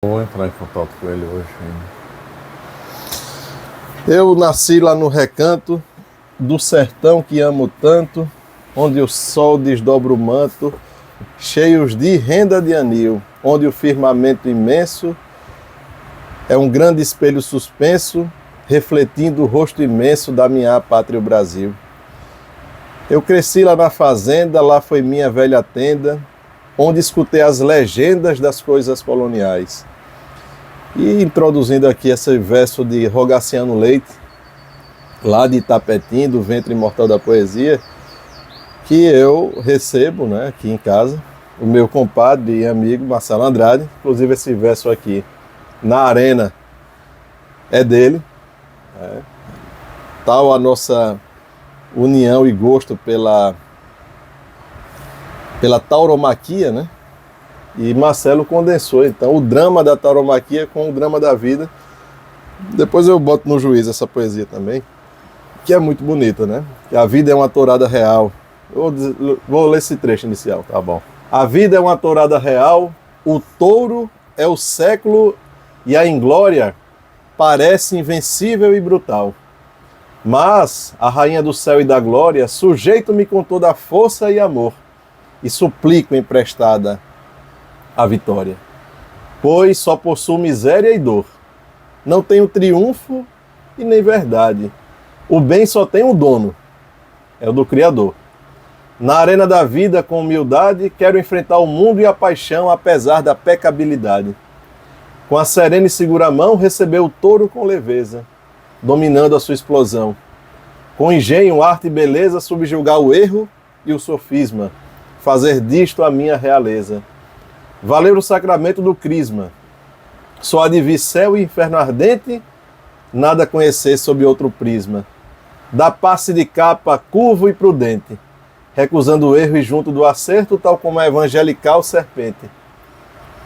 Vou entrar em contato com ele hoje ainda. Eu nasci lá no recanto do sertão que amo tanto, onde o sol desdobra o manto, cheios de renda de anil, onde o firmamento imenso é um grande espelho suspenso, refletindo o rosto imenso da minha pátria, o Brasil. Eu cresci lá na fazenda, lá foi minha velha tenda, onde escutei as legendas das coisas coloniais. E introduzindo aqui esse verso de Rogaciano Leite, lá de Itapetim, do Ventre Imortal da Poesia, que eu recebo, né, aqui em casa, o meu compadre e amigo Marcelo Andrade. Inclusive esse verso aqui, na arena, é dele. Tal a nossa união e gosto pela tauromaquia, né? E Marcelo condensou, então, o drama da tauromaquia com o drama da vida. Depois eu boto no juízo essa poesia também, que é muito bonita, né? Que a vida é uma tourada real. Vou ler esse trecho inicial. Tá bom. A vida é uma tourada real, o touro é o século e a inglória parece invencível e brutal. Mas, a rainha do céu e da glória, sujeito-me com toda a força e amor e suplico emprestada a vitória, pois só possuo miséria e dor. Não tenho triunfo e nem verdade. O bem só tem um dono, é o do Criador. Na arena da vida, com humildade, quero enfrentar o mundo e a paixão, apesar da pecabilidade. Com a serena e segura mão, receber o touro com leveza, dominando a sua explosão. Com engenho, arte e beleza, subjugar o erro e o sofisma, fazer disto a minha realeza. Valer o sacramento do crisma, só há de vir céu e inferno ardente, nada conhecer sob outro prisma. Da passe de capa curvo e prudente, recusando o erro e junto do acerto, tal como a evangelical serpente.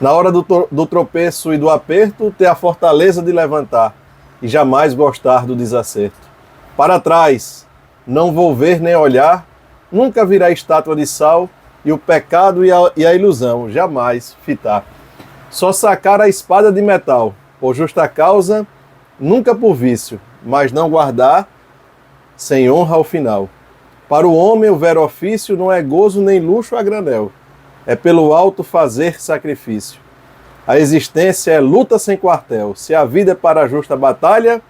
Na hora do tropeço e do aperto, ter a fortaleza de levantar e jamais gostar do desacerto. Para trás, não vou ver nem olhar, nunca virá estátua de sal, e o pecado e a ilusão jamais fitar. Só sacar a espada de metal, por justa causa, nunca por vício, mas não guardar, sem honra ao final. Para o homem o vero ofício não é gozo nem luxo a granel, é pelo alto fazer sacrifício. A existência é luta sem quartel, se a vida é para a justa batalha,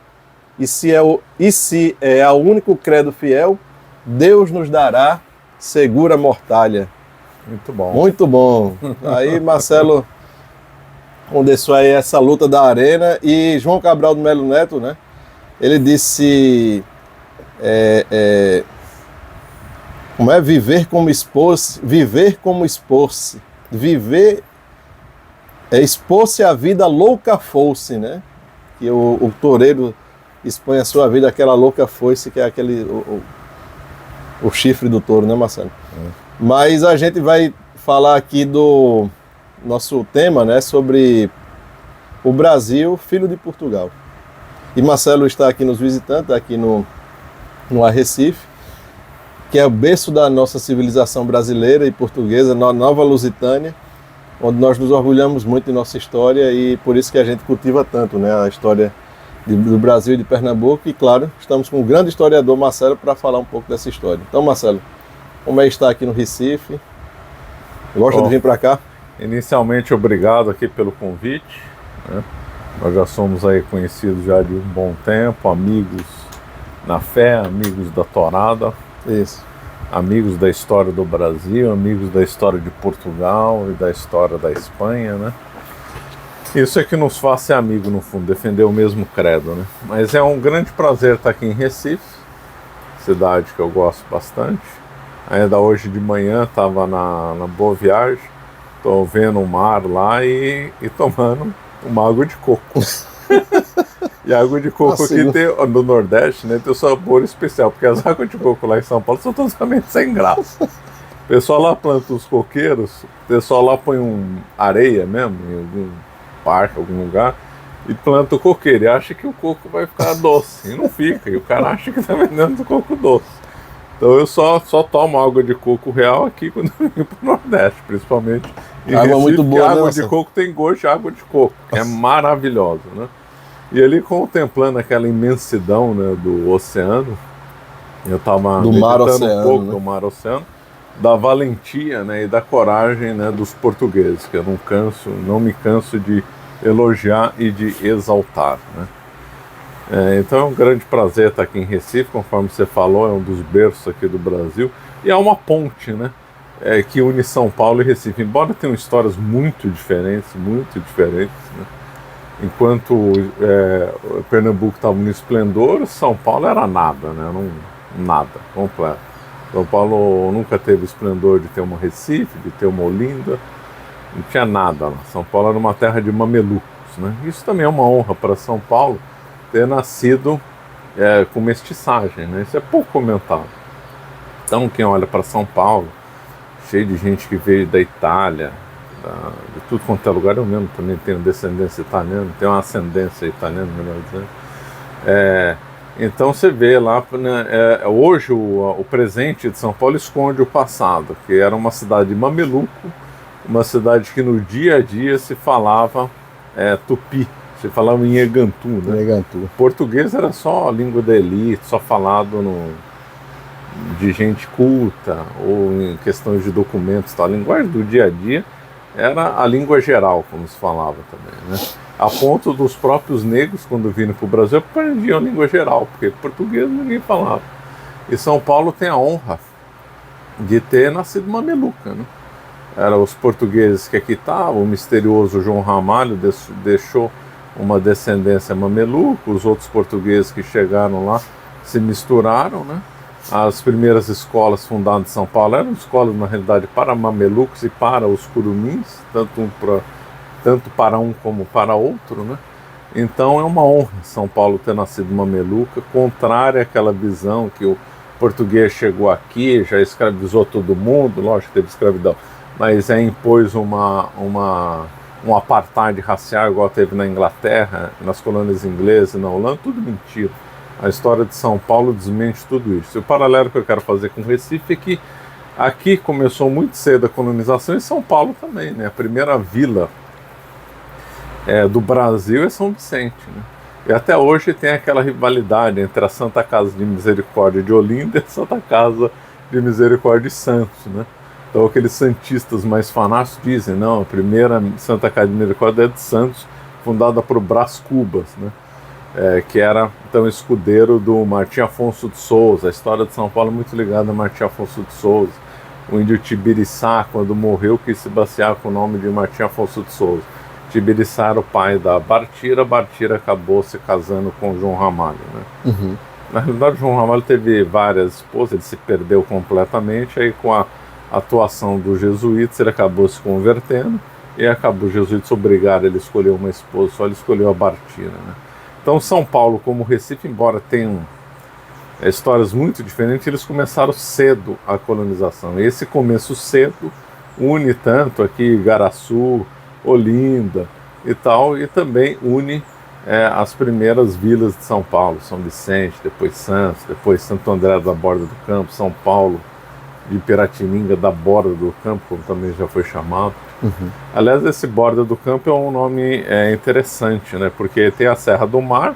e se é ao único credo fiel, Deus nos dará segura mortalha. Muito bom. Muito bom. Aí Marcelo condensou aí essa luta da arena. E João Cabral do Melo Neto, né? Ele disse como é viver como expor-se, expor-se à vida louca foice, né? Que o toureiro expõe a sua vida àquela louca foice, que é aquele o chifre do touro, né, Marcelo? Mas a gente vai falar aqui do nosso tema, né, sobre o Brasil, filho de Portugal. E Marcelo está aqui nos visitando, aqui no Arrecife, que é o berço da nossa civilização brasileira e portuguesa, na Nova Lusitânia, onde nós nos orgulhamos muito de nossa história e por isso que a gente cultiva tanto, né, a história do Brasil e de Pernambuco. E claro, estamos com o grande historiador Marcelo para falar um pouco dessa história. Então, Marcelo, como é estar aqui no Recife? Gosta de vir para cá? Inicialmente, obrigado aqui pelo convite, né? Nós já somos aí conhecidos já de um bom tempo, amigos na fé, amigos da tourada. Isso. Amigos da história do Brasil, amigos da história de Portugal e da história da Espanha, né? Isso é que nos faz ser amigo, no fundo, defender o mesmo credo, né? Mas é um grande prazer estar aqui em Recife, cidade que eu gosto bastante. Ainda hoje de manhã estava na Boa Viagem, estou vendo o mar lá e tomando uma água de coco. E a água de coco aqui no Nordeste, né, tem um sabor especial, porque as águas de coco lá em São Paulo são totalmente sem graça. O pessoal lá planta os coqueiros, o pessoal lá põe areia mesmo, em algum parque, algum lugar, e planta o coqueiro e acha que o coco vai ficar doce, e não fica, e o cara acha que está vendendo o coco doce. Então eu só tomo água de coco real aqui quando eu venho pro Nordeste, principalmente. Em Água Recife, muito boa, que a né, água Marcelo? de coco tem gosto de água de coco, que é maravilhosa, né? E ali contemplando aquela imensidão, né, do oceano, eu estava Do mar meditando um oceano, pouco né? do mar oceano, da valentia, né, e da coragem, né, dos portugueses, que eu não me canso de elogiar e de exaltar, né? Então é um grande prazer estar aqui em Recife, conforme você falou, é um dos berços aqui do Brasil, e é uma ponte, né, que une São Paulo e Recife, embora tenham histórias muito diferentes, né? Enquanto Pernambuco estava no esplendor, São Paulo era nada, né? Nada, completo. São Paulo nunca teve esplendor de ter uma Recife, de ter uma Olinda, não tinha nada lá. São Paulo era uma terra de mamelucos, né? Isso também é uma honra para São Paulo, ter nascido com mestiçagem, né? Isso é pouco comentado. Então, quem olha para São Paulo, cheio de gente que veio da Itália, de tudo quanto é lugar, eu mesmo também tenho descendência italiana, tenho uma ascendência italiana, melhor dizendo. Então você vê lá, né, hoje o presente de São Paulo esconde o passado, que era uma cidade de mameluco, uma cidade que no dia a dia se falava tupi, se falava em Egantu, né? Egantu. Português era só a língua da elite, só falado de gente culta, ou em questões de documentos, tal. A linguagem do dia a dia era a língua geral, como se falava também, né? A ponto dos próprios negros, quando vinham para o Brasil, aprendiam a língua geral, porque português ninguém falava. E São Paulo tem a honra de ter nascido mameluca, né? Eram os portugueses que aqui estavam, o misterioso João Ramalho deixou uma descendência mameluca, os outros portugueses que chegaram lá se misturaram, né? As primeiras escolas fundadas em São Paulo eram escolas, na realidade, para mamelucos e para os curumins, tanto para um como para outro, né? Então é uma honra São Paulo ter nascido mameluca, contrária àquela visão que o português chegou aqui, já escravizou todo mundo, lógico que teve escravidão, mas impôs um apartheid racial igual teve na Inglaterra, nas colônias inglesas e na Holanda, tudo mentira. A história de São Paulo desmente tudo isso. E o paralelo que eu quero fazer com Recife é que aqui começou muito cedo a colonização, e São Paulo também, né? A primeira vila do Brasil é São Vicente, né? E até hoje tem aquela rivalidade entre a Santa Casa de Misericórdia de Olinda e a Santa Casa de Misericórdia de Santos, né? Então aqueles santistas mais fanáticos dizem, não, a primeira Santa Casa de Misericórdia é de Santos, fundada por Brás Cubas, né? Que era então escudeiro do Martim Afonso de Souza. A história de São Paulo é muito ligada a Martim Afonso de Souza. O índio Tibiriçá, quando morreu, quis se basear com o nome de Martim Afonso de Souza. Tibiriçá era o pai da Bartira acabou se casando com João Ramalho, né? Uhum. Na realidade, João Ramalho teve várias esposas, ele se perdeu completamente, aí com a atuação dos jesuítas ele acabou se convertendo, e acabou os jesuítas obrigaram ele a escolher uma esposa, só ele escolheu a Bartira, né? Então São Paulo, como Recife, embora tenham histórias muito diferentes, eles começaram cedo a colonização. E esse começo cedo une tanto aqui Igaraçu, Olinda e tal, e também une as primeiras vilas de São Paulo, São Vicente, depois Santos, depois Santo André da Borda do Campo, São Paulo de Piratininga da Borda do Campo, como também já foi chamado. Uhum. Aliás, esse Borda do Campo é um nome interessante, né? Porque tem a Serra do Mar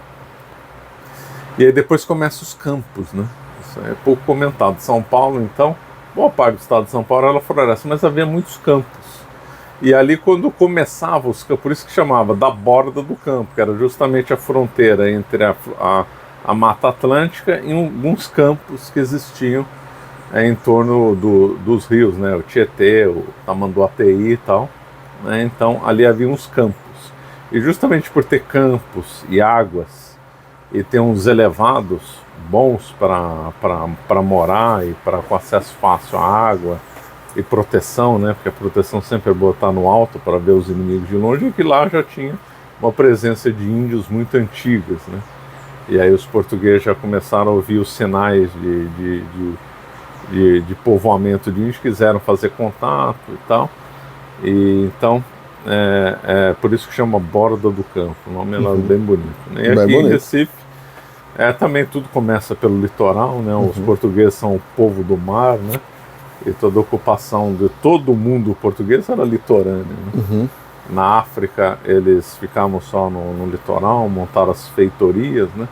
e aí depois começam os campos, né? Isso é pouco comentado. São Paulo, então, boa parte do estado de São Paulo era floresta, mas havia muitos campos. E ali quando começava os campos, por isso que chamava da Borda do Campo, que era justamente a fronteira entre a Mata Atlântica e alguns campos que existiam em torno dos rios, né? O Tietê, o Tamanduateí e tal, né? Então ali havia uns campos, e justamente por ter campos e águas e ter uns elevados bons para morar e com acesso fácil à água e proteção, né? Porque a proteção sempre é botar no alto para ver os inimigos de longe, e que lá já tinha uma presença de índios muito antigas, né? E aí os portugueses já começaram a ouvir os sinais de povoamento de índios, quiseram fazer contato e tal, e então por isso que chama Borda do Campo, o nome é bem bonito, né? E aqui em Recife Também tudo começa pelo litoral, né? Os portugueses são o povo do mar, né? E toda a ocupação de todo o mundo português era litorânea, né? Na África eles ficavam só no litoral, montaram as feitorias, né?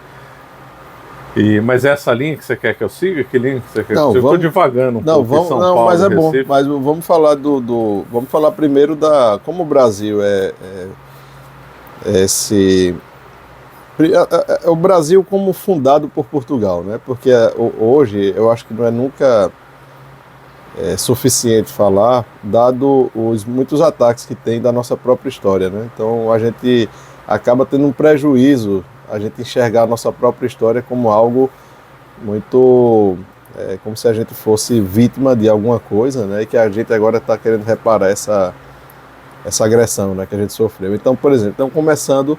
Mas essa linha que você quer que eu siga? Que linha que você quer que eu siga? Eu estou divagando pouco em São Paulo, mas é bom. Recife. Mas vamos falar vamos falar primeiro da como o Brasil o Brasil como fundado por Portugal, né? Porque hoje eu acho que não é nunca suficiente falar, dado os muitos ataques que tem da nossa própria história, né? Então a gente acaba tendo um prejuízo, a gente enxergar a nossa própria história como algo muito como se a gente fosse vítima de alguma coisa, né? E que a gente agora está querendo reparar essa agressão, né, que a gente sofreu. Então, por exemplo, começando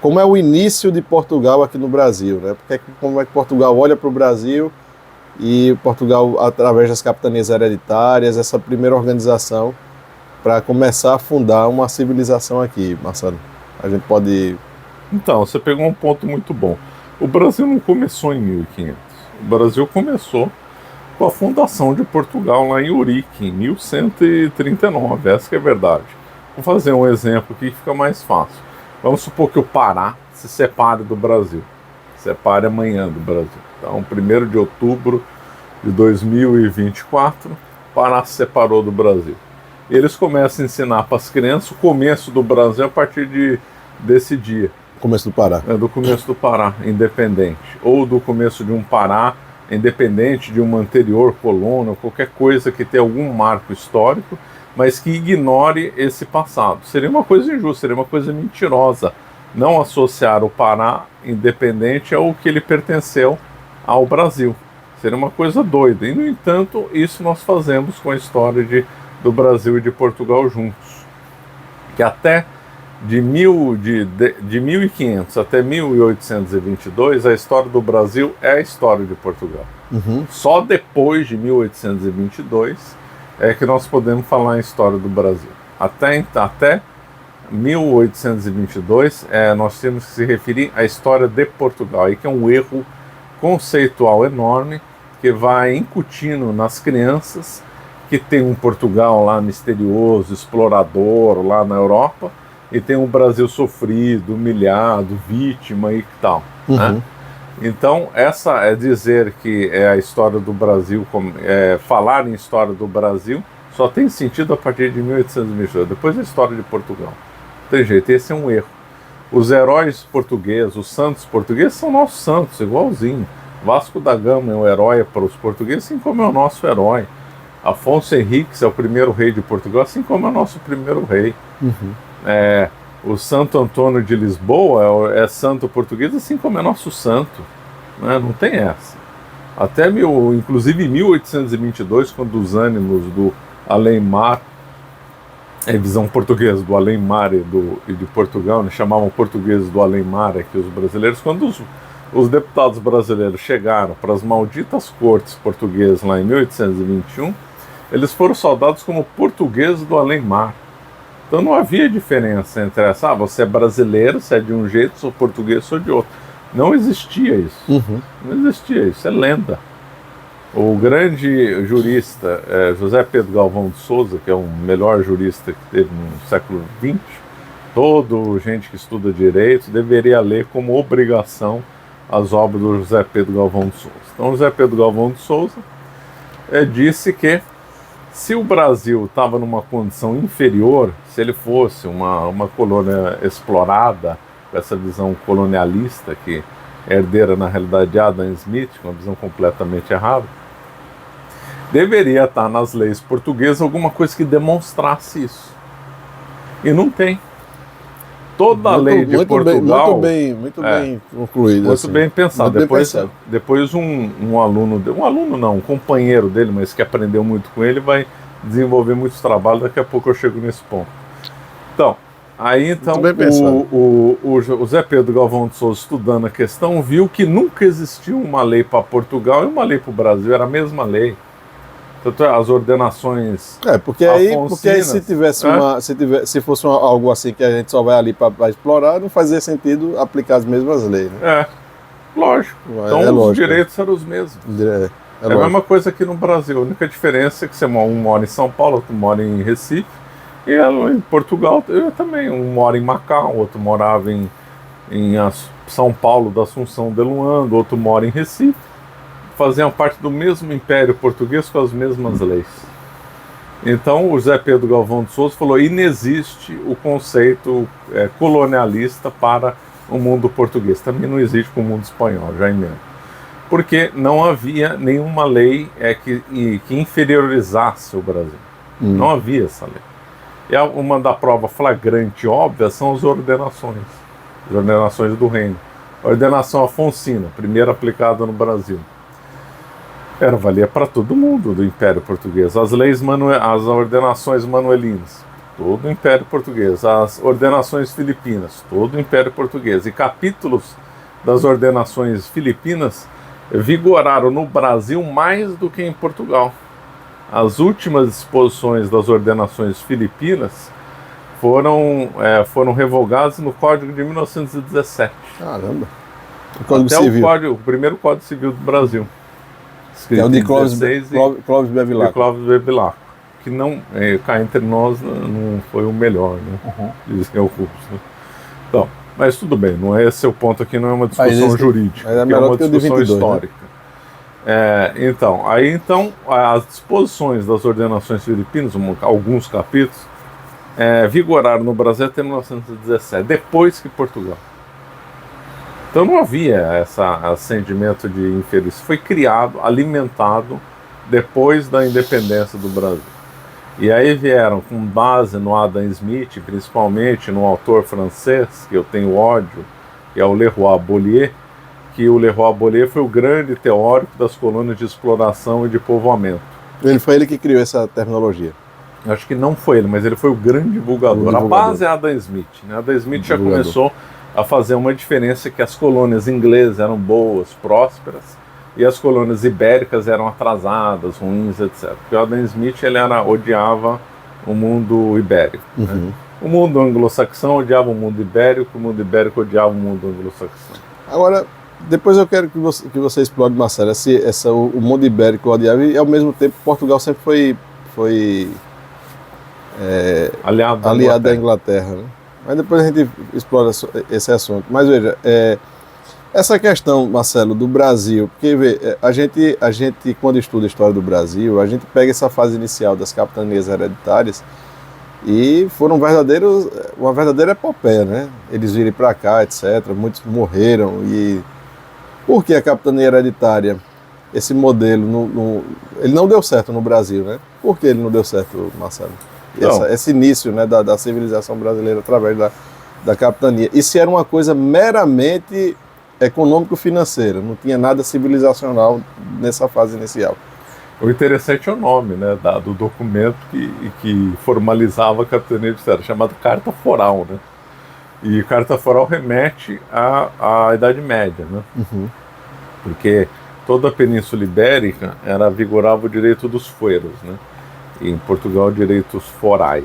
como é o início de Portugal aqui no Brasil, né? Como é que Portugal olha para o Brasil e Portugal, através das capitanias hereditárias, essa primeira organização para começar a fundar uma civilização aqui, Marcelo. A gente pode... Então, você pegou um ponto muito bom. O Brasil não começou em 1500. O Brasil começou com a fundação de Portugal lá em Urique, em 1139. Essa que é a verdade. Vou fazer um exemplo aqui que fica mais fácil. Vamos supor que o Pará se separe do Brasil. Separe amanhã do Brasil. Então, 1º de outubro de 2024, o Pará se separou do Brasil. E eles começam a ensinar para as crianças o começo do Brasil a partir desse dia. Começo do Pará. Do começo do Pará, independente. Ou do começo de um Pará independente de uma anterior colônia, qualquer coisa que tenha algum marco histórico, mas que ignore esse passado. Seria uma coisa injusta, seria uma coisa mentirosa não associar o Pará independente ao que ele pertenceu ao Brasil. Seria uma coisa doida. E, no entanto, isso nós fazemos com a história do Brasil e de Portugal juntos. Que até de 1500 até 1822, a história do Brasil é a história de Portugal. Só depois de 1822 é que nós podemos falar em história do Brasil. Até 1822, nós temos que se referir à história de Portugal, aí que é um erro conceitual enorme, que vai incutindo nas crianças que tem um Portugal lá misterioso, explorador lá na Europa, e tem um Brasil sofrido, humilhado, vítima e tal. Né? Então, essa é dizer que é a história do Brasil, falar em história do Brasil, só tem sentido a partir de 1822, depois da história de Portugal. Não tem jeito, esse é um erro. Os heróis portugueses, os santos portugueses são nossos santos, igualzinho. Vasco da Gama é um herói para os portugueses, assim como é o nosso herói. Afonso Henriques é o primeiro rei de Portugal, assim como é o nosso primeiro rei. O Santo Antônio de Lisboa é santo português, assim como é nosso santo. Né? Não tem essa. Até inclusive em 1822, quando os ânimos do além-mar, visão portuguesa do além-mar e de Portugal, né, chamavam portugueses do além-mar aqui os brasileiros, quando os deputados brasileiros chegaram para as malditas cortes portuguesas lá em 1821, eles foram saudados como portugueses do além-mar. Então não havia diferença entre essa, você é brasileiro, você é de um jeito, sou português, sou de outro. Não existia isso. Não existia isso, é lenda. O grande jurista José Pedro Galvão de Souza, que é o melhor jurista que teve no século XX, todo gente que estuda direito deveria ler como obrigação as obras do José Pedro Galvão de Souza. Então José Pedro Galvão de Souza disse que se o Brasil estava numa condição inferior, se ele fosse uma colônia explorada, com essa visão colonialista que é herdeira na realidade de Adam Smith, uma visão completamente errada, deveria estar nas leis portuguesas alguma coisa que demonstrasse isso. E não tem. Toda a lei de Portugal... Muito bem concluído. Muito assim. bem pensado. Depois um companheiro dele, mas que aprendeu muito com ele, vai desenvolver muitos trabalhos. Daqui a pouco eu chego nesse ponto. Então, o Zé Pedro Galvão de Souza, estudando a questão, viu que nunca existiu uma lei para Portugal e uma lei para o Brasil, era a mesma lei. Tanto as ordenações porque aí se afonsinas, tivesse se fosse algo assim que a gente só vai ali para explorar, não fazia sentido aplicar as mesmas leis, né? Lógico. Então os lógico, direitos eram os mesmos. É a mesma coisa aqui no Brasil. A única diferença é que um mora em São Paulo, outro mora em Recife. E em Portugal eu também. Um mora em Macau, outro morava em São Paulo da Assunção de Luanda, outro mora em Recife. Faziam parte do mesmo Império Português com as mesmas leis. Então o José Pedro Galvão de Souza falou: inexiste o conceito colonialista para o mundo português. Também não existe para o mundo espanhol, já emendo. Porque não havia nenhuma lei que inferiorizasse o Brasil. Não havia essa lei. E uma da prova flagrante e óbvia são as ordenações do reino. A ordenação afonsina, primeira aplicada no Brasil. Valia para todo mundo do Império Português. As ordenações manuelinas, todo o Império Português. As ordenações filipinas, todo o Império Português. E capítulos das ordenações filipinas vigoraram no Brasil mais do que em Portugal. As últimas disposições das ordenações filipinas foram revogadas no Código de 1917. Caramba! O primeiro Código Civil do Brasil. Que é o de Clóvis Bevilacqua, que não, cá entre nós, não foi o melhor, né? Dizem alguns, né? Então, mas tudo bem, não é esse o ponto aqui, não é uma discussão jurídica, é uma discussão histórica. Né? Então, as disposições das ordenações filipinas, alguns capítulos, vigoraram no Brasil até 1917, depois que Portugal. Então não havia esse sentimento de inferioridade. Foi criado, alimentado depois da independência do Brasil. E aí vieram, com base no Adam Smith, principalmente no autor francês, que eu tenho ódio, que é o Leroy-Beaulieu, que o Leroy-Beaulieu foi o grande teórico das colônias de exploração e de povoamento. Foi ele que criou essa terminologia. Acho que não foi ele, mas ele foi o grande divulgador. A base é Adam Smith. Né? Adam Smith já começou a fazer uma diferença, que as colônias inglesas eram boas, prósperas, e as colônias ibéricas eram atrasadas, ruins, etc. Porque o Adam Smith odiava o mundo ibérico. Né? O mundo anglo-saxão odiava o mundo ibérico odiava o mundo anglo-saxão. Agora, depois eu quero que você explore, Marcelo, o mundo ibérico odiava, e ao mesmo tempo Portugal sempre foi aliado da Inglaterra, né? Mas depois a gente explora esse assunto. Mas veja, essa questão, Marcelo, do Brasil, porque a gente quando estuda a história do Brasil, a gente pega essa fase inicial das capitanias hereditárias e foram uma verdadeira epopeia, né? Eles virem para cá, etc. Muitos morreram. E por que a capitania hereditária, esse modelo, ele não deu certo no Brasil, né? Por que ele não deu certo, Marcelo? Esse início, né, da civilização brasileira através da capitania. E se era uma coisa meramente econômico-financeira, não tinha nada civilizacional nessa fase inicial. O interessante é o nome, né, do documento que formalizava a capitania hereditária, chamado Carta Foral, né? E Carta Foral remete à Idade Média, né? Porque toda a Península Ibérica vigorava o direito dos fueros, né? E em Portugal, direitos forais,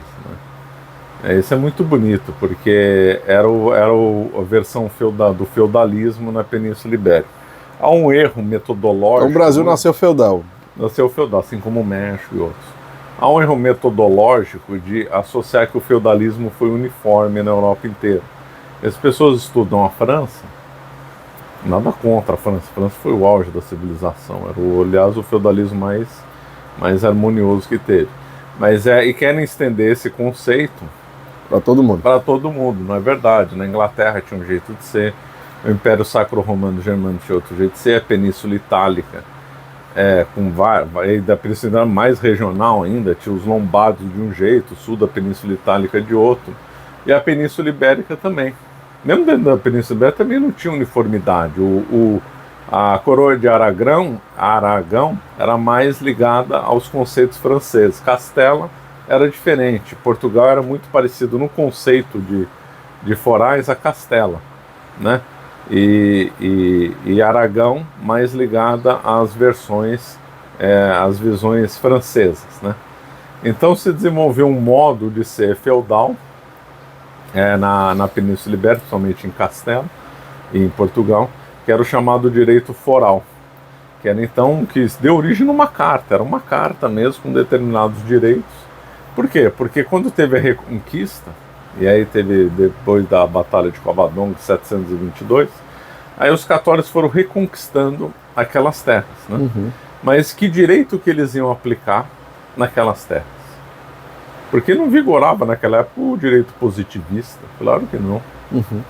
né? Isso é muito bonito, porque era a versão do feudalismo na Península Ibérica. Há um erro metodológico. Então, o Brasil nasceu feudal. Nasceu feudal, assim como o México e outros. Há um erro metodológico de associar que o feudalismo foi uniforme na Europa inteira. As pessoas estudam a França, nada contra a França. A França foi o auge da civilização. Era, aliás, o feudalismo mais harmonioso que teve. Mas e querem estender esse conceito para todo mundo. Para todo mundo, não é verdade. Na Inglaterra tinha um jeito de ser, o Império Sacro-Romano Germânico tinha outro jeito de ser, a Península Itálica, da Península mais regional ainda, tinha os Lombardos de um jeito, o sul da Península Itálica de outro, e a Península Ibérica também. Mesmo dentro da Península Ibérica também não tinha uniformidade. A coroa de Aragão era mais ligada aos conceitos franceses. Castela era diferente. Portugal era muito parecido no conceito de forais a Castela, né? E Aragão mais ligada às versões as visões francesas, né? Então se desenvolveu um modo de ser feudal na Península Ibérica, principalmente em Castela e em Portugal, que era o chamado direito foral, que era então que deu origem numa carta, era uma carta mesmo com determinados direitos. Por quê? Porque quando teve a Reconquista, e aí teve depois da Batalha de Covadonga, 722, aí os católicos foram reconquistando aquelas terras, né? Uhum. Mas que direito que eles iam aplicar naquelas terras? Porque não vigorava naquela época o direito positivista, claro que não. Uhum.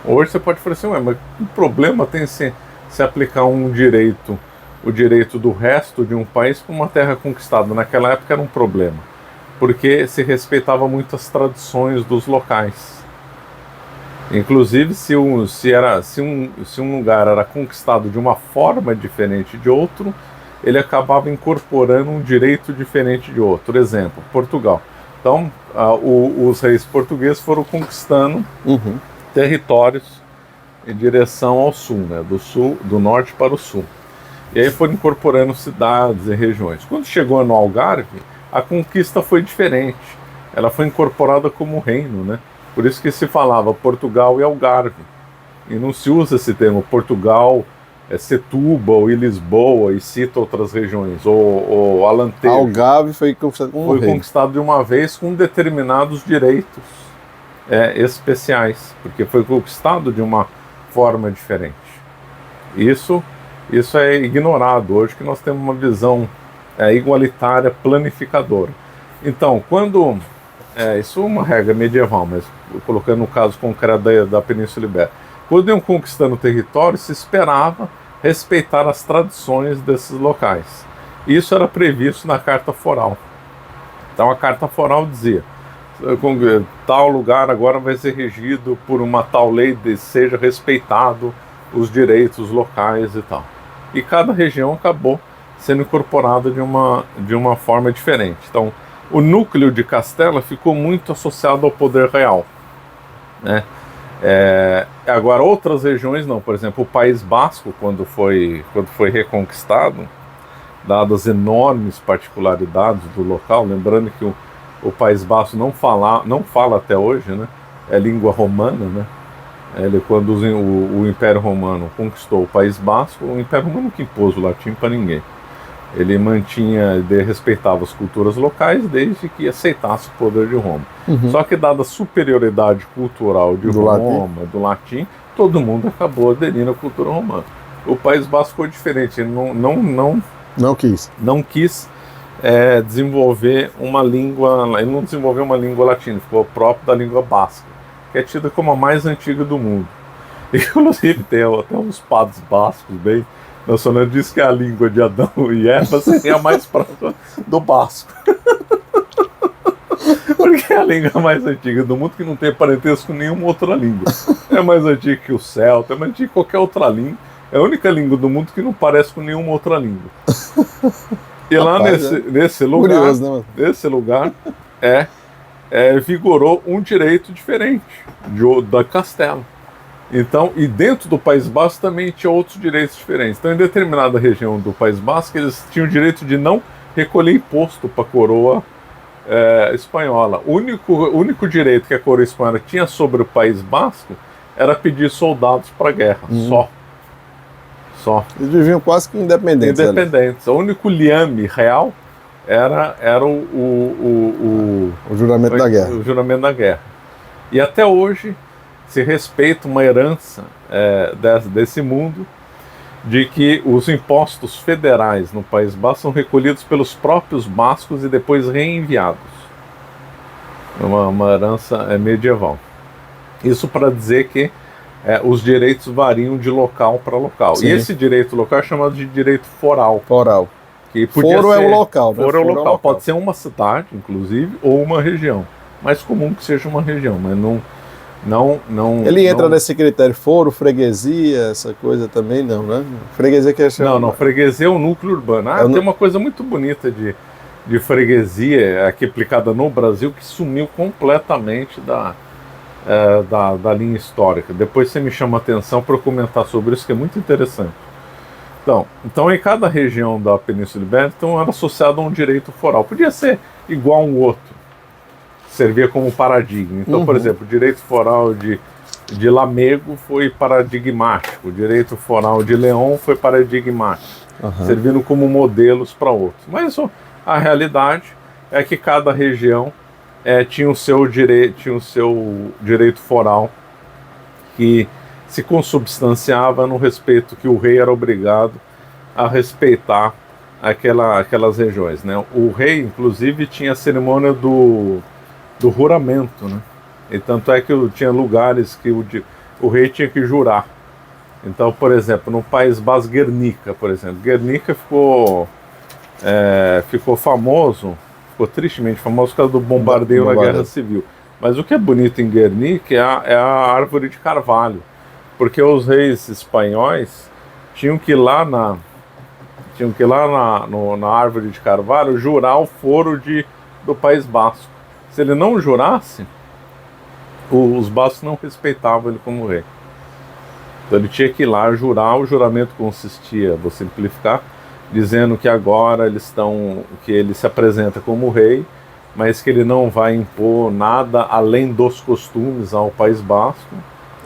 Hoje você pode falar assim, mas que problema tem se aplicar o direito do resto de um país para uma terra conquistada? Naquela época era um problema, porque se respeitava muito as tradições dos locais. Inclusive, se um lugar era conquistado de uma forma diferente de outro, ele acabava incorporando um direito diferente de outro. Exemplo, Portugal. Então, os reis portugueses foram conquistando territórios em direção ao sul, né? Do norte para o sul. E aí foram incorporando cidades e regiões. Quando chegou no Algarve, a conquista foi diferente. Ela foi incorporada como reino, né? Por isso que se falava Portugal e Algarve. E não se usa esse termo Portugal, Setúbal e Lisboa, e cita outras regiões, ou Alentejo. Algarve foi conquistado como Foi conquistado de uma vez com determinados direitos especiais, porque foi conquistado de uma forma diferente. Isso é ignorado hoje, que nós temos uma visão igualitária, planificadora. Então, quando... isso é uma regra medieval, mas colocando no caso concreto da Península Ibérica. Quando iam conquistando o território, se esperava respeitar as tradições desses locais. Isso era previsto na Carta Foral. Então a Carta Foral dizia: tal lugar agora vai ser regido por uma tal lei, seja respeitado os direitos locais e tal. E cada região acabou sendo incorporada de uma forma diferente. Então o núcleo de Castela ficou muito associado ao poder real, né? Agora outras regiões não. Por exemplo, o País Basco, quando foi reconquistado, dadas enormes particularidades do local, lembrando que o País Basco não fala até hoje, né? É língua romana, né? Quando o Império Romano conquistou o País Basco, o Império Romano que impôs o latim para ninguém. Ele respeitava as culturas locais desde que aceitasse o poder de Roma. Só que, dada a superioridade cultural do latim, todo mundo acabou aderindo à cultura romana. O País Basco foi diferente, ele não quis desenvolver uma língua, ele não desenvolveu uma língua latina, ficou próprio da língua basca, que é tida como a mais antiga do mundo. Inclusive tem até uns padres bascos bem nacionalistas, diz que a língua de Adão e Eva seria a mais próxima do basco. Porque é a língua mais antiga do mundo, que não tem parentesco com nenhuma outra língua. É mais antiga que o celta, é mais antiga que qualquer outra língua. É a única língua do mundo que não parece com nenhuma outra língua. E lá nesse lugar, curioso, né, nesse lugar vigorou um direito diferente da Castela. Então, e dentro do País Basco também tinha outros direitos diferentes. Então, em determinada região do País Basco, eles tinham o direito de não recolher imposto para a coroa espanhola. O único direito que a coroa espanhola tinha sobre o País Basco era pedir soldados para a guerra, só. Eles viviam quase que independentes. O único liame real era o juramento da guerra. O juramento da guerra. E até hoje se respeita uma herança desse mundo, de que os impostos federais no País Basco são recolhidos pelos próprios bascos e depois reenviados. É uma herança medieval. Isso para dizer que os direitos variam de local para local. Sim. E esse direito local é chamado de direito foral. Que foro é o local. Foro é o local. Pode ser uma cidade, inclusive, ou uma região. Mais comum que seja uma região, mas não. Ele entra nesse critério foro, freguesia, essa coisa também não, né? Freguesia que é chamado... Não, freguesia é o núcleo urbano. Tem uma coisa muito bonita de freguesia aqui aplicada no Brasil, que sumiu completamente da linha histórica. Depois você me chama a atenção para eu comentar sobre isso, que é muito interessante. Então, em cada região da Península Ibérica era associado a um direito foral. Podia ser igual a um outro, servia como paradigma. Então, por exemplo, o direito foral de Lamego foi paradigmático, o direito foral de León foi paradigmático, servindo como modelos para outros. Mas a realidade é que cada região tinha o seu direito foral que se consubstanciava no respeito que o rei era obrigado a respeitar aquelas regiões, né? O rei, inclusive, tinha a cerimônia do juramento, né? E tanto é que tinha lugares que o rei tinha que jurar. Então, por exemplo, no País Basco, Guernica, por exemplo. Guernica ficou famoso, ficou tristemente famoso por causa do bombardeio na Guerra Civil. Mas o que é bonito em Guernica é a árvore de carvalho. Porque os reis espanhóis tinham que ir lá na árvore de carvalho jurar o foro do País Basco. Se ele não jurasse, os bascos não respeitavam ele como rei. Então ele tinha que ir lá jurar. O juramento consistia, vou simplificar, dizendo que agora que ele se apresenta como rei, mas que ele não vai impor nada além dos costumes ao País Basco.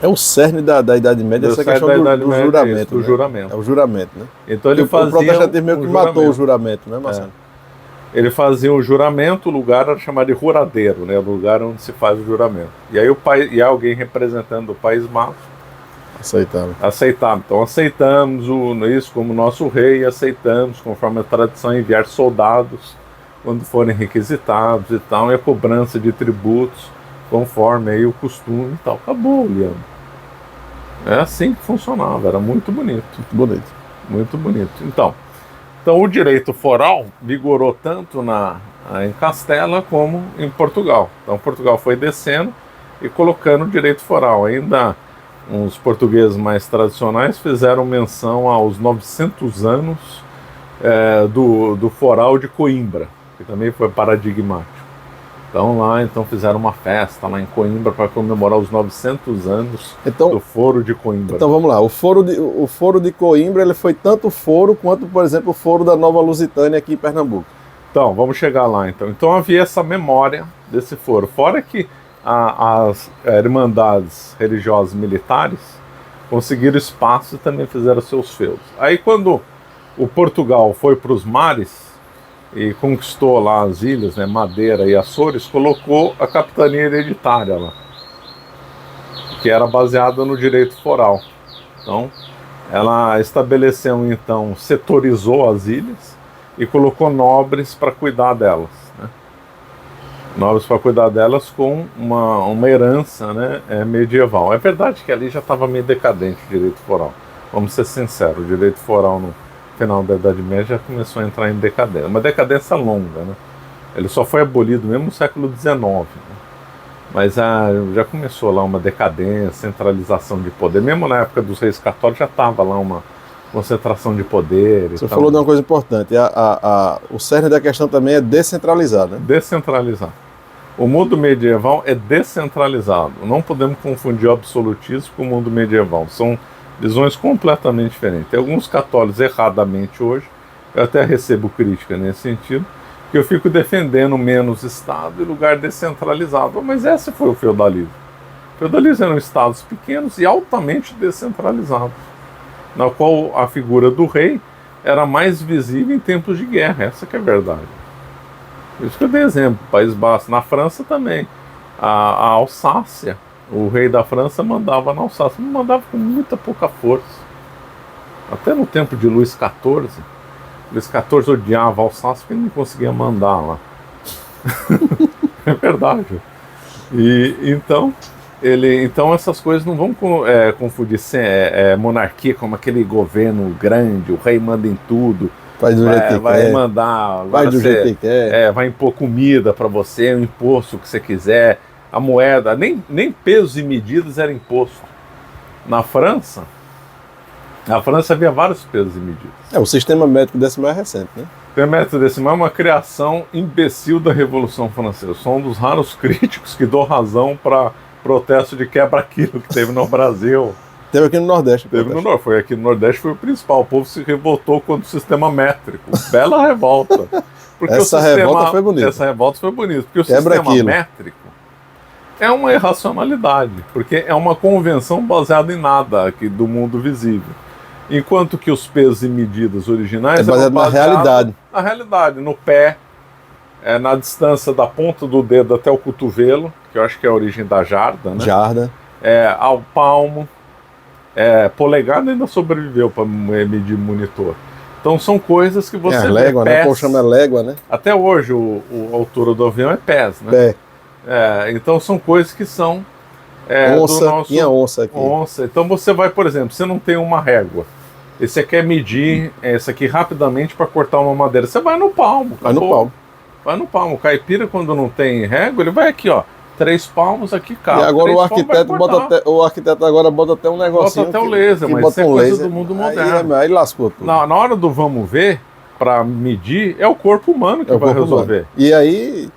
É o cerne da Idade Média, essa questão do juramento. Do juramento. É o juramento, né? Então ele fazia. O protestantismo meio que matou o juramento, né, Marcelo? Ele fazia o juramento, o lugar era chamado de juradeiro, né? O lugar onde se faz o juramento. E aí alguém representando o País Basco aceitava. Então aceitamos isso como nosso rei, aceitamos, conforme a tradição, enviar soldados quando forem requisitados e tal, e a cobrança de tributos conforme aí o costume e tal. Acabou, Leandro. É assim que funcionava, era muito bonito. Muito bonito. Então o direito foral vigorou tanto em Castela como em Portugal. Então Portugal foi descendo e colocando o direito foral. Ainda os portugueses mais tradicionais fizeram menção aos 900 anos do foral de Coimbra, que também foi paradigmático. Então fizeram uma festa lá em Coimbra para comemorar os 900 anos do Foro de Coimbra. Então vamos lá, o Foro de Coimbra ele foi tanto foro quanto, por exemplo, o Foro da Nova Lusitânia aqui em Pernambuco. Então, vamos chegar lá então. Então havia essa memória desse foro. Fora que as irmandades religiosas militares conseguiram espaço e também fizeram seus feudos. Aí quando o Portugal foi para os mares e conquistou lá as ilhas, né, Madeira e Açores, colocou a capitania hereditária lá, que era baseada no direito foral. Então, ela estabeleceu, setorizou as ilhas e colocou nobres para cuidar delas, né? Nobres para cuidar delas com uma herança, né, medieval. É verdade que ali já estava meio decadente o direito foral. Vamos ser sinceros, o direito foral no final da Idade Média já começou a entrar em decadência, uma decadência longa, né? Ele só foi abolido mesmo no século XIX, né? Mas já começou lá uma decadência, centralização de poder, mesmo na época dos reis católicos já estava lá uma concentração de poder. Você falou de uma coisa importante, o cerne da questão também é descentralizar, né? Descentralizar. O mundo medieval é descentralizado, não podemos confundir o absolutismo com o mundo medieval, são visões completamente diferentes. Tem alguns católicos erradamente hoje, eu até recebo crítica nesse sentido, que eu fico defendendo menos Estado e lugar descentralizado. Mas esse foi o feudalismo. O feudalismo eram estados pequenos e altamente descentralizados, na qual a figura do rei era mais visível em tempos de guerra. Essa que é a verdade. Por isso que eu dei exemplo, País Basco. Na França também. A Alsácia, o rei da França mandava na Alsácia, mandava com muita pouca força. Até no tempo de Luís XIV. Luís XIV odiava a Alsácia porque ele não conseguia mandar lá. É verdade. Então essas coisas não vão confundir monarquia como aquele governo grande, o rei manda em tudo. Faz do jeito que vai quer. mandar, Faz do jeito que quer. Vai impor comida para você, o imposto que você quiser, a moeda, nem pesos e medidas era imposto. Na França havia vários pesos e medidas. O sistema métrico decimal é recente, né? O sistema métrico decimal é uma criação imbecil da Revolução Francesa. Sou um dos raros críticos que dou razão para protesto de quebra-quilo que teve no Brasil. Teve aqui no Nordeste. Teve no Nordeste, foi aqui no Nordeste, foi o principal. O povo se revoltou contra o sistema métrico. Bela revolta. Porque Essa revolta foi bonita. Essa revolta foi bonita, porque o Quebra sistema aquilo. métrico é uma irracionalidade, porque é uma convenção baseada em nada aqui do mundo visível. Enquanto que os pesos e medidas originais É baseado na realidade. Na realidade, no pé, na distância da ponta do dedo até o cotovelo, que eu acho que é a origem da jarda, né? Jarda. Ao palmo. Polegada ainda sobreviveu para medir monitor. Então são coisas que você légua, vê, né? O povo chama légua, né? até hoje a altura do avião é pés, né? Pé. Então são coisas que são Onça, do nosso... tinha onça aqui. Onça. Então você vai, por exemplo, você não tem uma régua. E você quer medir esse aqui rapidamente para cortar uma madeira. Você vai no palmo. Vai no acabou. palmo. Vai no palmo. O caipira, quando não tem régua, ele vai aqui, ó. 3 palmos aqui, cara. E agora o arquiteto agora bota até um negocinho. Bota até o laser, mas isso é coisa do mundo moderno. Aí lascou tudo. Na hora do vamos ver, para medir, é o corpo humano que vai resolver. Humano.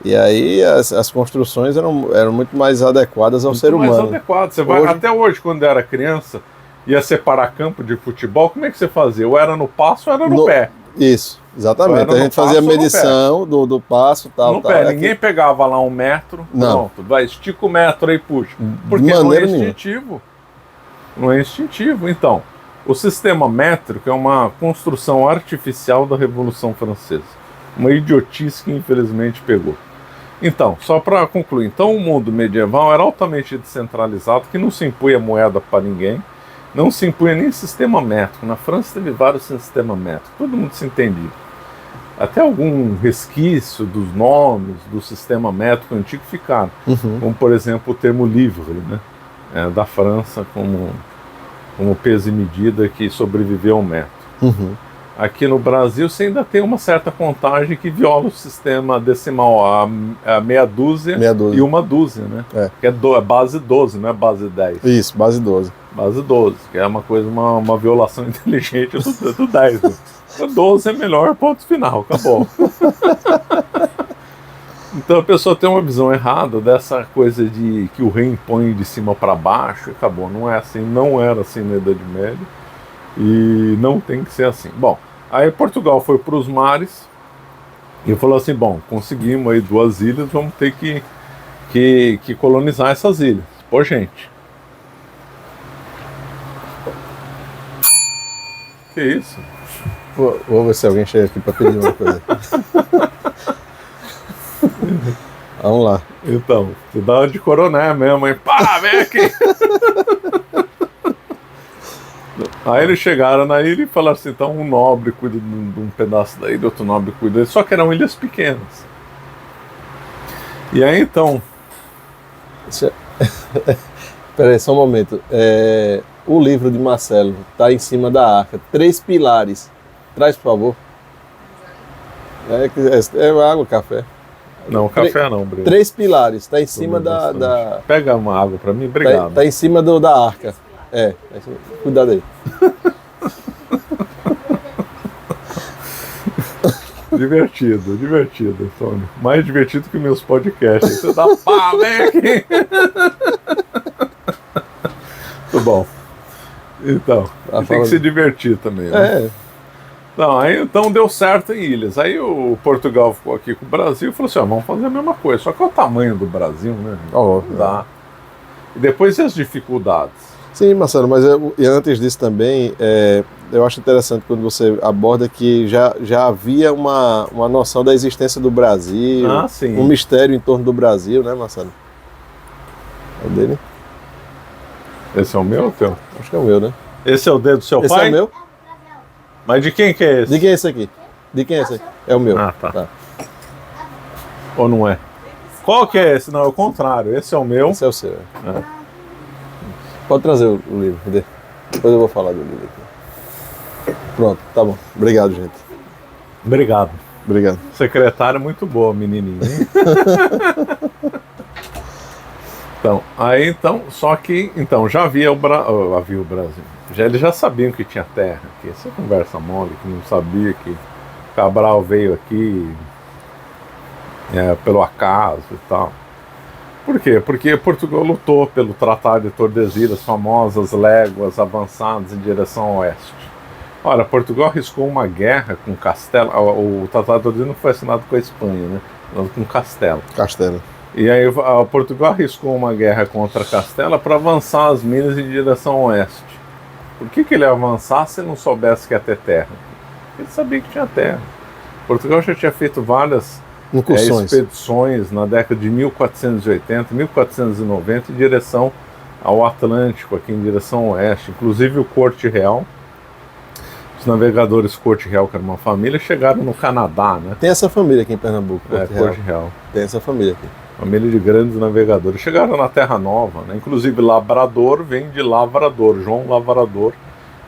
E aí as construções eram muito mais adequadas ao ser humano. Mais adequado. Você vai, até hoje, quando era criança, ia separar campo de futebol, como é que você fazia? Ou era no passo ou era no pé. Isso, exatamente. A gente fazia medição do passo, tal. No pé. Ninguém pegava lá 1 metro, pronto, vai, estica o metro aí, puxa. Porque não é instintivo. Não é instintivo. Então, o sistema métrico é uma construção artificial da Revolução Francesa. Uma idiotice que infelizmente pegou. Então, só para concluir, então o mundo medieval era altamente descentralizado, que não se impunha moeda para ninguém, não se impunha nem sistema métrico. Na França teve vários sistemas métricos, todo mundo se entendia. Até algum resquício dos nomes do sistema métrico antigo ficaram, como por exemplo o termo livre, né? Da França como peso e medida que sobreviveu ao metro. Aqui no Brasil você ainda tem uma certa contagem que viola o sistema decimal, a meia dúzia e uma dúzia, né? Que é base 12, não é base 10. Isso, base 12. Base 12, que é uma coisa, uma violação inteligente do 10. Né? 12 é melhor, ponto final, acabou. Então a pessoa tem uma visão errada dessa coisa de que o rei impõe de cima para baixo, acabou. Não é assim, não era assim na Idade Média e não tem que ser assim. Bom, aí Portugal foi para os mares e falou assim, bom, conseguimos aí 2 ilhas, vamos ter que colonizar essas ilhas. Pô, gente. Que isso? Vou ver se alguém chega aqui para pedir uma coisa. Vamos lá. Então, você dá uma de coroné mesmo, hein? Pá, vem aqui! Aí eles chegaram na ilha e falaram assim, então um nobre cuida de um pedaço da ilha, outro nobre cuida, só que eram ilhas pequenas. E aí então... Peraí, só um momento. O livro de Marcelo está em cima da arca. 3 pilares. Traz, por favor. É água, café. Não, café não, Breno. 3 pilares. Está em cima da... Pega uma água para mim, obrigado. Está em cima da arca. Cuidado aí. Divertido, Tony. Mais divertido que meus podcasts. Você dá pá, vem aqui. Tudo bom. Então, tem que se divertir também, né? Não, aí então deu certo em ilhas. Aí o Portugal ficou aqui com o Brasil e falou assim, vamos fazer a mesma coisa. Só que é o tamanho do Brasil, né? Não dá. E depois as dificuldades. Sim, Marcelo, mas e antes disso também, eu acho interessante quando você aborda que já havia uma noção da existência do Brasil, um mistério em torno do Brasil, né, Marcelo? É o dele? Esse é o meu ou teu? Acho que é o meu, né? Esse é o dedo do seu pai? Esse é o meu? Mas de quem que é esse? De quem é esse aqui? De quem é esse aqui? É o meu. Ah, tá. Ou não é? Qual que é esse? Não, é o contrário. Esse é o meu. Esse é o seu. Pode trazer o livro. Depois eu vou falar do livro aqui. Pronto, tá bom. Obrigado, gente. Obrigado. Secretária muito boa, menininha. Só que já havia o Brasil. Eles já sabiam que tinha terra aqui. Essa conversa mole, que não sabia que Cabral veio aqui pelo acaso e tal. Por quê? Porque Portugal lutou pelo Tratado de Tordesilhas, famosas léguas avançadas em direção ao oeste. Ora, Portugal arriscou uma guerra com Castela. O Tratado de Tordesilhas não foi assinado com a Espanha, né? Com Castela. Castela. E aí Portugal arriscou uma guerra contra Castela para avançar as minas em direção ao oeste. Por que ele ia avançar se ele não soubesse que ia ter terra? Ele sabia que tinha terra. Portugal já tinha feito várias expedições na década de 1480, 1490 em direção ao Atlântico, aqui em direção ao oeste. Inclusive o Corte Real, os navegadores Corte Real, que era uma família, chegaram no Canadá, né? Tem essa família aqui em Pernambuco, Corte Real. Tem essa família aqui. Família de grandes navegadores. Chegaram na Terra Nova, né? Inclusive Labrador vem de Lavrador, João Lavrador,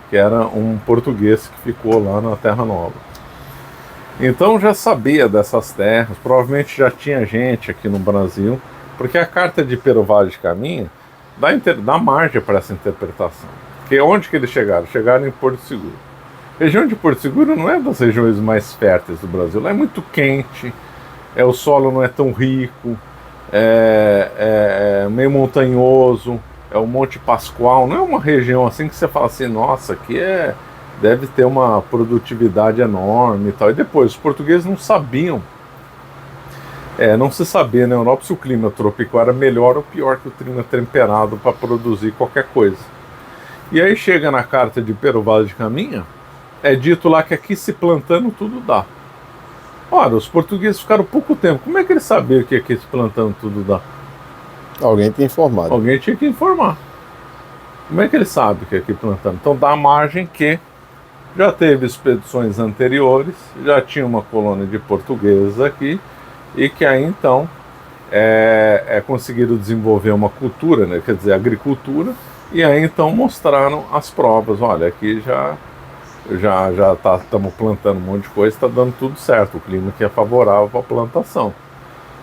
que era um português que ficou lá na Terra Nova. Então já sabia dessas terras, provavelmente já tinha gente aqui no Brasil, porque a carta de Pero Vaz de Caminha dá margem para essa interpretação. Porque onde que eles chegaram? Chegaram em Porto Seguro. A região de Porto Seguro não é das regiões mais férteis do Brasil, lá é muito quente, o solo não é tão rico, é meio montanhoso, é o Monte Pascoal, não é uma região assim que você fala assim, nossa, aqui deve ter uma produtividade enorme e tal. E depois, os portugueses não sabiam, não se sabia na Europa se o clima tropical era melhor ou pior que o clima temperado para produzir qualquer coisa. E aí chega na carta de Pero Vaz de Caminha, é dito lá que aqui se plantando tudo dá. Ora, os portugueses ficaram pouco tempo, como é que eles sabiam que aqui se plantando tudo dá? Alguém tinha informado. Alguém tinha que informar. Como é que ele sabe que aqui plantando? Então dá margem que já teve expedições anteriores, já tinha uma colônia de portugueses aqui, e que aí então conseguiram desenvolver uma cultura, né, quer dizer, agricultura, e aí então mostraram as provas. Olha, aqui já estamos plantando um monte de coisa, está dando tudo certo, o clima aqui é favorável para a plantação.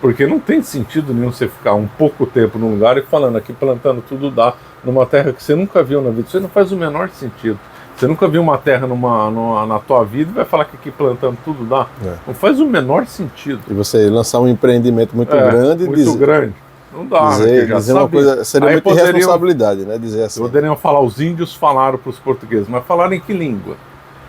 Porque não tem sentido nenhum você ficar um pouco tempo num lugar e falando aqui plantando tudo dá, numa terra que você nunca viu na vida. Isso não faz o menor sentido. Você nunca viu uma terra na tua vida e vai falar que aqui plantando tudo dá. Não faz o menor sentido. E você lançar um empreendimento muito grande... grande. Não dá. Dizer uma coisa, seria muita irresponsabilidade, né? Dizer assim. Poderiam falar, os índios falaram para os portugueses, mas falaram em que língua?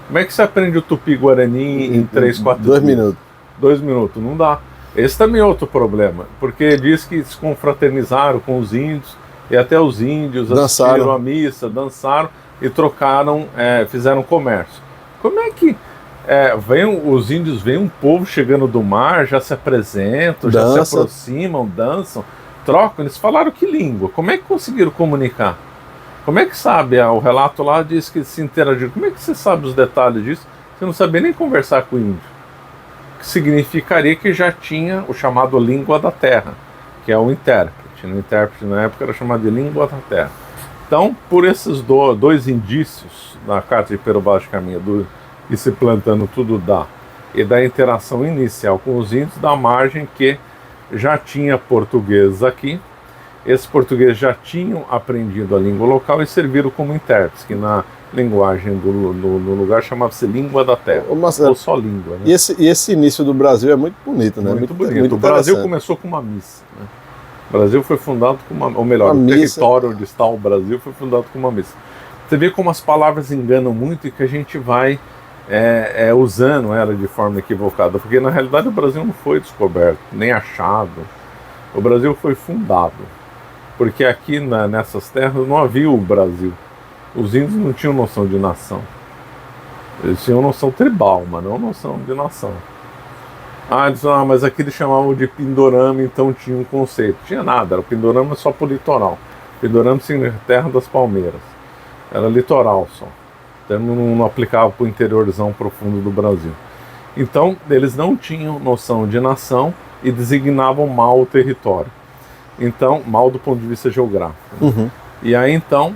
Como é que você aprende o Tupi-Guarani em 3, 4 dias? 2 minutos. 2 minutos, não dá. Esse também é outro problema, porque diz que se confraternizaram com os índios, e até os índios assistiram a missa, dançaram e trocaram, fizeram comércio. Como é que os índios veem um povo chegando do mar, já se apresentam, já se aproximam, dançam, trocam? Eles falaram que língua? Como é que conseguiram comunicar? Como é que sabe? O relato lá diz que se interagiram. Como é que você sabe os detalhes disso? Você não sabia nem conversar com o índio. Que significaria que já tinha o chamado língua da terra, que é o intérprete. O intérprete na época era chamado de língua da terra. Então, por esses dois indícios na carta de Pero Vaz de Caminha, de se plantando tudo dá, e da interação inicial com os índios, dá margem que já tinha portugueses aqui. Esses portugueses já tinham aprendido a língua local e serviram como intérpretes, que na linguagem do lugar chamava-se língua da terra, ou só língua. Né? E esse início do Brasil é muito bonito, né? Muito bonito. Muito o Brasil começou com uma missa. Né? O Brasil foi fundado com ou melhor, o território onde está o Brasil foi fundado com uma missa. Você vê como as palavras enganam muito e que a gente vai usando ela de forma equivocada, porque na realidade o Brasil não foi descoberto, nem achado. O Brasil foi fundado, porque aqui nessas terras não havia o Brasil. Os índios não tinham noção de nação. Eles tinham noção tribal, mas não noção de nação. Mas aqui eles chamavam de Pindorama, então tinha um conceito. Tinha nada, era o Pindorama só para o litoral. Pindorama significa terra das palmeiras. Era litoral só. Então não aplicava para o interiorzão profundo do Brasil. Então eles não tinham noção de nação e designavam mal o território. Então, mal do ponto de vista geográfico. Uhum. E aí então,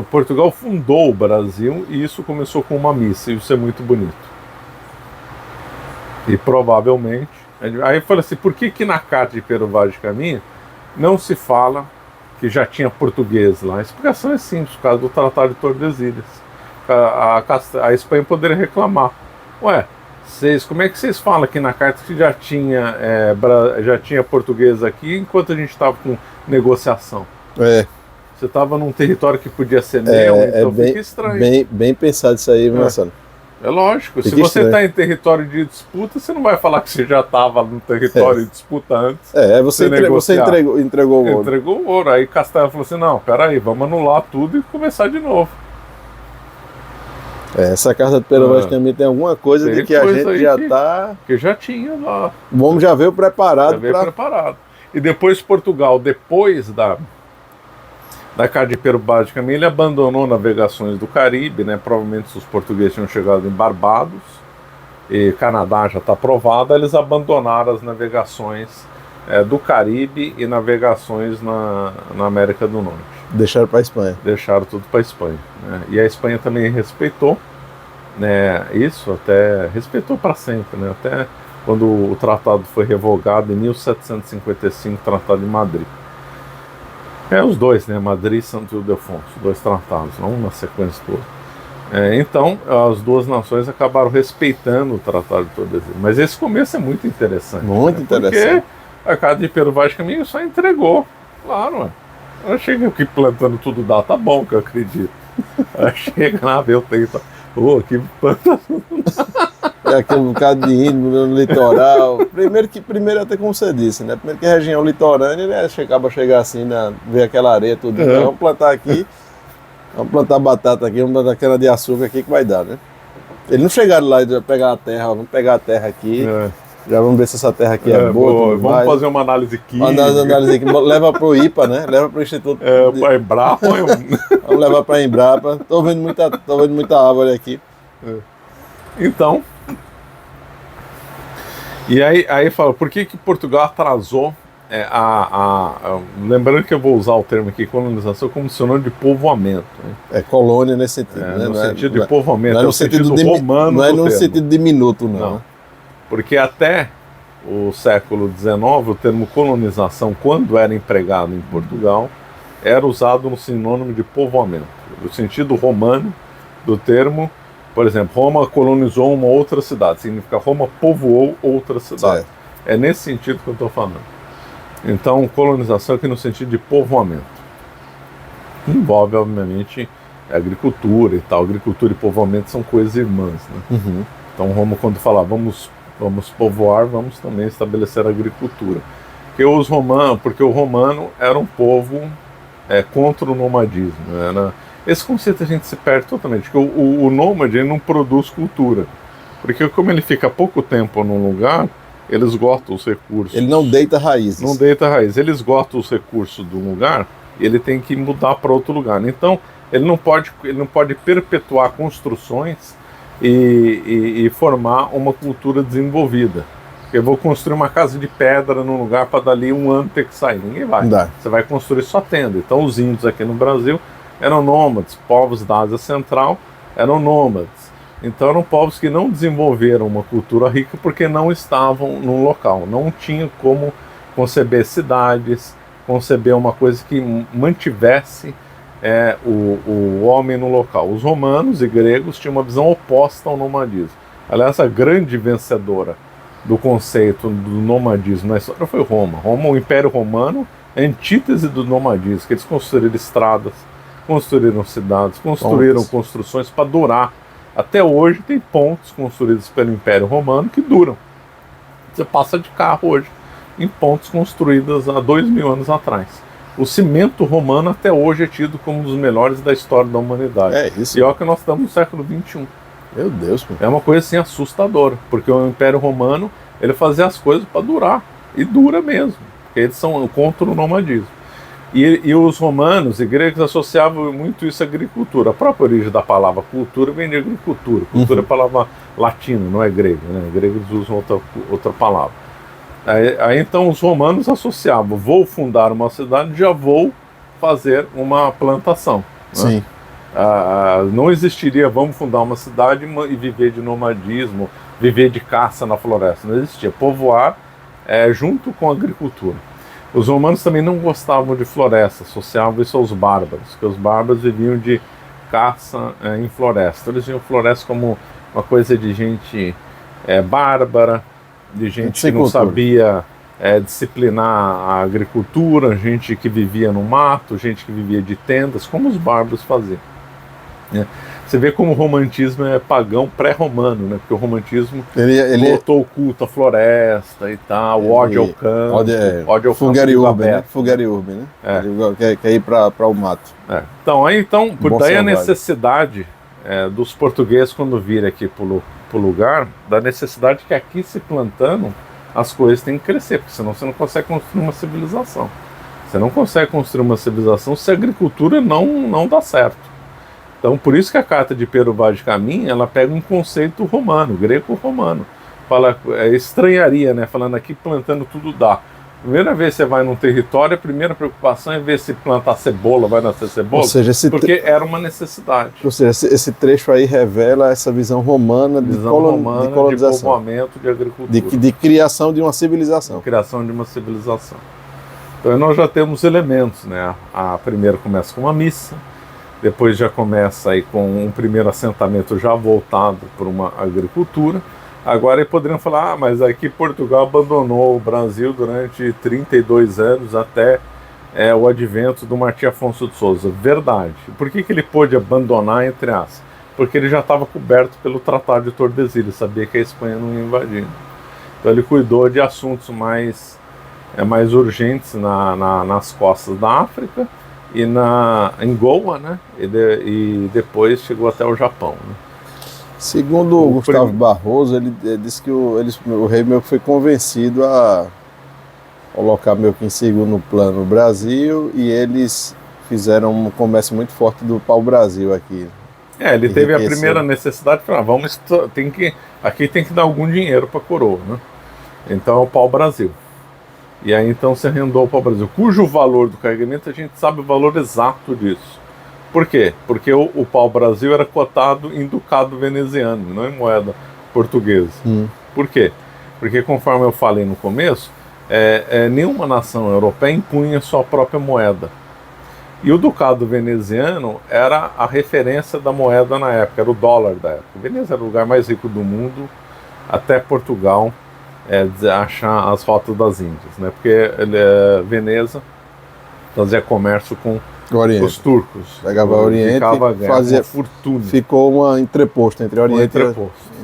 Portugal fundou o Brasil e isso começou com uma missa, e isso é muito bonito. E provavelmente, aí eu falei assim, por que na carta de Pero Vaz de Caminha não se fala que já tinha português lá? A explicação é simples, por causa do Tratado de Tordesilhas. A Espanha poderia reclamar. como é que vocês falam aqui na carta que já tinha português aqui enquanto a gente estava com negociação? Você estava num território que podia ser meu, então fica estranho. Bem pensado isso aí, Marcelo. É lógico, se você está em território de disputa, você não vai falar que você já estava no território de disputa antes. Você entregou o ouro. Entregou o ouro. Aí Castelo falou assim, não, peraí, vamos anular tudo e começar de novo. Essa carta do Pero Vaz Caminha tem alguma coisa de que a gente já está... Que já tinha lá. Vamos já veio preparado. Já veio preparado. E depois Portugal, depois da carta de Pero Vaz Caminha, ele abandonou navegações do Caribe, né? Provavelmente os portugueses tinham chegado em Barbados, e Canadá já está provado, eles abandonaram as navegações do Caribe e navegações na América do Norte. Deixaram para a Espanha. Deixaram tudo para a Espanha. Né? E a Espanha também respeitou, né, isso, até respeitou para sempre, né? Até quando o tratado foi revogado em 1755, Tratado de Madrid. Os dois, né? Madrid e Santo Ildefonso, dois tratados, não na sequência do outro. Então, as duas nações acabaram respeitando o Tratado de Tordesilhas. Mas esse começo é muito interessante. Muito interessante. Porque a carta de Pero Vaz Caminha só entregou, claro, Eu chego aqui plantando tudo dá, tá bom, que eu acredito. Aí chega lá, vê o tempo. Aqui planta tudo. Aquele bocado de índio no litoral. Primeiro até como você disse, né? Primeiro que a região litorânea, né? Acaba chegar assim, ver aquela areia, tudo. Então, vamos plantar aqui, vamos plantar batata aqui, vamos plantar cana de açúcar aqui que vai dar, né? Eles não chegaram lá e pegar a terra, vamos pegar a terra aqui. Já vamos ver se essa terra aqui é boa. Vamos fazer uma análise química. Leva para o IPA, né? Leva para o Instituto. Para a Embrapa. Vamos levar para a Embrapa. Tô vendo muita árvore aqui. Então. E aí fala, por que Portugal atrasou? Lembrando que eu vou usar o termo aqui, colonização, como sinônimo de povoamento. Né? Colônia nesse sentido. No sentido de povoamento, não é no sentido romano. Não é no sentido diminuto, não. Porque até o século XIX, o termo colonização, quando era empregado em Portugal, era usado no sinônimo de povoamento. No sentido romano do termo, por exemplo, Roma colonizou uma outra cidade, significa Roma povoou outra cidade. É nesse sentido que eu estou falando. Então, colonização aqui no sentido de povoamento. Envolve, obviamente, agricultura e tal. Agricultura e povoamento são coisas irmãs, né? Então, Roma, quando fala vamos povoar, vamos também estabelecer a agricultura. Porque o romano era um povo contra o nomadismo. Esse conceito a gente se perde totalmente, porque o nômade não produz cultura. Porque como ele fica pouco tempo num lugar, ele esgota os recursos. Ele não deita raízes. Não deita raízes. Ele esgota os recursos do lugar e ele tem que mudar para outro lugar. Então, ele não pode perpetuar construções e formar uma cultura desenvolvida. Eu vou construir uma casa de pedra num lugar para dali um ano ter que sair. Ninguém vai. Você vai construir sua tenda. Então os índios aqui no Brasil eram nômades, povos da Ásia Central eram nômades. Então eram povos que não desenvolveram uma cultura rica porque não estavam no local. Não tinham como conceber cidades, conceber uma coisa que mantivesse o homem no local. Os romanos e gregos tinham uma visão oposta ao nomadismo. Aliás, a grande vencedora do conceito do nomadismo na história foi Roma. O Império Romano é a antítese do nomadismo, que eles construíram estradas, construíram cidades, construíram construções para durar. Até hoje tem pontes construídos pelo Império Romano que duram. Você passa de carro hoje em pontes construídas há 2000 anos atrás. O cimento romano até hoje é tido como um dos melhores da história da humanidade. Isso. E olha que nós estamos no século XXI. Meu Deus. É uma coisa assim assustadora, porque o Império Romano ele fazia as coisas para durar, e dura mesmo, porque eles são contra o nomadismo. E os romanos e gregos associavam muito isso à agricultura. A própria origem da palavra cultura vem de agricultura. Cultura é palavra latina, não é grega, né? Gregos usam outra palavra. Aí então os romanos associavam, vou fundar uma cidade, já vou fazer uma plantação. Sim. Não existiria, vamos fundar uma cidade e viver de nomadismo, viver de caça na floresta. Não existia. Povoar junto com a agricultura. Os romanos também não gostavam de floresta, associavam isso aos bárbaros, porque os bárbaros viviam de caça em floresta. Eles viam floresta como uma coisa de gente bárbara, de gente que não sabia disciplinar a agricultura, gente que vivia no mato, gente que vivia de tendas, como os bárbaros faziam. Você vê como o romantismo é pagão pré-romano, né? Porque o romantismo voltou o culto à floresta e tal, o ódio ao campo, ódio ao Fugere urbe, né? Fugere urbe, né? Quer ir para o mato. Então, por daí a necessidade dos portugueses, quando virem aqui para o lugar, da necessidade que aqui se plantando, as coisas têm que crescer, porque senão você não consegue construir uma civilização. Você não consegue construir uma civilização se a agricultura não dá certo. Então, por isso que a carta de Pero Vaz de Caminha, ela pega um conceito romano, greco-romano. Fala, estranharia, né? Falando aqui, plantando tudo dá. Primeira vez que você vai num território, a primeira preocupação é ver se plantar cebola, vai nascer cebola, ou seja, porque era uma necessidade. Ou seja, esse trecho aí revela essa visão romana de colonização, de povoamento, de agricultura. De criação de uma civilização. Criação de uma civilização. Então nós já temos elementos, né? A primeira começa com uma missa, depois já começa aí com um primeiro assentamento já voltado para uma agricultura. Agora poderiam falar, mas aqui Portugal abandonou o Brasil durante 32 anos até o advento do Martim Afonso de Sousa. Verdade. Por que ele pôde abandonar, entre aspas? Porque ele já estava coberto pelo Tratado de Tordesilhas, sabia que a Espanha não ia invadir. Então ele cuidou de assuntos mais urgentes nas costas da África e em Goa, né? E depois chegou até o Japão, né? Segundo o Gustavo Barroso, ele disse que o rei meio que foi convencido a colocar meio que em segundo plano o Brasil, e eles fizeram um comércio muito forte do pau-brasil aqui. Ele teve a primeira necessidade de falar, aqui tem que dar algum dinheiro para a coroa, né? Então é o pau-brasil. E aí então se arrendou o pau-brasil, cujo valor do carregamento a gente sabe o valor exato disso. Por quê? Porque o pau-brasil era cotado em ducado veneziano, não em moeda portuguesa. Por quê? Porque, conforme eu falei no começo, nenhuma nação europeia impunha sua própria moeda. E o ducado veneziano era a referência da moeda na época, era o dólar da época. Veneza era o lugar mais rico do mundo, até Portugal achar as rotas das Índias, né? Porque Veneza fazia comércio com os turcos. Pegava o Oriente e fazia fortuna. Ficou uma entreposto entre Oriente e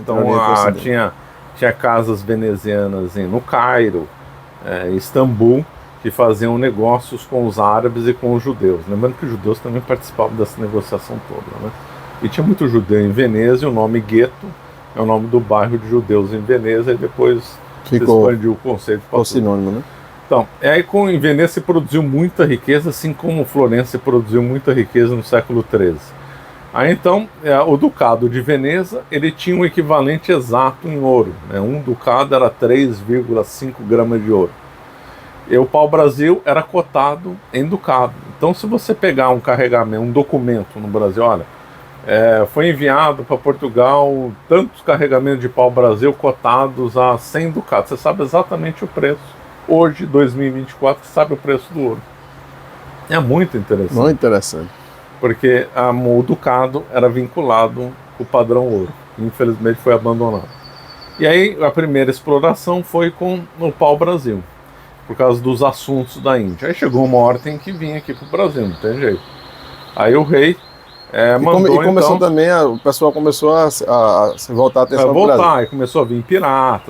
Então tinha casas venezianas no Cairo, em Istambul, que faziam negócios com os árabes e com os judeus. Lembrando que os judeus também participavam dessa negociação toda, né? E tinha muito judeu em Veneza, e o nome gueto é o nome do bairro de judeus em Veneza, e depois se expandiu o conceito para o sinônimo, né? Então, aí em Veneza se produziu muita riqueza, assim como Florença produziu muita riqueza no século XIII. Aí então, o Ducado de Veneza, ele tinha um equivalente exato em ouro, né? Um ducado era 3,5 gramas de ouro. E o pau-brasil era cotado em ducado. Então, se você pegar um carregamento, um documento no Brasil, olha, foi enviado para Portugal tantos carregamentos de pau-brasil cotados a 100 ducados, você sabe exatamente o preço. Hoje, 2024, sabe o preço do ouro. É muito interessante. Muito interessante. Porque o ducado era vinculado com o padrão ouro. Infelizmente foi abandonado. E aí a primeira exploração foi com o pau-brasil, por causa dos assuntos da Índia. Aí chegou uma hora tem que vir aqui para o Brasil, não tem jeito. Aí o rei mandou, e começou então, também, o pessoal começou a se voltar a atenção para o Brasil. Aí começou a vir pirata,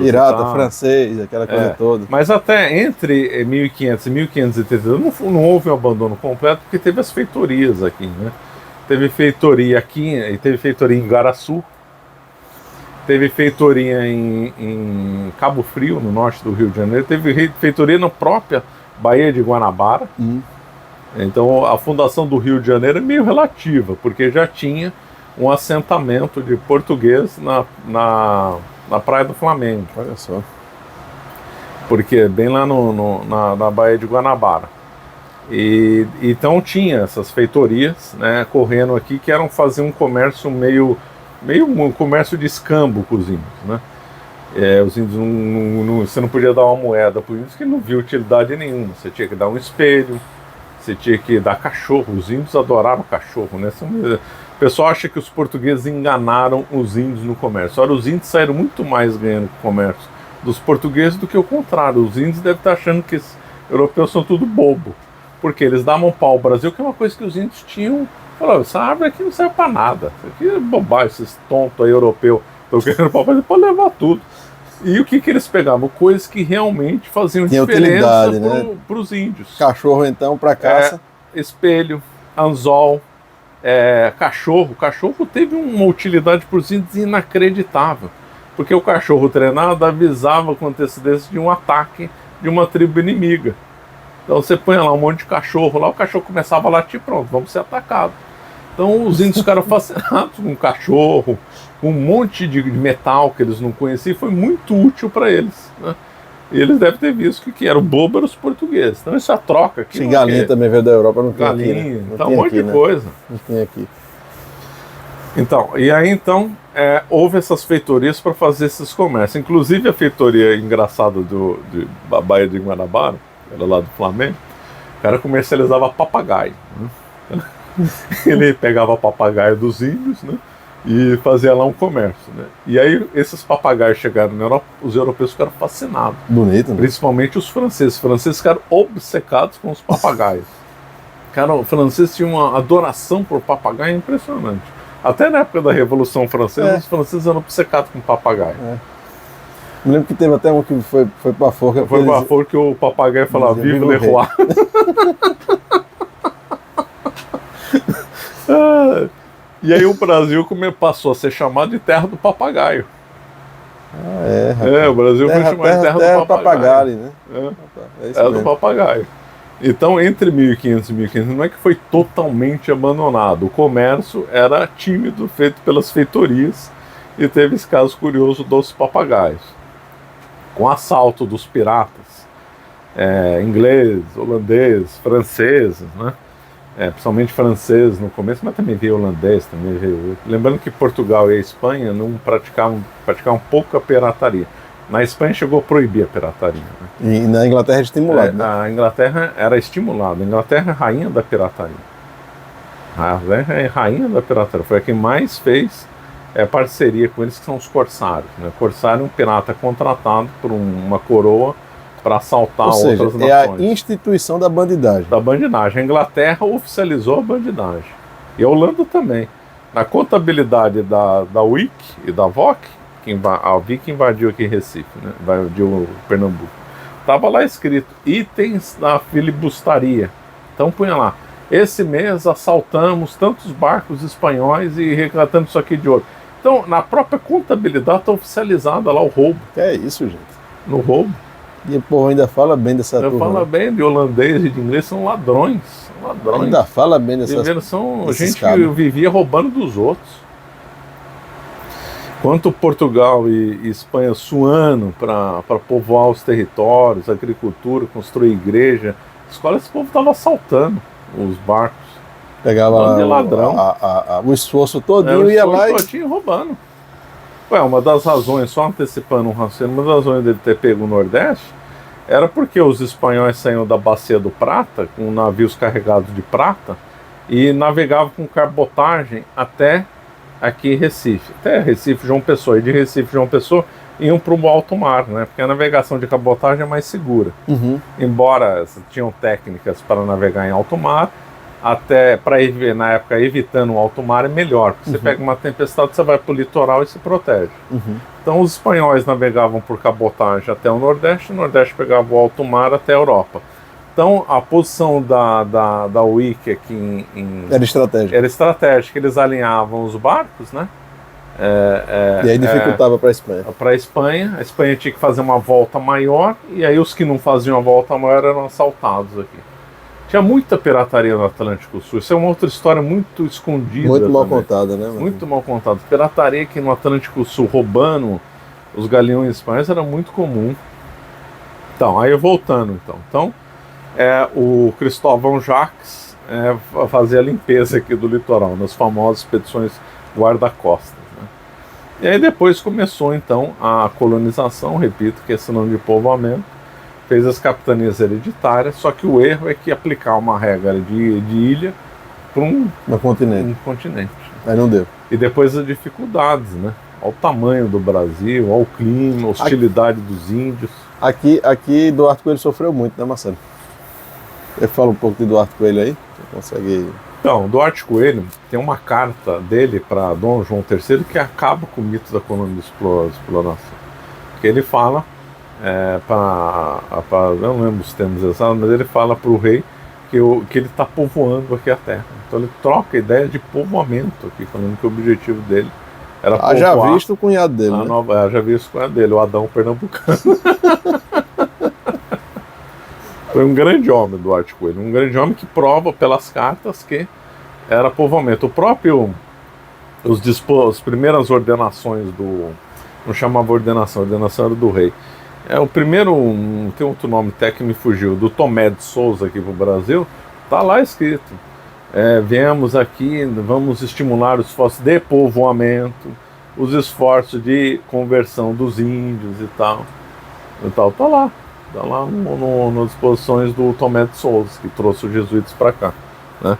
francês, aquela coisa toda. Mas até entre 1500 e 1530 não houve um abandono completo, porque teve as feitorias aqui, né? Teve feitoria aqui, e teve feitoria em Garaçu, teve feitoria em Cabo Frio, no norte do Rio de Janeiro, teve feitoria na própria Baía de Guanabara. Então a fundação do Rio de Janeiro é meio relativa, porque já tinha um assentamento de português na Praia do Flamengo. Olha só. Porque bem lá na Baía de Guanabara. E então tinha essas feitorias, né, correndo aqui, que faziam um comércio meio um comércio de escambo com os índios, né? Os índios você não podia dar uma moeda para os índios, que não viu utilidade nenhuma. Você tinha que dar um espelho, Você tinha que dar cachorro. Os índios adoravam cachorro, né? O pessoal acha que os portugueses enganaram os índios no comércio. Ora, os índios saíram muito mais ganhando com o comércio dos portugueses do que o contrário. Os índios devem estar achando que os europeus são tudo bobo, porque eles davam pau ao Brasil, que é uma coisa que os índios tinham. Falaram, essa árvore aqui não serve para nada. Isso aqui é bobagem, esses tontos aí europeus estão querendo pau, mas pode levar tudo. E o que eles pegavam? Coisas que realmente faziam diferença para os índios. Cachorro, então, para caça. Espelho, anzol, cachorro. Cachorro teve uma utilidade para os índios inacreditável. Porque o cachorro treinado avisava com antecedência de um ataque de uma tribo inimiga. Então você põe lá um monte de cachorro, lá o cachorro começava a latir, pronto, vamos ser atacados. Então os índios ficaram fascinados com o cachorro, com um monte de metal que eles não conheciam, foi muito útil para eles, né? E eles devem ter visto que era o bobo era os portugueses. Então essa troca aqui. Sim, galinha também veio da Europa, não tem galinha, aqui, né? Então um monte de coisa. Não tem aqui. Então, e aí então houve essas feitorias para fazer esses comércios. Inclusive a feitoria engraçada da Baía de Guanabara, era lá do Flamengo, o cara comercializava papagaio, né? Ele pegava papagaio dos índios, né? E fazia lá um comércio, né? E aí esses papagaios chegaram na Europa, os europeus ficaram fascinados. Bonito, né? Principalmente os franceses. Os franceses ficaram obcecados com os papagaios. Cara, o francês tinha uma adoração por papagaio impressionante. Até na época da Revolução Francesa, os franceses eram obcecados com papagaio. Me lembro que teve até um que foi para a forca. Foi para a forca que o papagaio falava, vive le roi. E aí o Brasil passou a ser chamado de terra do papagaio. O Brasil foi chamado de terra do papagaio. Né? Terra do papagaio. Então, entre 1500 e 1500, não é que foi totalmente abandonado. O comércio era tímido, feito pelas feitorias, e teve esse caso curioso dos papagaios. Com o assalto dos piratas, ingleses, holandeses, franceses, né? Principalmente francês no começo, mas também veio holandês, também veio. Lembrando que Portugal e a Espanha não praticavam pouco a pirataria. Na Espanha chegou a proibir a pirataria, né? E na Inglaterra é estimulado, né? A Inglaterra era estimulada. A Inglaterra é rainha da pirataria. A Inglaterra é rainha da pirataria. Foi a que mais fez parceria com eles, que são os corsários, né? Corsário é um pirata contratado por uma coroa para assaltar outras nações. É a instituição da bandidagem. Da bandidagem. A Inglaterra oficializou a bandidagem. E a Holanda também. Na contabilidade da WIC e da VOC, a VIC invadiu aqui Recife, né? Invadiu Pernambuco. Estava lá escrito, itens da filibustaria. Então punha lá, esse mês assaltamos tantos barcos espanhóis e resgatamos isso aqui de ouro. Então, na própria contabilidade está oficializada lá o roubo. É isso, gente. No roubo. E o povo ainda fala bem dessa turma. Fala bem de holandês e de inglês, são ladrões. São ladrões. Ainda fala bem dessas coisas. São gente que vivia roubando dos outros. Enquanto Portugal e Espanha suando para povoar os territórios, agricultura, construir igreja, escola, esse povo estava assaltando os barcos. Pegava de ladrão. O esforço todinho e ia lá e roubando. Uma das razões, só antecipando um raciocínio, uma das razões dele ter pego o Nordeste era porque os espanhóis saíam da Bacia do Prata com navios carregados de prata e navegavam com cabotagem até aqui Recife, até Recife, João Pessoa, e de Recife, João Pessoa, iam para o alto mar, né? Porque a navegação de cabotagem é mais segura. Embora tinham técnicas para navegar em alto mar, até para na época evitando o alto mar é melhor, porque você pega uma tempestade, você vai para o litoral e se protege. Então os espanhóis navegavam por cabotagem até o Nordeste pegava o alto mar até a Europa. Então a posição da WIC aqui era estratégica. Era estratégica, eles alinhavam os barcos, né? E aí dificultava para a Espanha. Para a Espanha tinha que fazer uma volta maior, e aí os que não faziam a volta maior eram assaltados aqui. Tinha muita pirataria no Atlântico Sul. Isso é uma outra história muito escondida. Muito mal contada, né? Muito mal contada. Pirataria aqui no Atlântico Sul, roubando os galeões espanhóis, era muito comum. Então, aí voltando, então o Cristóvão Jacques fazia a limpeza aqui do litoral, nas famosas expedições guarda-costas, né? E aí depois começou, então, a colonização, repito, questão de povoamento, fez as capitanias hereditárias, só que o erro é que aplicar uma regra de ilha para um continente. Aí não deu. E depois as dificuldades, né? Olha o tamanho do Brasil, olha o clima, a hostilidade dos índios. Aqui Duarte Coelho sofreu muito, né, Marcelo? Ele fala um pouco de Duarte Coelho aí? Você consegue... Então, Duarte Coelho tem uma carta dele para Dom João III que acaba com o mito da colônia de exploração. Que ele fala, eu não lembro os termos exatos, mas ele fala para o rei que ele está povoando aqui a terra. Então ele troca a ideia de povoamento aqui, falando que o objetivo dele era povoar. Já visto o cunhado dele, né? Já visto o cunhado dele, o Adão Pernambucano. Foi um grande homem, Duarte Coelho, um grande homem que prova pelas cartas que era povoamento. O próprio, as primeiras ordenações não chamava ordenação era do rei. O primeiro, tem outro nome técnico, me fugiu, do Tomé de Souza aqui para o Brasil, tá lá escrito. Viemos aqui, vamos estimular os esforços de povoamento, os esforços de conversão dos índios e tal. Tá lá. Está lá nas disposições do Tomé de Souza, que trouxe os jesuítas para cá, né?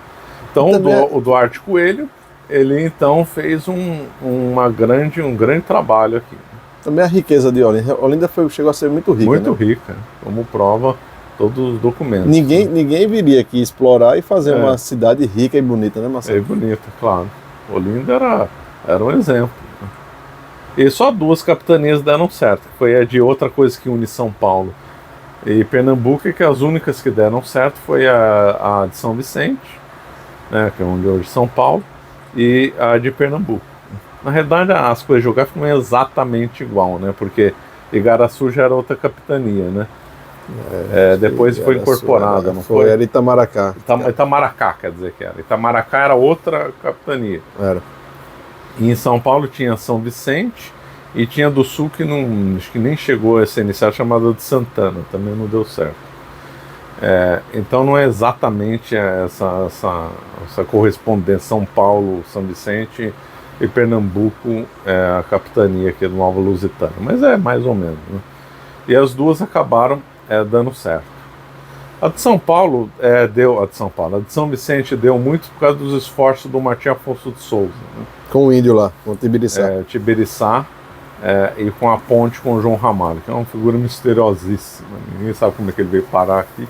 Então o Duarte Coelho, ele então fez um grande trabalho aqui. Também a riqueza de Olinda. Olinda chegou a ser muito rica. Muito, né? Rica, como prova todos os documentos. Ninguém viria aqui explorar e fazer uma cidade rica e bonita, né, Marcelo? Bonita, claro. Olinda era um exemplo. E só 2 capitanias deram certo. Foi a de outra coisa que une São Paulo e Pernambuco, que as únicas que deram certo foi a de São Vicente, né, que é onde hoje São Paulo, e a de Pernambuco. Na realidade, as coisas geográficas não é exatamente igual, né, porque Igaraçu já era outra capitania, né? Depois foi incorporada, não foi? Era Itamaracá. Itamaracá, quer dizer que era. Itamaracá era outra capitania. Era. E em São Paulo tinha São Vicente, e tinha do sul que acho que nem chegou a ser iniciada, chamada de Santana, também não deu certo. Então não é exatamente essa correspondência São Paulo, São Vicente e Pernambuco, a capitania aqui do Nova Lusitânia, mas é mais ou menos, né? E as duas acabaram dando certo. A de São Paulo a de São Vicente deu muito por causa dos esforços do Martim Afonso de Souza, né? Com o índio lá, com o Tibiriçá. Tibiriçá, e com a ponte com o João Ramalho, que é uma figura misteriosíssima. Ninguém sabe como é que ele veio parar aqui.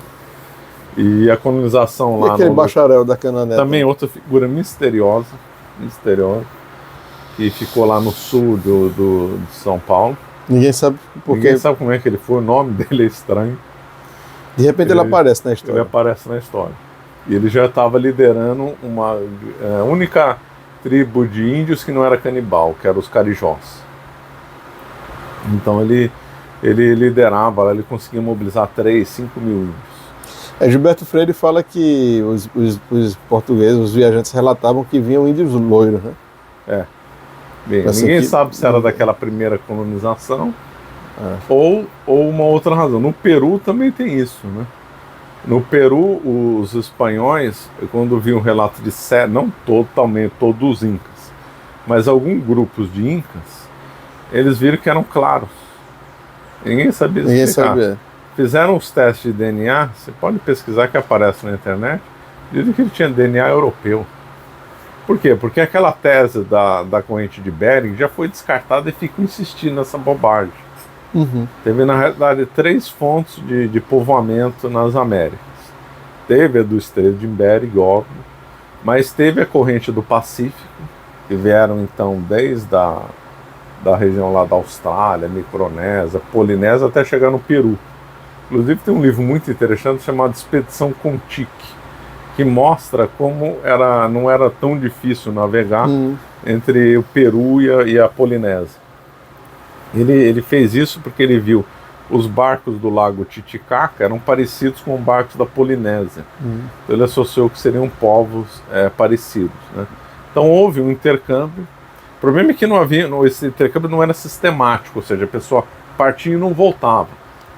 E a colonização lá... E aquele bacharel da Canané? Também outra figura misteriosa, que ficou lá no sul de São Paulo. Ninguém sabe porque... Ninguém sabe como é que ele foi, o nome dele é estranho. De repente ele aparece na história. Ele aparece na história. E ele já estava liderando uma única tribo de índios que não era canibal, que eram os carijós. Então ele liderava, ele conseguia mobilizar 3, 5 mil índios. Gilberto Freire fala que os portugueses, os viajantes relatavam que vinham índios loiros, né? Bem, ninguém sabe se era daquela primeira colonização ou uma outra razão. No Peru também tem isso, né? No Peru, os espanhóis, quando viam um relato de não totalmente todos os incas, mas alguns grupos de incas, eles viram que eram claros. Ninguém sabia explicar. Ninguém sabia. Fizeram os testes de DNA, você pode pesquisar que aparece na internet, dizem que ele tinha DNA europeu. Por quê? Porque aquela tese da corrente de Bering já foi descartada e fica insistindo nessa bobagem. Uhum. Teve, na realidade, 3 fontes de povoamento nas Américas. Teve a do Estreito de Bering, óbvio, mas teve a corrente do Pacífico, que vieram, então, desde da região lá da Austrália, Micronésia, Polinésia, até chegar no Peru. Inclusive, tem um livro muito interessante chamado Expedição Contique, que mostra como não era tão difícil navegar entre o Peru e a Polinésia. Ele fez isso porque ele viu os barcos do lago Titicaca eram parecidos com barcos da Polinésia. Então ele associou que seriam povos parecidos, né? Então houve um intercâmbio. O problema é que esse intercâmbio não era sistemático, ou seja, a pessoa partia e não voltava.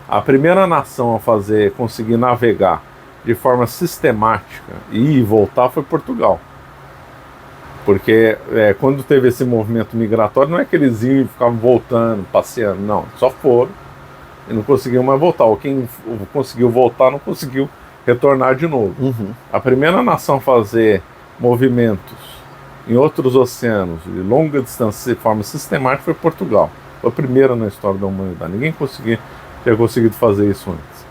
A primeira nação a conseguir navegar de forma sistemática e ir e voltar foi Portugal. Porque quando teve esse movimento migratório, não é que eles iam e ficavam voltando, passeando, não. Só foram, e não conseguiam mais voltar. Ou quem conseguiu voltar não conseguiu retornar de novo. A primeira nação a fazer movimentos em outros oceanos de longa distância de forma sistemática foi Portugal. Foi a primeira na história da humanidade. Ninguém tinha conseguido fazer isso antes.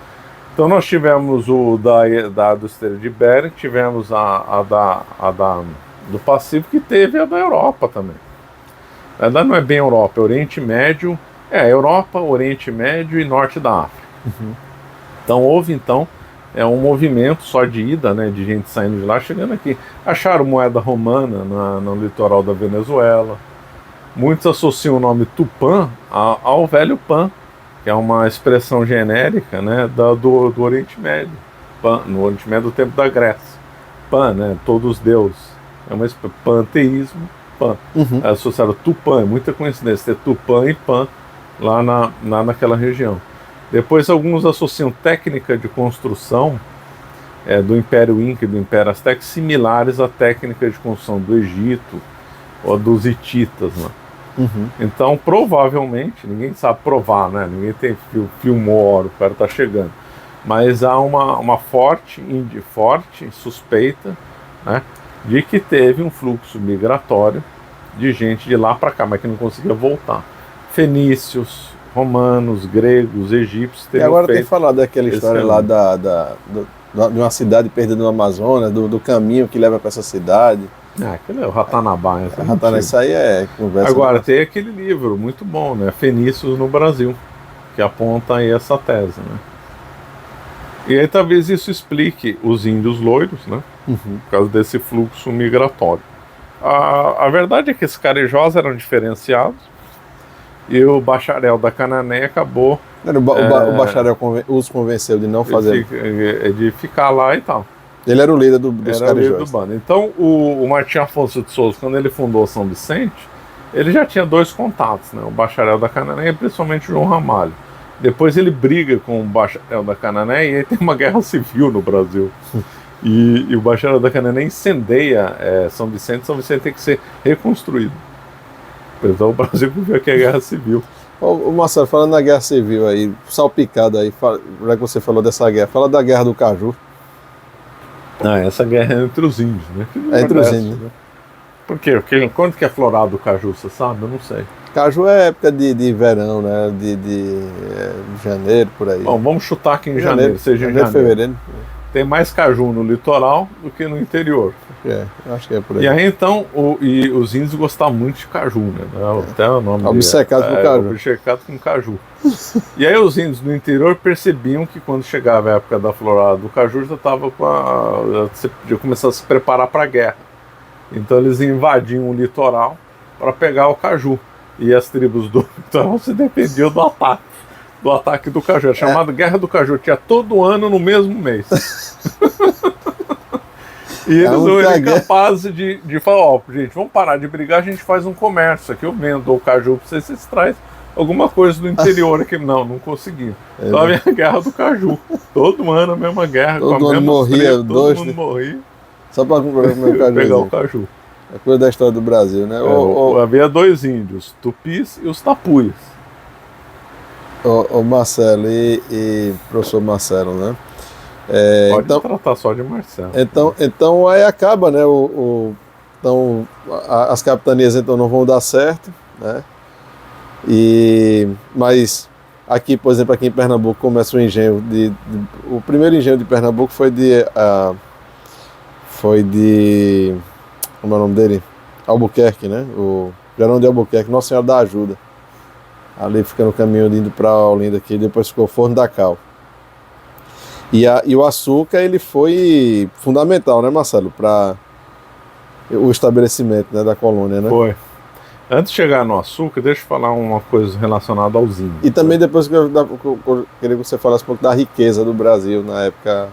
Então nós tivemos o do Estreito de Bering, tivemos do Pacífico, e teve a da Europa também. Na verdade não é bem Europa, é Oriente Médio, Europa, Oriente Médio e Norte da África. Então houve um movimento só de ida, né, de gente saindo de lá, chegando aqui. Acharam moeda romana no litoral da Venezuela. Muitos associam o nome Tupã ao velho Pan, que é uma expressão genérica, né, do Oriente Médio. Pan, no Oriente Médio do tempo da Grécia. Pan, né, todos os deuses. É uma panteísmo, Pan. É associado a Tupã, é muita coincidência ter Tupã e Pan lá naquela região. Depois alguns associam técnica de construção do Império Inca e do Império Azteca similares à técnica de construção do Egito ou dos hititas, né? Então provavelmente, ninguém sabe provar, né? Ninguém filmou a hora o cara está chegando, mas há uma forte suspeita, né, de que teve um fluxo migratório de gente de lá para cá, mas que não conseguia voltar. Fenícios, romanos, gregos, egípcios. E agora tem falado daquela história lá de uma cidade perdida no Amazonas, do caminho que leva para essa cidade. Aquele é o Ratanabá. Isso aí é conversa. Agora tem aquele livro muito bom, né, Fenícios no Brasil, que aponta aí essa tese, né? E aí talvez isso explique os índios loiros, né, por causa desse fluxo migratório. A verdade é que esses carijós eram diferenciados, e o bacharel da Cananéia acabou... O bacharel os convenceu de não fazer... De ficar lá e tal. Ele era o líder dos carijós. Do bando. Então o Martim Afonso de Souza, quando ele fundou São Vicente, ele já tinha dois contatos, né? O bacharel da Cananéia e principalmente o João Ramalho. Depois ele briga com o bacharel da Cananéia e aí tem uma guerra civil no Brasil. E o bacharel da Cananéia incendeia São Vicente. São Vicente tem que ser reconstruído. Então o Brasil viveu aqui a guerra civil. Ô Marcelo, falando na guerra civil aí, salpicado aí, já que você falou dessa guerra, fala da guerra do Caju. Essa guerra é entre os índios, né? Entre os índios. Né? Por quê? Quando que é florado o caju, você sabe? Eu não sei. Caju é época de verão, né? De janeiro, por aí. Bom, vamos chutar aqui em janeiro, seja em janeiro. Fevereiro. Tem mais caju no litoral do que no interior. Acho que é por aí. E aí então, os índios gostavam muito de caju, né? Até o nome obcecado com caju. Obcecado com caju. E aí os índios do interior percebiam que quando chegava a época da florada do caju, já estava já começava a se preparar para a guerra. Então eles invadiam o litoral para pegar o caju. E as tribos do litoral se defendiam do ataque do caju. Era chamado Guerra do Caju. Tinha todo ano no mesmo mês. E eles eram capazes de falar, gente, vamos parar de brigar, a gente faz um comércio aqui, eu vendo o caju para vocês trazem alguma coisa do interior aqui. Não conseguiam. Então havia a Guerra do Caju. Todo ano a mesma guerra. Todo mundo morria, todo mundo morria. Só para pegar o caju. É coisa da história do Brasil, né? Havia dois índios, tupis e os tapuias. Marcelo e professor Marcelo, né? Pode tratar só de Marcelo. Então aí acaba, né? Então as capitanias então não vão dar certo, né? Mas aqui, por exemplo, aqui em Pernambuco começa o engenho o primeiro engenho de Pernambuco foi de como é o nome dele? Albuquerque, né? O Gerão de Albuquerque, Nossa Senhora da Ajuda. Ali fica no caminho indo para Olinda, que depois ficou Forno da Cal. E o açúcar, ele foi fundamental, né, Marcelo, para o estabelecimento, né, da colônia, né? Foi. Antes de chegar no açúcar, deixa eu falar uma coisa relacionada aos índios. E também depois que eu queria que você falasse um pouco da riqueza do Brasil na época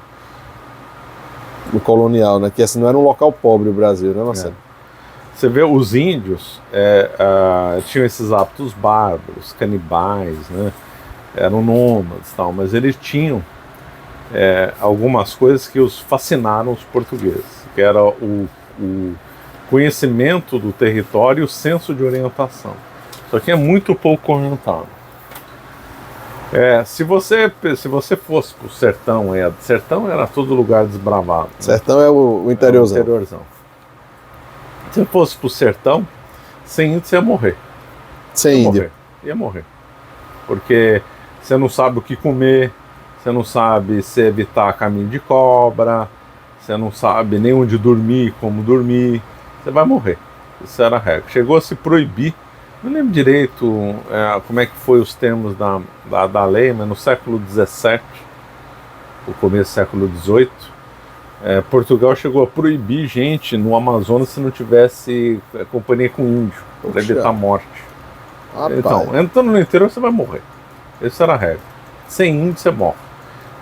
do colonial, né? Que assim, não era um local pobre o Brasil, né, Marcelo? Você vê, os índios tinham esses hábitos bárbaros, canibais, né? Eram nômades e tal, mas eles tinham algumas coisas que os fascinaram os portugueses, que era o conhecimento do território e o senso de orientação. Só que é muito pouco orientado. Se você fosse pro sertão, sertão era todo lugar desbravado. Né? Sertão é o interiorzão. Se você fosse pro sertão, sem índio você ia morrer. Sem índio. Ia morrer. Porque você não sabe o que comer, você não sabe se evitar caminho de cobra, você não sabe nem onde dormir, como dormir, você vai morrer. Isso era a regra. Chegou a se proibir, não lembro direito como é que foi os termos da lei, mas no século XVII, o começo do século XVIII, Portugal chegou a proibir gente no Amazonas se não tivesse companhia com índio, para evitar morte. Então, entrando no interior você vai morrer. Essa era a regra. Sem índio você morre.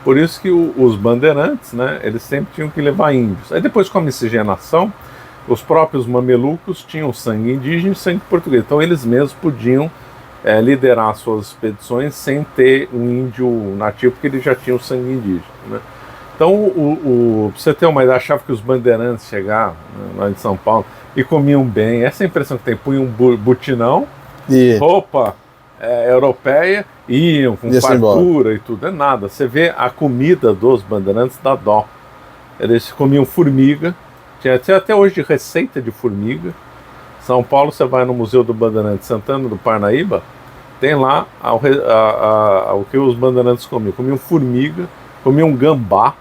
Por isso que os bandeirantes, né, eles sempre tinham que levar índios. Aí depois, com a miscigenação, os próprios mamelucos tinham sangue indígena e sangue português. Então eles mesmos podiam liderar suas expedições sem ter um índio nativo, porque eles já tinham sangue indígena. Né? Então, pra você ter uma ideia, achava que os bandeirantes chegavam, né, lá em São Paulo e comiam bem. Essa é a impressão que tem. Punham um butinão, roupa europeia, iam com fartura e tudo. É nada. Você vê a comida dos bandeirantes dá dó. Eles comiam formiga. Tinha até hoje receita de formiga. São Paulo, você vai no Museu do Bandeirante Santana do Parnaíba, tem lá o que os bandeirantes comiam. Comiam formiga, comiam gambá,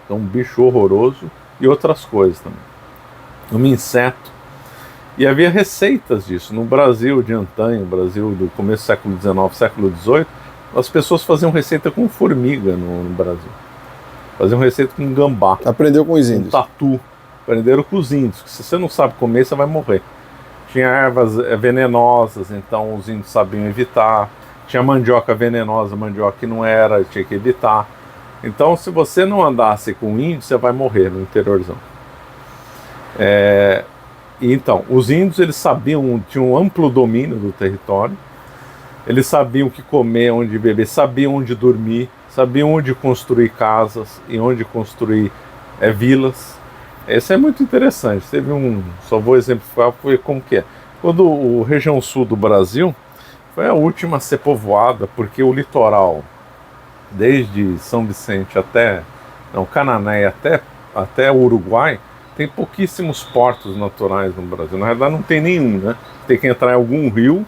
que é um bicho horroroso, e outras coisas também. Um inseto. E havia receitas disso. No Brasil de antanho, Brasil do começo do século XIX, século XVIII, as pessoas faziam receita com formiga no Brasil. Faziam receita com gambá. Aprendeu com os índios. Tatu. Aprenderam com os índios. Se você não sabe comer, você vai morrer. Tinha ervas venenosas, então os índios sabiam evitar. Tinha mandioca venenosa, mandioca que não era, tinha que evitar. Então, se você não andasse com índio, você vai morrer no interiorzão. Então, os índios, eles sabiam, tinham um amplo domínio do território. Eles sabiam o que comer, onde beber, sabiam onde dormir, sabiam onde construir casas e onde construir vilas. Esse é muito interessante. Teve só vou exemplificar como que é. Quando a região sul do Brasil foi a última a ser povoada, porque o litoral, desde São Vicente Cananéia até o Uruguai, tem pouquíssimos portos naturais no Brasil. Na realidade não tem nenhum, né? Tem que entrar em algum rio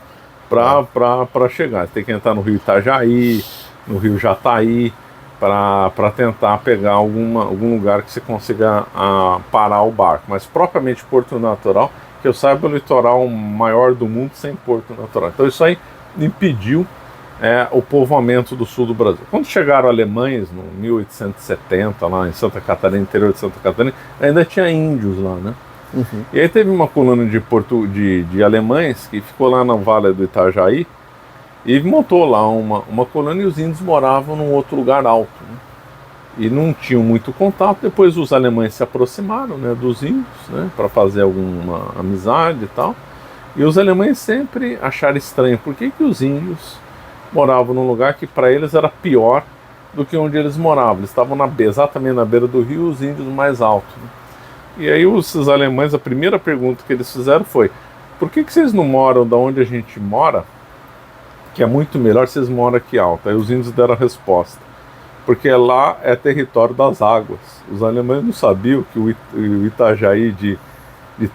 para chegar. Tem que entrar no rio Itajaí, no rio Jataí, para tentar pegar algum lugar que você consiga parar o barco. Mas propriamente porto natural, que eu saiba, o litoral maior do mundo sem porto natural. Então isso aí impediu o povoamento do sul do Brasil. Quando chegaram alemães, no 1870, lá em Santa Catarina, interior de Santa Catarina, ainda tinha índios lá, né? Uhum. E aí teve uma colônia de alemães que ficou lá na Vale do Itajaí, e montou lá uma colônia, e os índios moravam num outro lugar alto, né? E não tinham muito contato. Depois os alemães se aproximaram, né, dos índios, né, para fazer alguma amizade e tal. E os alemães sempre acharam estranho por que os índios moravam num lugar que para eles era pior do que onde eles moravam. Eles estavam exatamente na beira do rio, os índios mais altos, né? E aí os alemães, a primeira pergunta que eles fizeram foi: por que vocês não moram da onde a gente mora, que é muito melhor, vocês moram aqui alto? Aí os índios deram a resposta: porque lá é território das águas. Os alemães não sabiam que o Itajaí de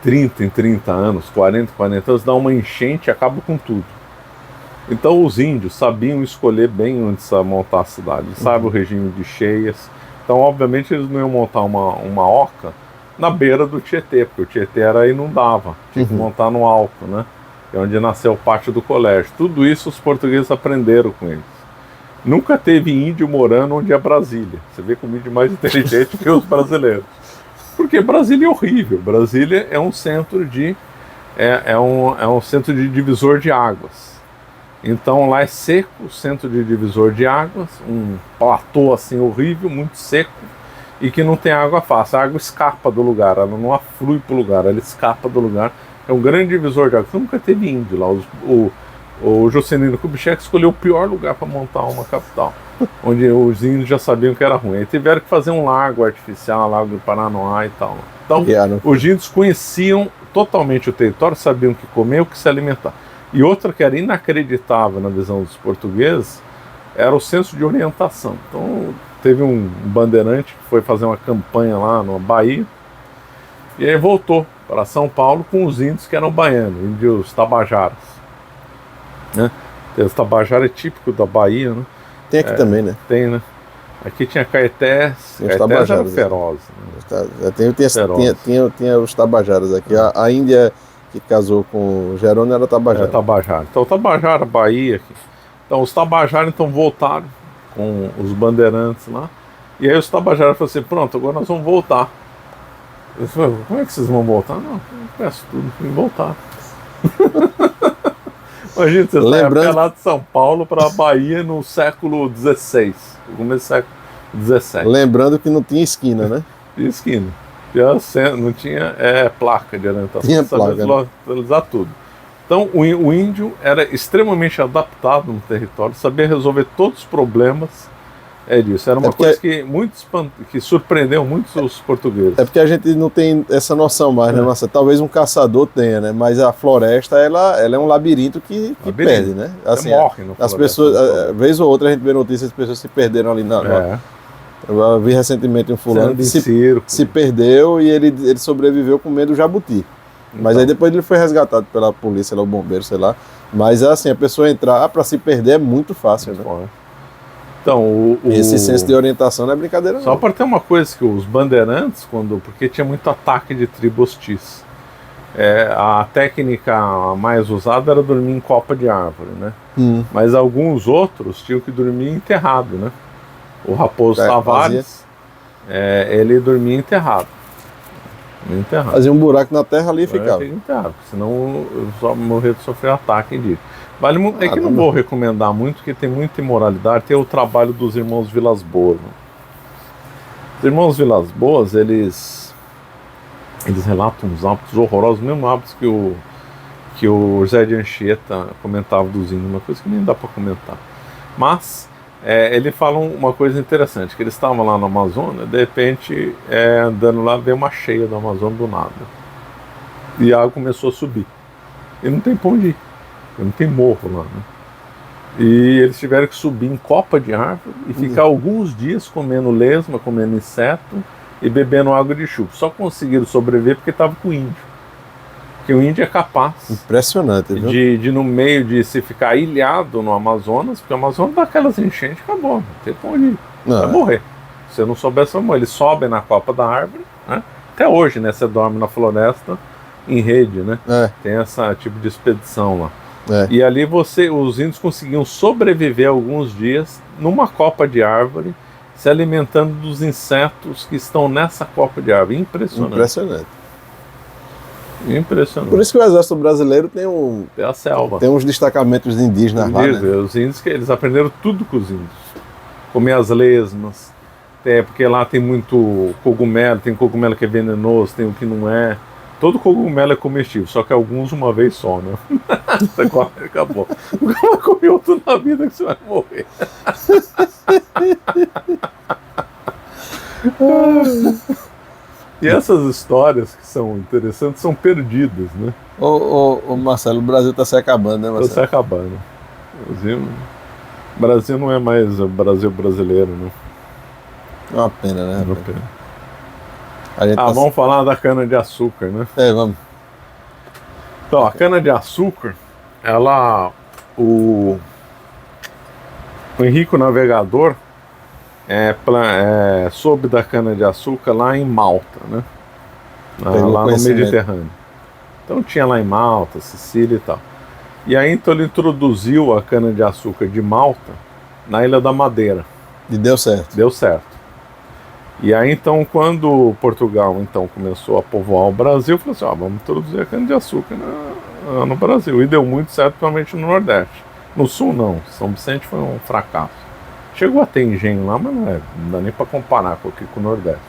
30 em 30 anos, 40 em 40 anos, dá uma enchente e acaba com tudo. Então os índios sabiam escolher bem onde montar a cidade. Eles sabem o regime de cheias. Então obviamente eles não iam montar uma oca na beira do Tietê, porque o Tietê era inundava, tinha que montar no alto, né? Que é onde nasceu o pátio do colégio. Tudo isso os portugueses aprenderam com eles. Nunca teve índio morando onde é Brasília. Você vê como índio mais inteligente que os brasileiros. Porque Brasília é horrível. Brasília é um centro um centro de divisor de águas. Então lá é seco, centro de divisor de águas, um platô assim horrível, muito seco, e que não tem água fácil. A água escapa do lugar, ela não aflui para o lugar, ela escapa do lugar. É um grande divisor de águas. Nunca teve índio lá. O Juscelino Kubitschek escolheu o pior lugar para montar uma capital, onde os índios já sabiam que era ruim. Aí tiveram que fazer um lago artificial, lago do Paranoá e tal. Então, os índios conheciam totalmente o território, sabiam o que comer, o que se alimentar. E outra que era inacreditável na visão dos portugueses, era o centro de orientação. Então teve um bandeirante que foi fazer uma campanha lá na Bahia, e aí voltou para São Paulo com os índios que eram baianos, índios tabajaras, né? Os tabajaras é típico da Bahia, né? Tem aqui também, né? Tem, né? Aqui tinha caetés, Tem os caetés tabajaras, eram ferozes, né? Tinha os tabajaras aqui. A Índia que casou com o Jerônimo era tabajara. Tabajara. Então, Tabajara, Bahia. Aqui. Então, os tabajaras então voltaram com os bandeirantes lá. E aí os tabajaras falaram assim, pronto, agora nós vamos voltar. Eles falaram, como é que vocês vão voltar? Não, eu peço tudo para voltar. Imagina, você sai lá de São Paulo para a Bahia no século XVI, no começo do século XVII. Lembrando que não tinha esquina, né? Tinha esquina. Não tinha placa de orientação. Tinha placa, localizar tudo. Então, o índio era extremamente adaptado no território, sabia resolver todos os problemas disso. Era uma coisa que surpreendeu muito os portugueses. É porque a gente não tem essa noção mais, né, Marcelo? Talvez um caçador tenha, né? Mas a floresta, ela é um labirinto que perde, né? Assim, morre no as pessoas, vez ou outra a gente vê notícias de pessoas se perderam ali na eu vi recentemente um fulano que se perdeu e ele sobreviveu com medo do jabuti. Mas então, aí depois ele foi resgatado pela polícia, o bombeiro, sei lá. Mas assim, a pessoa entrar para se perder é muito fácil, né? Então, esse senso de orientação não é brincadeira, não. Só para ter uma coisa, que os bandeirantes, porque tinha muito ataque de tribo hostis, a técnica mais usada era dormir em copa de árvore, né? Mas alguns outros tinham que dormir enterrado, né? O Raposo Tavares, ele dormia enterrado. Fazia um buraco na terra ali e ficava. Enterrado, senão eu só morrer de sofrer ataque disso. É que não vou recomendar muito, porque tem muita imoralidade. Tem o trabalho dos irmãos Vilas Boas. Né? Os irmãos Vilas Boas, eles relatam uns hábitos horrorosos, os mesmos hábitos que o José de Anchieta comentava dos índios, uma coisa que nem dá para comentar. Mas ele fala uma coisa interessante, que eles estavam lá no Amazonas, de repente, andando lá, veio uma cheia do Amazonas do nada. E a água começou a subir. E não tem pra onde ir. Não tem morro lá, né? E eles tiveram que subir em copa de árvore e ficar alguns dias comendo lesma, comendo inseto e bebendo água de chuva. Só conseguiram sobreviver porque estavam com o índio. Porque o índio é capaz. Impressionante, viu? De no meio de se ficar ilhado no Amazonas, porque o Amazonas dá aquelas enchentes, acabou, não tem pra onde ir. Vai morrer. Se você não souber, você vai morrer. Eles sobem na copa da árvore, né? Até hoje, né? Você dorme na floresta em rede, né? Tem esse tipo de expedição lá. E ali os índios conseguiam sobreviver alguns dias numa copa de árvore, se alimentando dos insetos que estão nessa copa de árvore. Impressionante. Por isso que o exército brasileiro tem a selva. Tem uns destacamentos de indígenas lá, né? Os índios, eles aprenderam tudo com os índios. Comer as lesmas, porque lá tem muito cogumelo, tem cogumelo que é venenoso, tem o que não é. Todo cogumelo é comestível, só que alguns uma vez só, né? Acabou. O cara comeu tudo na vida que você vai morrer. E essas histórias que são interessantes são perdidas, né? Ô Marcelo, o Brasil está se acabando, né, Marcelo? Está se acabando. O Brasil não é mais o Brasil brasileiro, né? É uma pena, né? É uma pena. Vamos falar da cana-de-açúcar, né? Vamos. Então, a cana-de-açúcar, o Henrique o Navegador soube da cana-de-açúcar lá em Malta, né? Lá no Mediterrâneo. Então tinha lá em Malta, Sicília e tal. E aí então ele introduziu a cana-de-açúcar de Malta na Ilha da Madeira. E deu certo. Deu certo. E aí então, quando Portugal então começou a povoar o Brasil, falou assim, vamos introduzir a cana-de-açúcar no Brasil. E deu muito certo, principalmente no Nordeste. No Sul não, São Vicente foi um fracasso. Chegou a ter engenho lá, mas não dá nem para comparar com o Nordeste.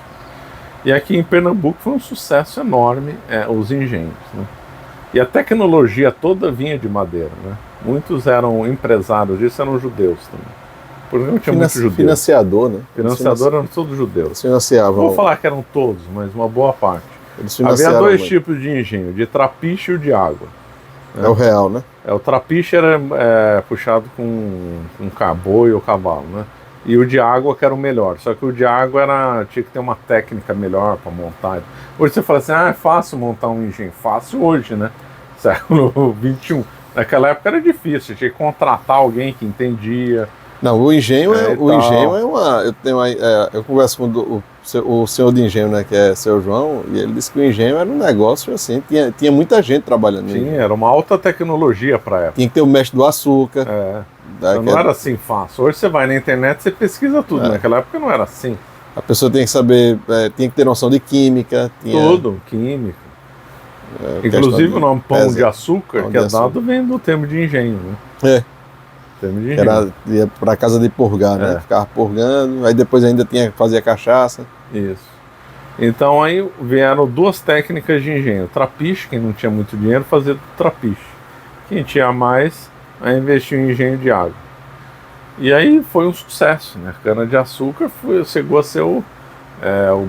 E aqui em Pernambuco foi um sucesso enorme os engenhos, né? E a tecnologia toda vinha de madeira, né? Muitos eram empresários disso, eram judeus também. Porque não tinha muito judeu. Financiador, né? Financiador eram todos judeus. Financiavam. Não vou falar que eram todos, mas uma boa parte. Eles financiavam. Havia dois tipos de engenho, de trapiche e o de água. É o real, né? O trapiche era puxado com boi ou cavalo, né? E o de água que era o melhor. Só que o de água tinha que ter uma técnica melhor para montar. Hoje você fala assim, é fácil montar um engenho. Fácil hoje, né? Século XXI. Naquela época era difícil, você tinha que contratar alguém que entendia. Não, o engenho é uma... Eu converso com o senhor de engenho, né, que é seu João, e ele disse que o engenho era um negócio assim, tinha muita gente trabalhando. Sim, era uma alta tecnologia para a época. Tinha que ter o mestre do açúcar. Então não era assim fácil. Hoje você vai na internet, você pesquisa tudo. Naquela época não era assim. A pessoa tem que saber, tinha que ter noção de química. Tudo, química. Inclusive o nome pão de açúcar, que é dado, vem do termo de engenho, né? Termo de engenho. Ia para casa de purgar, né? Ficava purgando, aí depois ainda tinha que fazer a cachaça. Isso. Então aí vieram duas técnicas de engenho. Trapiche, quem não tinha muito dinheiro, fazia trapiche. Quem tinha mais, aí investiu em engenho de água. E aí foi um sucesso, né? A cana-de-açúcar chegou a ser o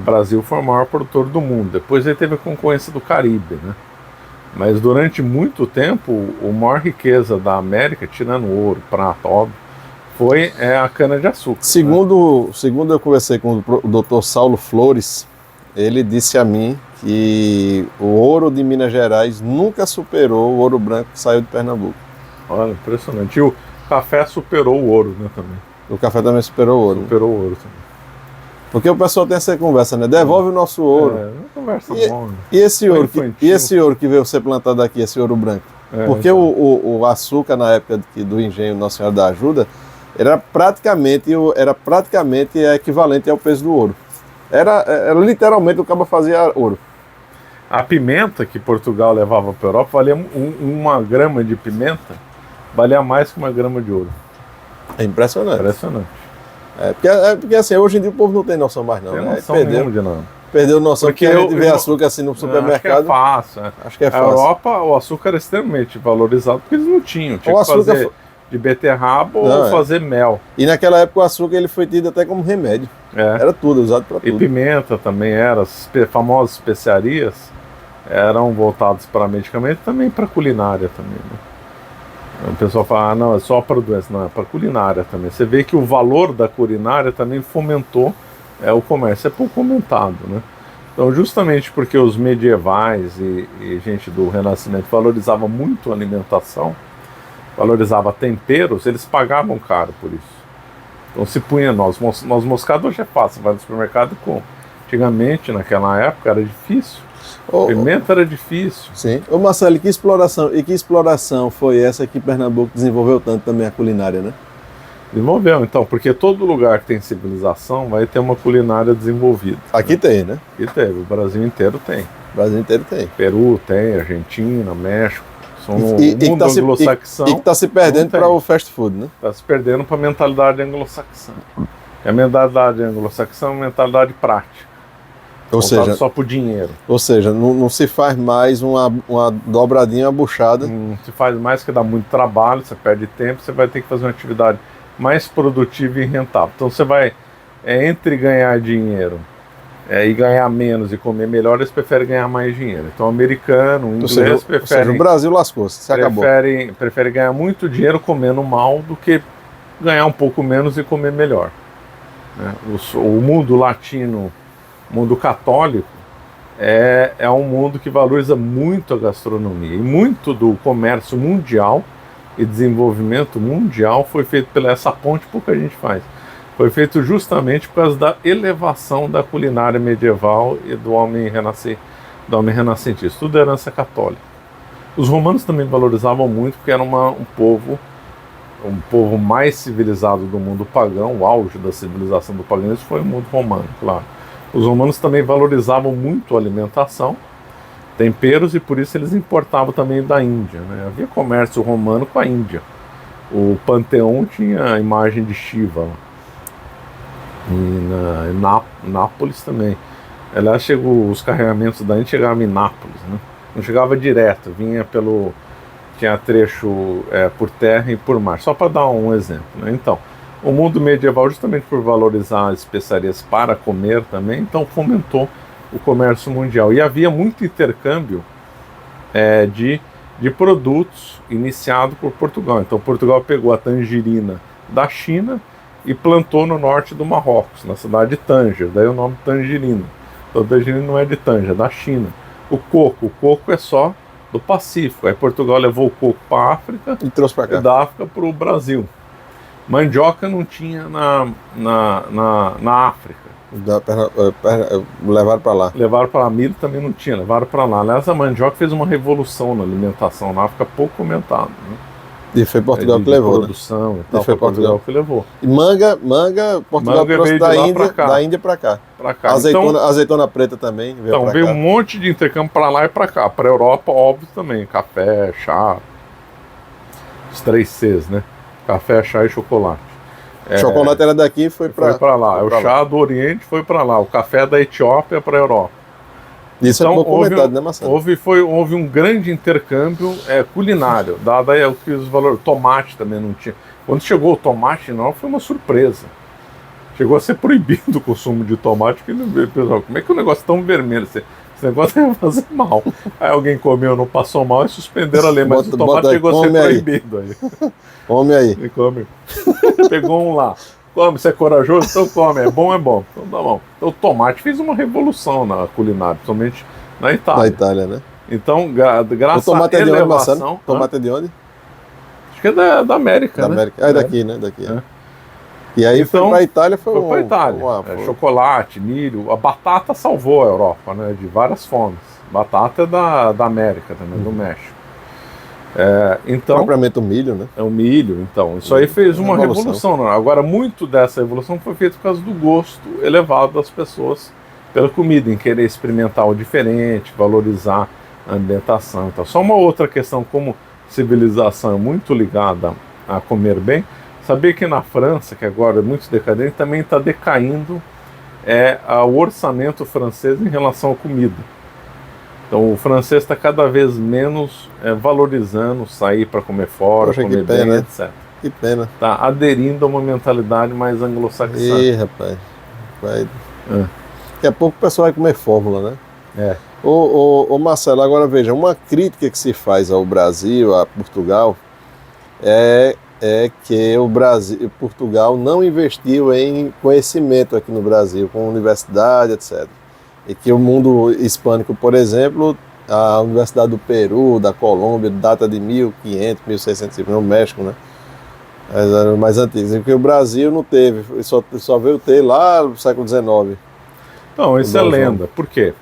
Brasil foi o maior produtor do mundo. Depois ele teve a concorrência do Caribe, né? Mas durante muito tempo, a maior riqueza da América, tirando ouro, prata, óbvio, foi a cana-de-açúcar. Segundo eu conversei com o Dr. Saulo Flores, ele disse a mim que o ouro de Minas Gerais nunca superou o ouro branco que saiu de Pernambuco. Olha, impressionante. E o café superou o ouro, né, também. O café também superou o ouro. Superou o ouro também. Porque o pessoal tem essa conversa, né? Devolve o nosso ouro. Uma conversa boa. E esse ouro que veio ser plantado aqui, esse ouro branco? Porque então, o açúcar na época do engenho Nossa Senhora da Ajuda era praticamente equivalente ao peso do ouro. Era literalmente o cabo fazia ouro. A pimenta que Portugal levava para a Europa valia uma grama de pimenta, valia mais que uma grama de ouro. É impressionante. Impressionante. Porque assim, hoje em dia o povo não tem noção mais não. Tem noção nenhuma de nada. Perdeu noção porque a gente vê açúcar assim no supermercado. Acho que é fácil. A Europa, o açúcar era extremamente valorizado porque eles não tinham. Tinha que fazer de beterraba ou fazer mel. E naquela época o açúcar ele foi tido até como remédio. Era tudo, usado para tudo. E pimenta também era. As famosas especiarias eram voltadas para medicamento e também para culinária também, né? O pessoal fala, não, é só para doença. Não, é para culinária também. Você vê que o valor da culinária também fomentou o comércio. É pouco comentado, né? Então, justamente porque os medievais e gente do Renascimento valorizavam muito a alimentação, valorizava temperos, eles pagavam caro por isso. Então se punha noz moscada, hoje é fácil, vai no supermercado e compra. Antigamente, naquela época, era difícil. Pimenta era difícil. Sim. Ô Marcelo, que exploração foi essa que Pernambuco desenvolveu tanto também a culinária, né? Desenvolveu, então, porque todo lugar que tem civilização vai ter uma culinária desenvolvida. Aqui tem, né? Aqui teve, o Brasil inteiro tem. O Brasil inteiro tem. Peru tem, Argentina, México. O mundo anglo-saxão. E que está se perdendo para o fast food, né? Está se perdendo para a mentalidade anglo-saxã. A mentalidade anglo-saxã é uma mentalidade prática. Ou seja, só por dinheiro. Ou seja, não se faz mais uma dobradinha, uma buchada. Não se faz mais, que dá muito trabalho, você perde tempo, você vai ter que fazer uma atividade mais produtiva e rentável. Então você vai, entre ganhar dinheiro e ganhar menos e comer melhor, eles preferem ganhar mais dinheiro. Então o americano, o inglês preferem... Ou seja, o Brasil lascou-se, acabou. Prefere ganhar muito dinheiro comendo mal do que ganhar um pouco menos e comer melhor. O mundo latino, o mundo católico, é um mundo que valoriza muito a gastronomia. E muito do comércio mundial e desenvolvimento mundial foi feito pela essa ponte que a gente faz. Foi feito justamente por causa da elevação da culinária medieval e do homem renascentista. Tudo é herança católica. Os romanos também valorizavam muito, porque era um povo mais civilizado do mundo pagão. O auge da civilização do paganismo foi o mundo romano, claro. Os romanos também valorizavam muito a alimentação, temperos, e por isso eles importavam também da Índia, né? Havia comércio romano com a Índia. O Panteão tinha a imagem de Shiva lá. E Nápoles também. Aliás, os carregamentos da Índia chegavam em Nápoles, né? Não chegava direto, vinha tinha trecho por terra e por mar, só para dar um exemplo, né? Então, o mundo medieval, justamente por valorizar as especiarias para comer também, então fomentou o comércio mundial. E havia muito intercâmbio de de produtos iniciado por Portugal. Então Portugal pegou a tangerina da China e plantou no norte do Marrocos, na cidade de Tanger, daí o nome tangerina. Então tangerina não é de Tanger, é da China. O coco é só do Pacífico. Aí Portugal levou o coco para a África E trouxe para cá. e da África para o Brasil. Mandioca não tinha na África. Levaram para lá. Levaram para lá. Milho também não tinha, levaram para lá. Aliás, a mandioca fez uma revolução na alimentação na África, pouco comentada, né? E foi Portugal que levou, produção, né? E tal, E foi Portugal que levou. E manga, Portugal trouxe da Índia para cá. Azeitona preta também veio Então para veio cá. um monte de intercâmbio para lá e para cá. Para a Europa, óbvio também. Café, chá. Os 3 Cs, né? Café, chá e chocolate. Chocolate era daqui e foi para lá. O chá do Oriente foi para lá. O café da Etiópia para a Europa. Isso então, é pouco comentado, né, Marcelo? Houve um grande intercâmbio culinário, dado aí que os valores. Tomate também não tinha. Quando chegou o tomate, não, foi uma surpresa. Chegou a ser proibido o consumo de tomate, que pessoal, como é que o negócio é tão vermelho? Esse negócio vai fazer mal. Aí alguém comeu, não passou mal e suspenderam a lei, mas o tomate chegou a ser proibido aí. Come aí. E come. Pegou um lá. Come, você é corajoso, então come. É bom. Então tá bom. Então o tomate fez uma revolução na culinária, principalmente na Itália. Na Itália, né? Então, graças à elevação... Tomate é de onde? Acho que é da América, né? América. É daqui, né? Daqui. É. E aí então, foi para a Itália, foi para a Itália. Chocolate, milho. A batata salvou a Europa, né? De várias fomes. Batata é da América também, do México. Então, propriamente o milho, né? É o milho, então. Isso aí fez uma revolução. Né? Agora, muito dessa evolução foi feita por causa do gosto elevado das pessoas pela comida, em querer experimentar o diferente, valorizar a ambientação. Então, só uma outra questão, como civilização é muito ligada a comer bem, saber que na França, que agora é muito decadente, também está decaindo o orçamento francês em relação à comida. Então o francês está cada vez menos valorizando sair para comer fora, comer bem, né? etc. Que pena. Está aderindo a uma mentalidade mais anglo-saxã. Ih, rapaz. Daqui a pouco o pessoal vai comer fórmula, né? Ô Marcelo, agora veja, uma crítica que se faz ao Brasil, a Portugal, é que Portugal não investiu em conhecimento aqui no Brasil, com universidade, etc. E que o mundo hispânico, por exemplo, a Universidade do Peru, da Colômbia, data de 1500, 1600, no México, né? As mais antigas. E que o Brasil não teve, só veio ter lá no século XIX. Não, isso é lenda. Por quê?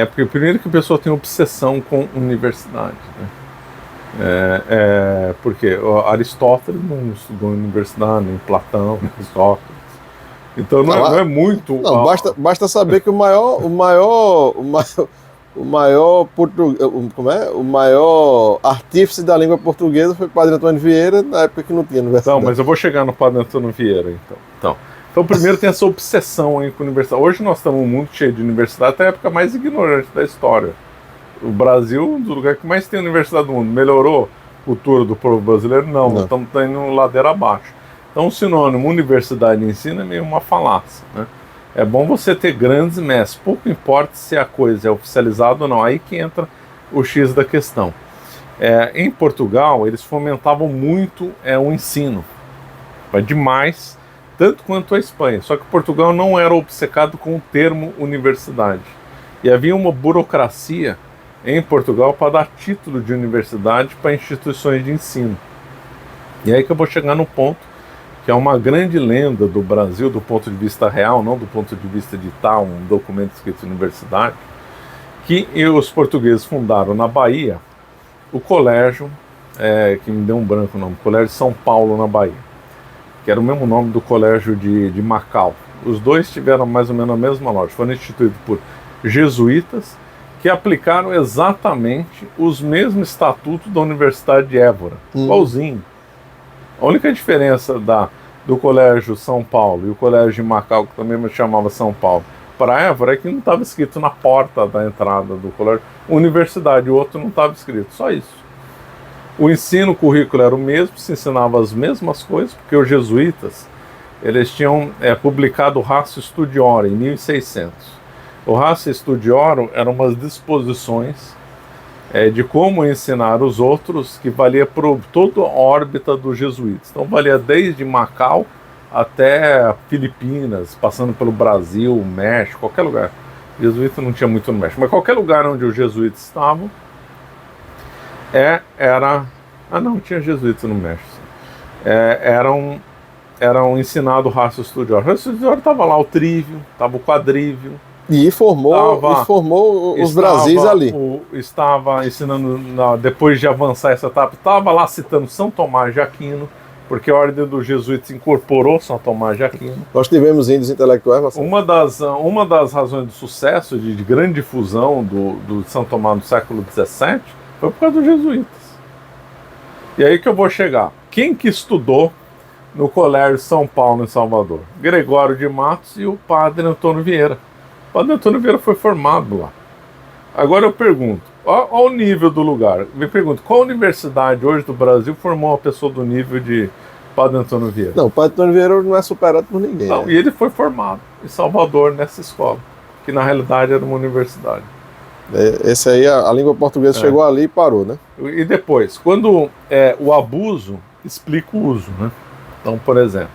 Porque primeiro que a pessoa tem obsessão com universidade, né? Porque Aristóteles não estudou em universidade, nem Platão, nem Aristóteles. Então não é muito. Não, basta saber que o maior artífice da língua portuguesa foi o Padre Antônio Vieira, na época que não tinha universidade. Não, mas eu vou chegar no Padre Antônio Vieira, então primeiro tem essa obsessão aí com a universidade. Hoje nós estamos num mundo cheio de universidade, até a época mais ignorante da história. O Brasil, um dos lugares que mais tem universidade do mundo, melhorou a cultura do povo brasileiro? Não. Estamos indo ladeira abaixo. Então o sinônimo universidade e ensino é meio uma falácia, né? É bom você ter grandes mestres, pouco importa se a coisa é oficializada ou não, aí que entra o X da questão. Em Portugal, eles fomentavam muito o ensino, demais, tanto quanto a Espanha, só que Portugal não era obcecado com o termo universidade, e havia uma burocracia em Portugal para dar título de universidade para instituições de ensino. E aí que eu vou chegar no ponto que é uma grande lenda do Brasil do ponto de vista real, não do ponto de vista de um documento escrito em universidade, que os portugueses fundaram na Bahia o colégio, que me deu um branco o nome, Colégio São Paulo na Bahia, que era o mesmo nome do colégio de Macau. Os dois tiveram mais ou menos a mesma lógica, foram instituídos por jesuítas que aplicaram exatamente os mesmos estatutos da Universidade de Évora, igualzinho. A única diferença do Colégio São Paulo e o Colégio de Macau, que também me chamava São Paulo, para Évora, é que não estava escrito na porta da entrada do colégio universidade, o outro não estava escrito, só isso. O ensino, o currículo era o mesmo, se ensinava as mesmas coisas, porque os jesuítas eles tinham publicado o Ratio Studiorum em 1600. O Ratio Studiorum eram umas disposições de como ensinar os outros, que valia por toda a órbita dos jesuítas. Então valia desde Macau até Filipinas, passando pelo Brasil, México, qualquer lugar. O jesuíta não tinha muito no México, mas qualquer lugar onde os jesuítas estavam, não tinha jesuítas no México. Eram ensinados raça estudiosa. A raça estudiosa estava lá o trívio, estava o quadrívio. E formou os Brasis ali. Estava ensinando, depois de avançar essa etapa, estava lá citando São Tomás de Aquino, porque a ordem dos jesuítas incorporou São Tomás de Aquino. Nós tivemos índios intelectuais, Marcelo. Uma das razões do sucesso, de grande difusão do São Tomás no século XVII, foi por causa dos jesuítas. E aí que eu vou chegar. Quem que estudou no Colégio São Paulo, em Salvador? Gregório de Matos e o padre Antônio Vieira. O padre Antônio Vieira foi formado lá. Agora eu pergunto, olha o nível do lugar. Me pergunto, qual universidade hoje do Brasil formou uma pessoa do nível de padre Antônio Vieira? Não, o padre Antônio Vieira não é superado por ninguém. Não, né? E ele foi formado em Salvador, nessa escola, que na realidade era uma universidade. Esse aí, a língua portuguesa chegou ali e parou, né? E depois, quando o abuso explica o uso, né? Então, por exemplo,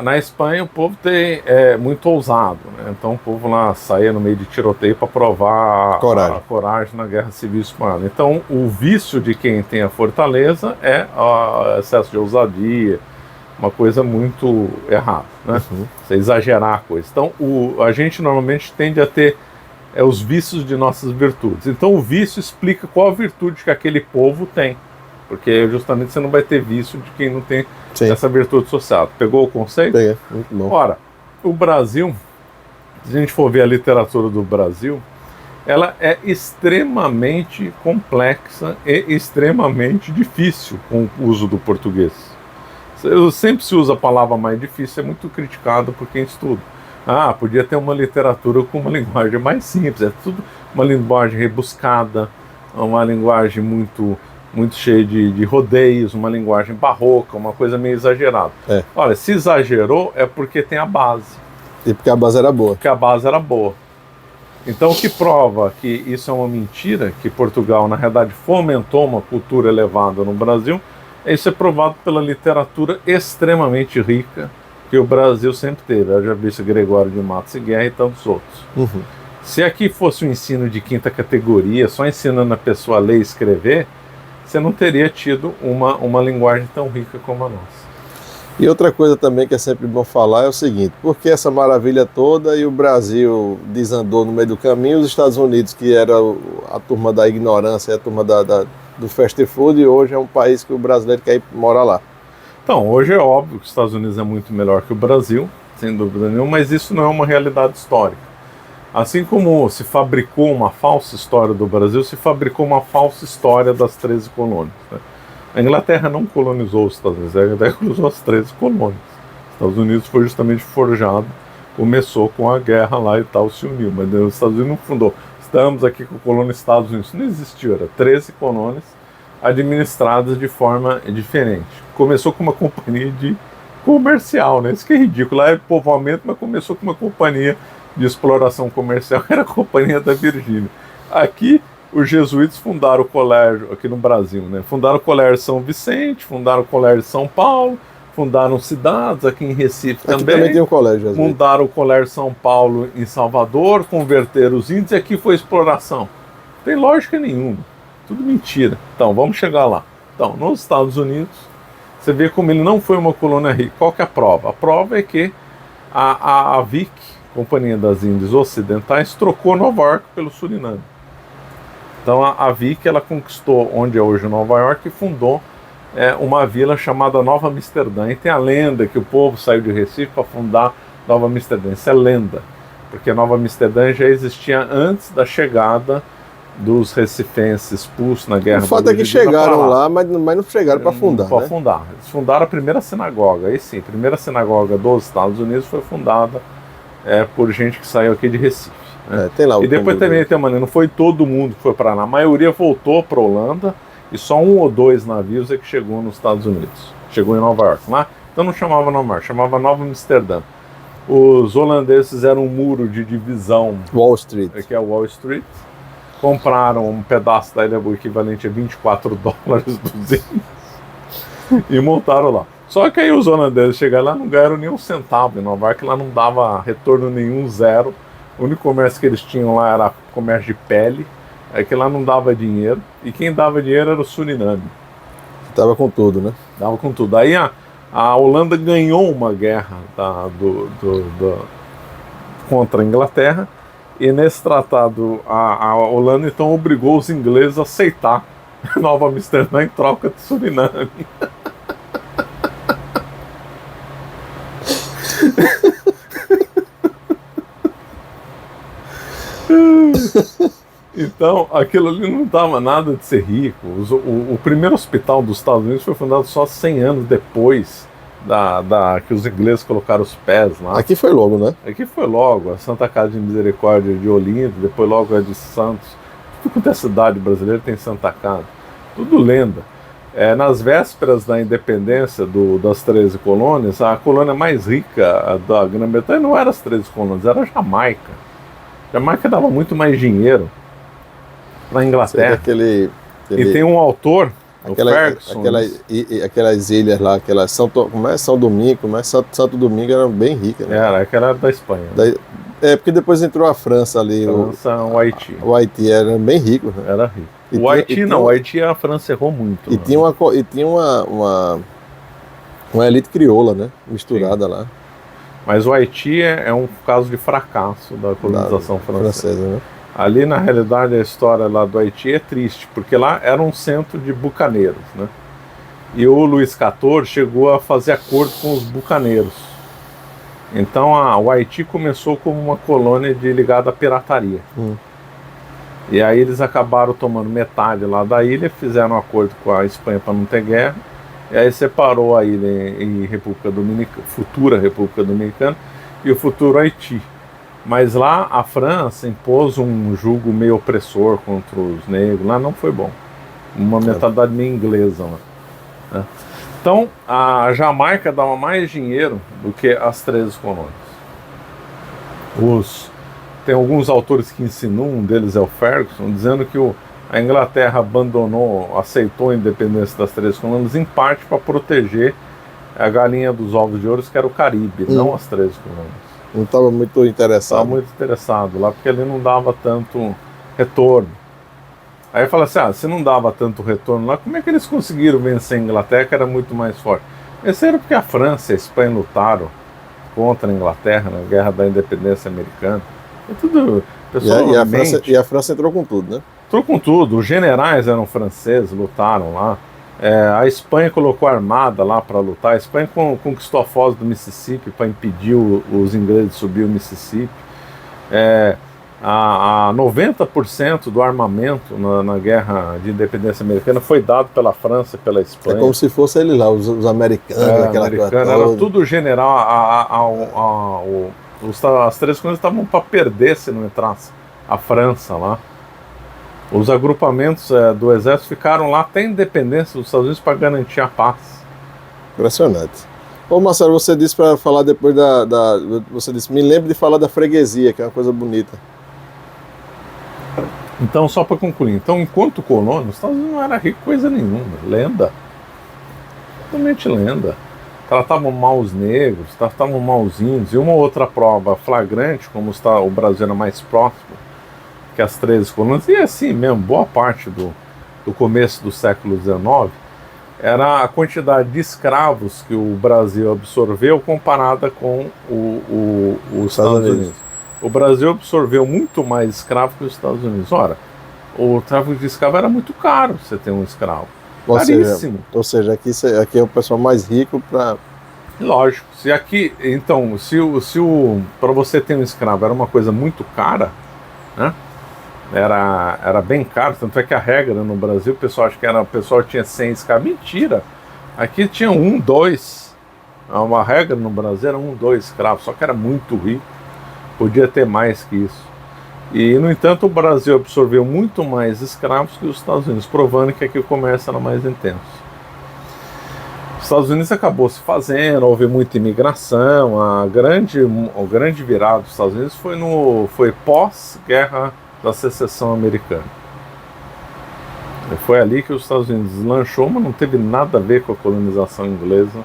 na Espanha o povo é muito ousado, né? Então o povo lá saía no meio de tiroteio para provar a coragem na Guerra Civil Espanhola. Então o vício de quem tem a fortaleza é o excesso de ousadia, uma coisa muito errada, né? Você exagerar a coisa. Então a gente normalmente tende a ter os vícios de nossas virtudes. Então o vício explica qual a virtude que aquele povo tem, porque justamente você não vai ter vício de quem não tem essa virtude social. Pegou o conceito? Peguei, muito bom. Ora, o Brasil, se a gente for ver a literatura do Brasil, ela é extremamente complexa e extremamente difícil com o uso do português. Sempre se usa a palavra mais difícil, é muito criticado por quem estuda. Podia ter uma literatura com uma linguagem mais simples, é tudo uma linguagem rebuscada, uma linguagem muito cheia de rodeios, uma linguagem barroca, uma coisa meio exagerada. Olha, se exagerou é porque tem a base. E porque a base era boa. Porque a base era boa. Então o que prova que isso é uma mentira, que Portugal na realidade fomentou uma cultura elevada no Brasil, isso é provado pela literatura extremamente rica que o Brasil sempre teve. Eu já vi isso Gregório de Matos e Guerra e tantos outros. Se aqui fosse um ensino de quinta categoria, só ensinando a pessoa a ler e escrever, você não teria tido uma linguagem tão rica como a nossa. E outra coisa também que é sempre bom falar é o seguinte: por que essa maravilha toda e o Brasil desandou no meio do caminho, os Estados Unidos, que era a turma da ignorância, a turma do fast food, e hoje é um país que o brasileiro quer ir morar lá? Então, hoje é óbvio que os Estados Unidos é muito melhor que o Brasil, sem dúvida nenhuma, mas isso não é uma realidade histórica. Assim como se fabricou uma falsa história do Brasil, se fabricou uma falsa história das 13 colônias. Né? A Inglaterra não colonizou os Estados Unidos, a Inglaterra colonizou as 13 colônias. Os Estados Unidos foi justamente forjado, começou com a guerra lá e tal, se uniu, mas os Estados Unidos não fundou. Estamos aqui com a colônia Estados Unidos, isso não existiu, era 13 colônias administradas de forma diferente. Começou com uma companhia de comercial, né? Isso que é ridículo, lá é povoamento, mas começou com uma companhia de exploração comercial, que era a Companhia da Virgínia. Aqui, os jesuítas fundaram o colégio, aqui no Brasil, né? Fundaram o Colégio São Vicente, fundaram o Colégio São Paulo, fundaram cidades, aqui em Recife também tem um colégio, fundaram o Colégio São Paulo em Salvador, converteram os índios, e aqui foi exploração. Não tem lógica nenhuma, tudo mentira. Então, vamos chegar lá. Então, nos Estados Unidos, você vê como ele não foi uma colônia rica. Qual que é a prova? A prova é que a VIC, Companhia das Índias Ocidentais, trocou Nova York pelo Suriname. Então a VIC, ela conquistou onde é hoje Nova York e fundou uma vila chamada Nova Amsterdã. E tem a lenda que o povo saiu de Recife para fundar Nova Amsterdã. Isso é lenda, porque Nova Amsterdã já existia antes da chegada dos recifenses expulsos na Guerra. O fato é que chegaram lá, mas não chegaram para fundar. Para fundar. Eles fundaram a primeira sinagoga. Aí sim, a primeira sinagoga dos Estados Unidos foi fundada por gente que saiu aqui de Recife. Né? Tem lá o e depois também tem uma lenda, não foi todo mundo que foi para lá. A maioria voltou para a Holanda e só 1 ou 2 navios é que chegou nos Estados Unidos. Chegou em Nova York. Lá, então não chamava Nova York, chamava Nova Amsterdã. Os holandeses fizeram um muro de divisão. Wall Street. Que é Wall Street. compraram um pedaço da ilha, o equivalente a 24 dólares dos índios, e montaram lá. Só que aí os holandeses chegaram lá, não ganharam nem um centavo em Nova York, lá não dava retorno nenhum, zero. O único comércio que eles tinham lá era comércio de pele, que lá não dava dinheiro, e quem dava dinheiro era o Suriname. Tava com tudo, né? Dava com tudo. Aí a Holanda ganhou uma guerra contra a Inglaterra, e nesse tratado a Holanda então obrigou os ingleses a aceitar Nova Amsterdã em troca de Suriname. Então, aquilo ali não dava nada de ser rico. O primeiro hospital dos Estados Unidos foi fundado só 100 anos depois que os ingleses colocaram os pés lá. Aqui foi logo, né? Aqui foi logo, a Santa Casa de Misericórdia de Olinda, depois logo a de Santos. Tudo quanto é cidade brasileira tem Santa Casa. Tudo lenda. Nas vésperas da independência das 13 colônias, a colônia mais rica da Grã-Bretanha não era as 13 colônias, era a Jamaica. A Jamaica dava muito mais dinheiro para a Inglaterra. E tem um autor, o Ferguson. Aquelas ilhas lá, São Domingo, Santo Domingo era bem rica, né? Aquela era da Espanha. Porque depois entrou a França ali. O Haiti. O Haiti era bem rico, né? Era rico. O Haiti a França errou muito. E tinha uma elite crioula, né? Misturada. Sim. Lá. Mas o Haiti é um caso de fracasso da colonização francesa. Né? Ali, na realidade, a história lá do Haiti é triste, porque lá era um centro de bucaneiros, né? E o Luís XIV chegou a fazer acordo com os bucaneiros. Então, o Haiti começou como uma colônia ligada à pirataria. E aí eles acabaram tomando metade lá da ilha, fizeram um acordo com a Espanha para não ter guerra, e aí separou a ilha em futura República Dominicana e o futuro Haiti. Mas lá a França impôs um jugo meio opressor contra os negros, lá não foi bom. Uma mentalidade meio inglesa lá, né? Então a Jamaica dava mais dinheiro do que as 13 colônias. Tem alguns autores que insinuam, um deles é o Ferguson, dizendo que a Inglaterra aceitou a independência das 13 colônias em parte para proteger a galinha dos ovos de ouro, que era o Caribe, não as 13 colônias. Não estava muito interessado. Estava muito interessado lá, porque ele não dava tanto retorno. Aí fala assim, se não dava tanto retorno lá, como é que eles conseguiram vencer a Inglaterra, que era muito mais forte? Venceram porque a França e a Espanha lutaram contra a Inglaterra na Guerra da Independência Americana. E a França entrou com tudo, né? Entrou com tudo. Os generais eram franceses, lutaram lá. A Espanha colocou armada lá para lutar. A Espanha conquistou a foz do Mississippi para impedir os ingleses de subir o Mississippi. 90% do armamento na Guerra de Independência Americana foi dado pela França e pela Espanha. É como se fosse ele lá, os americanos, aquela coisa toda. Era tudo general. As 13 colônias estavam para perder se não entrasse a França lá. Os agrupamentos do exército ficaram lá até a independência dos Estados Unidos para garantir a paz. Impressionante. Ô Marcelo, você disse para falar depois você disse, me lembre de falar da freguesia, que é uma coisa bonita. Então, só para concluir, enquanto colônia, os Estados Unidos não era rico coisa nenhuma, lenda. Totalmente lenda. Tratavam mal os negros, tratavam mal os índios, e uma outra prova flagrante, como o Brasil era mais próximo que as 13 colônias, e assim mesmo, boa parte do começo do século XIX, era a quantidade de escravos que o Brasil absorveu comparada com os Estados Unidos. O Brasil absorveu muito mais escravos que os Estados Unidos. Ora, o tráfico de escravo era muito caro, você ter um escravo. Caríssimo. Ou seja, aqui é o pessoal mais rico para... Lógico. Se para você ter um escravo era uma coisa muito cara, né? Era bem caro, tanto é que a regra no Brasil, o pessoal acha que o pessoal tinha 100 escravos. Mentira! Aqui tinha 1, 2. Uma regra no Brasil era 1, 2 escravos, só que era muito rico, podia ter mais que isso. E, no entanto, o Brasil absorveu muito mais escravos que os Estados Unidos, provando que aqui o comércio era mais intenso. Os Estados Unidos acabou se fazendo, houve muita imigração, o grande virado dos Estados Unidos foi pós-guerra da secessão americana. Foi ali que os Estados Unidos deslanchou, mas não teve nada a ver com a colonização inglesa.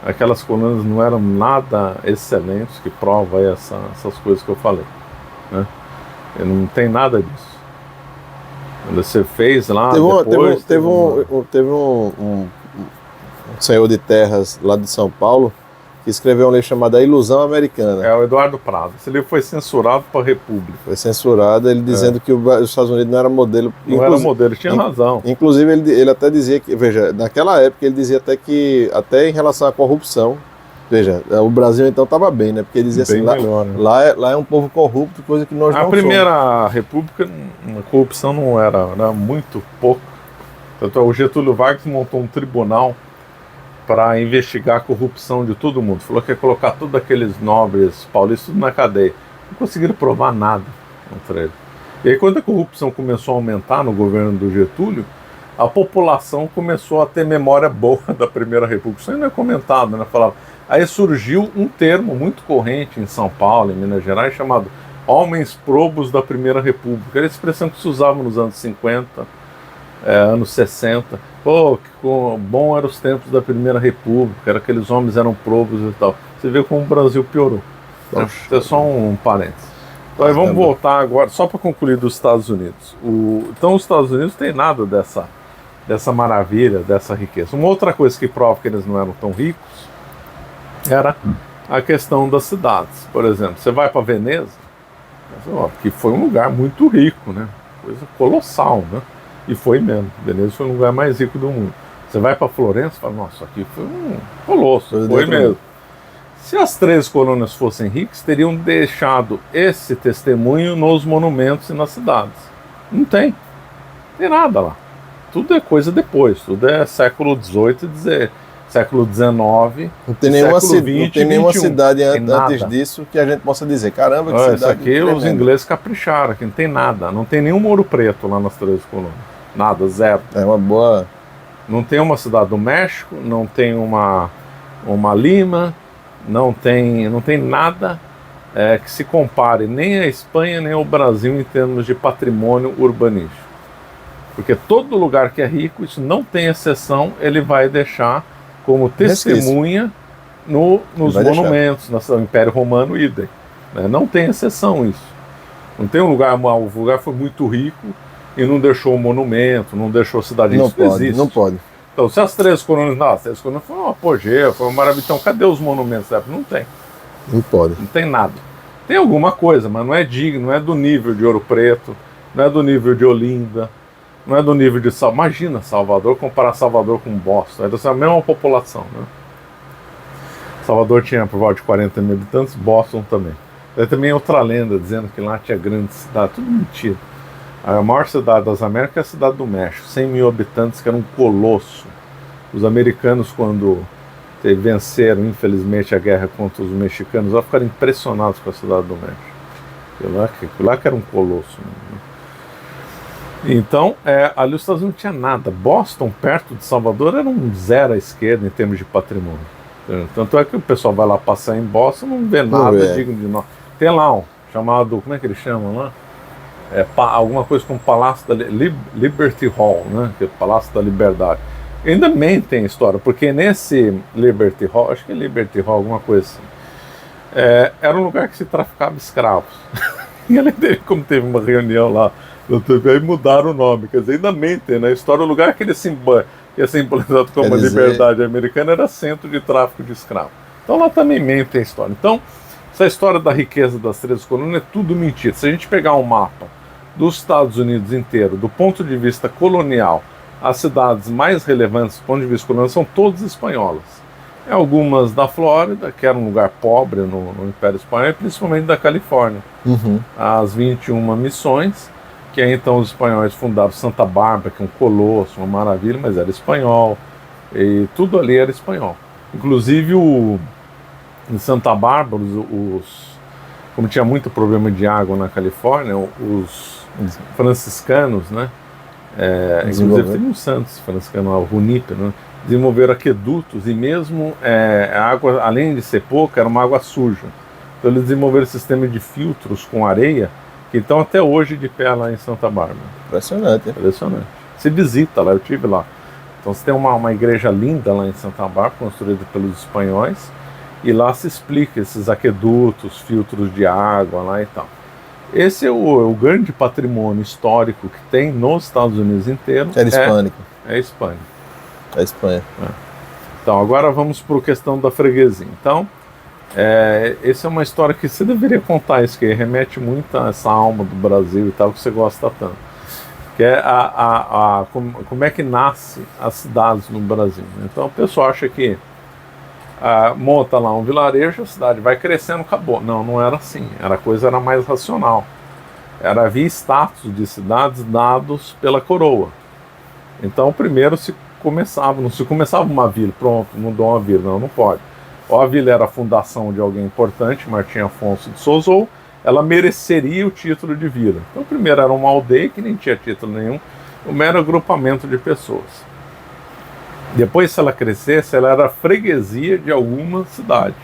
Aquelas colônias não eram nada excelentes, que prova aí essas coisas que eu falei, né? E não tem nada disso. Quando você fez lá teve um senhor de terras lá de São Paulo que escreveu um livro chamado A Ilusão Americana. É o Eduardo Prado. Esse livro foi censurado para a República. Foi censurado, ele dizendo que os Estados Unidos não era modelo. Não era modelo, tinha razão. Inclusive ele até dizia que, veja, naquela época ele dizia até em relação à corrupção, veja, o Brasil então estava bem, né? Porque ele dizia bem assim, melhor, né? lá é um povo corrupto, coisa que nós não somos. A primeira República, a corrupção não era muito pouco. Tanto o Getúlio Vargas montou um tribunal para investigar a corrupção de todo mundo. Falou que ia colocar todos aqueles nobres paulistas tudo na cadeia. Não conseguiram provar nada contra ele. E aí, quando a corrupção começou a aumentar no governo do Getúlio, a população começou a ter memória boa da Primeira República. Isso aí não é comentado, né? Falava. Aí surgiu um termo muito corrente em São Paulo, em Minas Gerais, chamado homens probos da Primeira República. Era a expressão que se usava nos anos 50, anos 60. Pô, que bom eram os tempos da Primeira República, aqueles homens eram probos e tal. Você vê como o Brasil piorou. Isso é só um parênteses. Então aí vamos voltar agora, só para concluir dos Estados Unidos. Então os Estados Unidos não tem nada dessa maravilha, dessa riqueza. Uma outra coisa que prova que eles não eram tão ricos era a questão das cidades. Por exemplo, você vai para Veneza, que foi um lugar muito rico, né? Coisa colossal, né? E foi mesmo. Veneza foi o lugar mais rico do mundo. Você vai para Florença e fala, nossa, aqui foi um colosso. Foi mesmo. Se as 3 colônias fossem ricas, teriam deixado esse testemunho nos monumentos e nas cidades. Não tem. Não tem nada lá. Tudo é coisa depois. Tudo é século XVIII, século XIX. Não tem nenhuma cidade antes disso que a gente possa dizer, caramba, que cidade. Isso aqui os ingleses capricharam, aqui não tem nada. Não tem nenhum Ouro Preto lá nas 3 colônias. Nada, zero. É uma boa. Não tem uma cidade do México, não tem uma Lima, não tem nada que se compare nem à Espanha nem ao Brasil em termos de patrimônio urbanístico. Porque todo lugar que é rico, isso não tem exceção, ele vai deixar como testemunha nos monumentos, no Império Romano, idem. Não tem exceção isso. Não tem o lugar foi muito rico e não deixou monumento, não deixou cidade. Isso não existe. Não pode. Então, se as 3 colônias, as 3 colônias foi um apogeu, foi uma maravilha. Então, cadê os monumentos? Não tem. Não pode. Não tem nada. Tem alguma coisa, mas não é digno, não é do nível de Ouro Preto, não é do nível de Olinda, não é do nível de Salvador. Imagina Salvador, comparar Salvador com Boston. É a mesma população, né? Salvador tinha por volta de 40 mil habitantes, Boston também. Tem também outra lenda dizendo que lá tinha grandes cidades, tudo mentira. A maior cidade das Américas é a cidade do México, 100 mil habitantes, que era um colosso. Os americanos, quando venceram, infelizmente, a guerra contra os mexicanos, já ficaram impressionados com a cidade do México. Lá que era um colosso. Né? Então, ali os Estados Unidos não tinha nada. Boston, perto de Salvador, era um zero à esquerda em termos de patrimônio. Tanto é que o pessoal vai lá passar em Boston, não vê nada digno de nós. Tem lá um chamado, como é que eles chamam lá? Alguma coisa como Palácio da Liberty Hall, né? Que é o Palácio da Liberdade. Ainda mentem a história, porque nesse Liberty Hall, acho que é Liberty Hall, alguma coisa assim, era um lugar que se traficava escravos. E além dele, como teve uma reunião lá, aí mudaram o nome, quer dizer, ainda mentem na história, o lugar que ele que é simbolizado como a liberdade americana era centro de tráfico de escravos. Então lá também mentem a história. Então, essa história da riqueza das 3 colônias é tudo mentira. Se a gente pegar um mapa dos Estados Unidos inteiro, do ponto de vista colonial, as cidades mais relevantes do ponto de vista colonial são todas espanholas. Algumas da Flórida, que era um lugar pobre no Império Espanhol, e principalmente da Califórnia. As 21 missões, que aí então os espanhóis fundaram Santa Bárbara, que é um colosso, uma maravilha, mas era espanhol, e tudo ali era espanhol. Inclusive em Santa Bárbara, como tinha muito problema de água na Califórnia, os franciscanos, né? Inclusive teve um santos franciscano, o Junípero, né? Desenvolveram aquedutos e mesmo a água, além de ser pouca, era uma água suja. Então eles desenvolveram um sistema de filtros com areia que estão até hoje de pé lá em Santa Bárbara. Impressionante. Impressionante. Se visita lá, eu estive lá. Então você tem uma igreja linda lá em Santa Bárbara, construída pelos espanhóis, e lá se explica esses aquedutos, filtros de água lá e tal. Esse é o grande patrimônio histórico que tem nos Estados Unidos inteiro. Era hispânico. É Espanha. É Espanha. Então agora vamos para a questão da freguesia. Então, essa é uma história que você deveria contar isso, que remete muito a essa alma do Brasil e tal, que você gosta tanto. Que é como é que nasce as cidades no Brasil. Então o pessoal acha que monta lá um vilarejo, a cidade vai crescendo, acabou. Não, não era assim. A coisa era mais racional. Havia status de cidades dados pela coroa. Então primeiro não se começava uma vila, pronto, mudou uma vila. Não pode. Ou a vila era a fundação de alguém importante, Martim Afonso de Souza, ou ela mereceria o título de vila. Então primeiro era uma aldeia que nem tinha título nenhum, um mero agrupamento de pessoas. Depois, se ela crescesse, ela era freguesia de alguma cidade.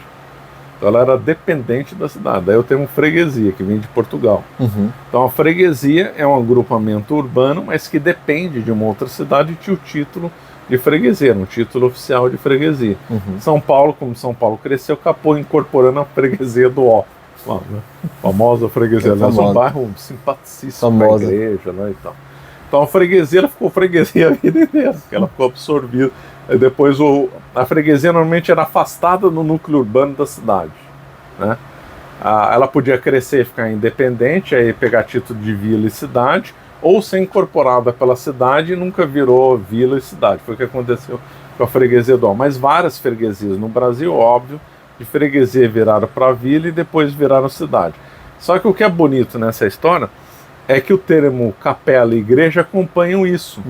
Então ela era dependente da cidade. Daí eu tenho uma freguesia, que vem de Portugal. Uhum. Então a freguesia é um agrupamento urbano, mas que depende de uma outra cidade e tinha o título de freguesia, um título oficial de freguesia. Uhum. São Paulo, como São Paulo cresceu, acabou incorporando a freguesia do Ó. Lá, né? Famosa freguesia. Aliás, um bairro simpaticíssimo da igreja, né, e tal. Então a freguesia, ela ficou freguesia a vida inteira, porque ela ficou absorvida. Aí depois a freguesia normalmente era afastada no núcleo urbano da cidade, né? Ela podia crescer e ficar independente, aí pegar título de vila e cidade, ou ser incorporada pela cidade e nunca virou vila e cidade. Foi o que aconteceu com a freguesia do Ó. Mas várias freguesias no Brasil, óbvio, de freguesia viraram para vila e depois viraram cidade. Só que o que é bonito nessa história é que o termo capela e igreja acompanham isso.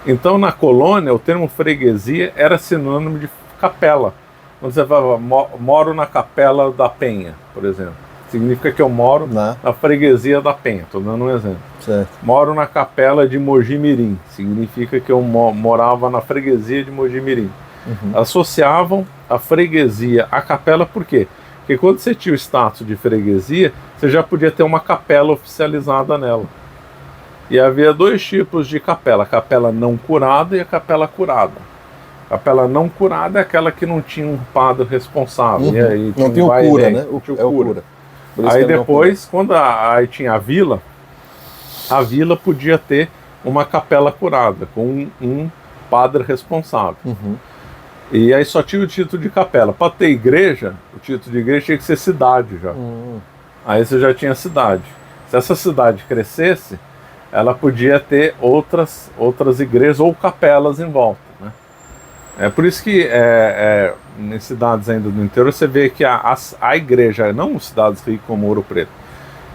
Então, na colônia, o termo freguesia era sinônimo de capela. Quando você fala, moro na Capela da Penha, por exemplo, significa que eu moro na freguesia da Penha. Estou dando um exemplo. Certo. Moro na Capela de Mojimirim, significa que eu morava na freguesia de Mojimirim. Uhum. Associavam a freguesia à capela, por quê? Porque quando você tinha o status de freguesia, você já podia ter uma capela oficializada nela. E havia dois tipos de capela, a capela não curada e a capela curada. A capela não curada é aquela que não tinha um padre responsável. Uhum. E aí não tinha o cura, né? O cura. Aí depois, quando aí tinha a vila podia ter uma capela curada, com um padre responsável. Uhum. E aí só tinha o título de capela. Para ter igreja, o título de igreja tinha que ser cidade já. Aí você já tinha cidade. Se essa cidade crescesse, ela podia ter outras igrejas ou capelas em volta, né? É por isso que em cidades ainda do interior você vê que a igreja, não cidades ricas como Ouro Preto,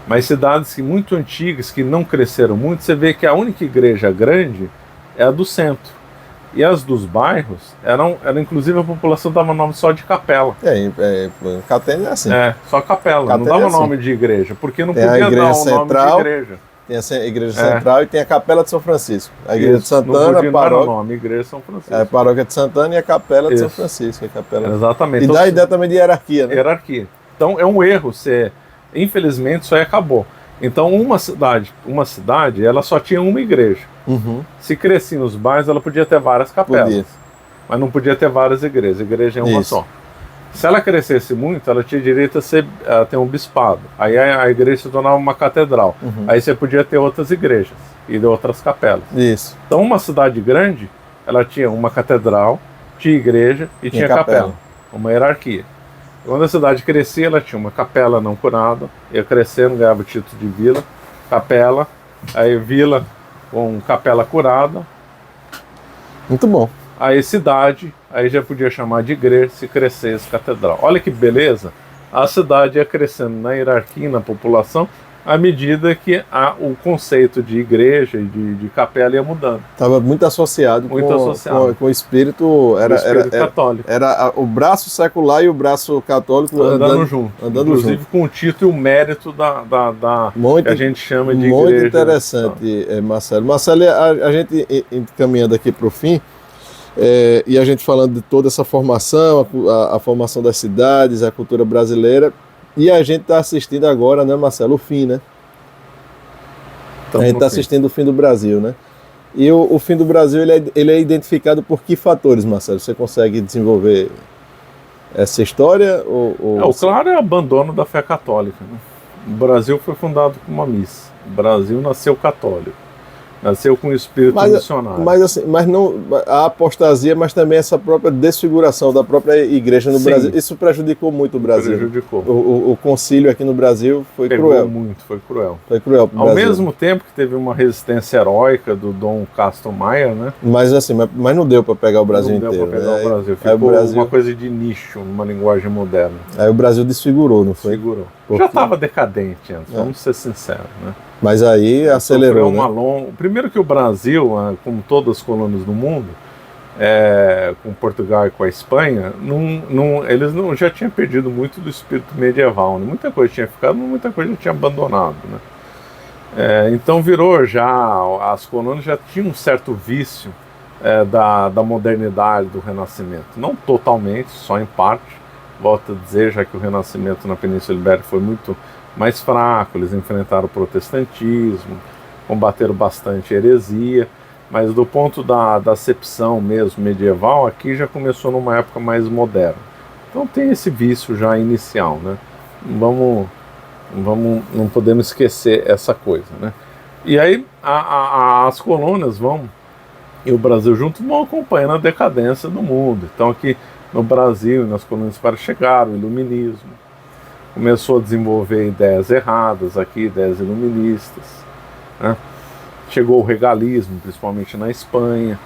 mas cidades muito antigas que não cresceram muito, você vê que a única igreja grande é a do centro. E as dos bairros eram inclusive a população dava nome só de capela. Catene é assim. Só capela, Catene não dava assim. nome de igreja, porque não tem podia dar o central, nome de igreja. Tem a igreja central e tem a capela de São Francisco. A igreja de Santana, não podia dar o nome, igreja de São Francisco. A paróquia de Santana e a capela de São Francisco. A capela... Exatamente. E então, dá a ideia também de hierarquia, né? Hierarquia. Então é um erro, infelizmente isso aí acabou. Então uma cidade, ela só tinha uma igreja. Uhum. Se crescia nos bairros, ela podia ter várias capelas. Mas não podia ter várias igrejas. A igreja é uma só. Se ela crescesse muito, ela tinha direito a ter um bispado. Aí a igreja se tornava uma catedral. Uhum. Aí você podia ter outras igrejas e outras capelas. Isso. Então uma cidade grande, ela tinha uma catedral, tinha igreja e tinha capela. Uma hierarquia. Quando a cidade crescia, ela tinha uma capela não curada, ia crescendo, ganhava o título de vila, capela, aí vila com capela curada. Muito bom. Aí cidade, aí já podia chamar de igreja se crescesse catedral. Olha que beleza, a cidade ia crescendo na hierarquia, na população, à medida que o conceito de igreja e de capela ia mudando. Estava muito associado com o espírito, católico. Era o braço secular e o braço católico andando junto. Inclusive com o título e o mérito que a gente chama de igreja. Muito interessante, Marcelo. Marcelo, a gente encaminhando aqui para o fim, e a gente falando de toda essa formação, a formação das cidades, a cultura brasileira, E a gente está assistindo agora, né, Marcelo, o fim, né? A gente está assistindo o fim do Brasil, né? E o fim do Brasil, ele é identificado por que fatores, Marcelo? Você consegue desenvolver essa história? O claro é o abandono da fé católica, né? O Brasil foi fundado com uma missa. O Brasil nasceu católico. Nasceu com o espírito missionário. Mas não a apostasia, mas também essa própria desfiguração da própria igreja no Brasil. Isso prejudicou muito o Brasil. Prejudicou. O concílio aqui no Brasil foi Pegou cruel. Muito, foi cruel. Foi cruel pro Brasil. Ao mesmo tempo que teve uma resistência heróica do Dom Castro Maia, né? Mas assim, mas não deu para pegar o Brasil inteiro. Não deu para pegar o Brasil. Ficou uma coisa de nicho, numa linguagem moderna. Aí o Brasil desfigurou, não foi? Desfigurou. Já estava decadente antes, vamos ser sinceros, né? Mas aí acelerou, né? Primeiro que o Brasil, como todas as colônias do mundo, com Portugal e com a Espanha, eles já tinham perdido muito do espírito medieval, né? Muita coisa tinha ficado, muita coisa já tinha abandonado, né? Então virou as colônias já tinham um certo vício da modernidade, do Renascimento. Não totalmente, só em parte. Volto a dizer, já que o Renascimento na Península Ibérica foi muito mais fraco, eles enfrentaram o protestantismo, combateram bastante a heresia, mas do ponto da acepção mesmo medieval, aqui já começou numa época mais moderna. Então tem esse vício já inicial, né? Não podemos esquecer essa coisa, né? E aí as colônias e o Brasil junto vão acompanhando a decadência do mundo. Então aqui no Brasil, nas colônias para chegar, o iluminismo começou a desenvolver ideias erradas aqui, ideias iluministas, né? Chegou o regalismo, principalmente na Espanha,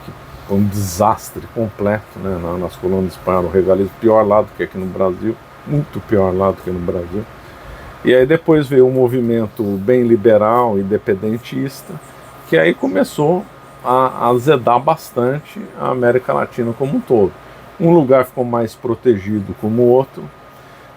que foi um desastre completo, né? Nas colônias espanholas, o regalismo pior lá do que aqui no Brasil, muito pior lá do que no Brasil. E aí depois veio um movimento bem liberal, independentista, que aí começou a azedar bastante a América Latina como um todo. Um lugar ficou mais protegido como o outro.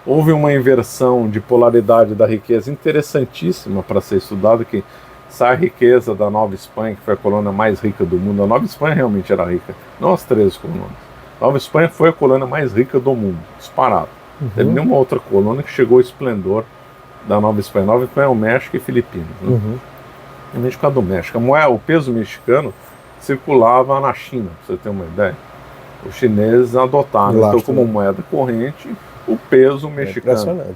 Houve uma inversão de polaridade da riqueza interessantíssima para ser estudada, que sai a riqueza da Nova Espanha, que foi a colônia mais rica do mundo. A Nova Espanha realmente era rica, não as 13 colônias. A Nova Espanha foi a colônia mais rica do mundo, disparado. Teve nenhuma outra colônia que chegou ao esplendor da Nova Espanha. A Nova Espanha é o México e Filipinas, né? Principalmente por causa do México. O peso mexicano circulava na China, para você ter uma ideia. Os chineses adotaram, então, como moeda corrente, o peso mexicano.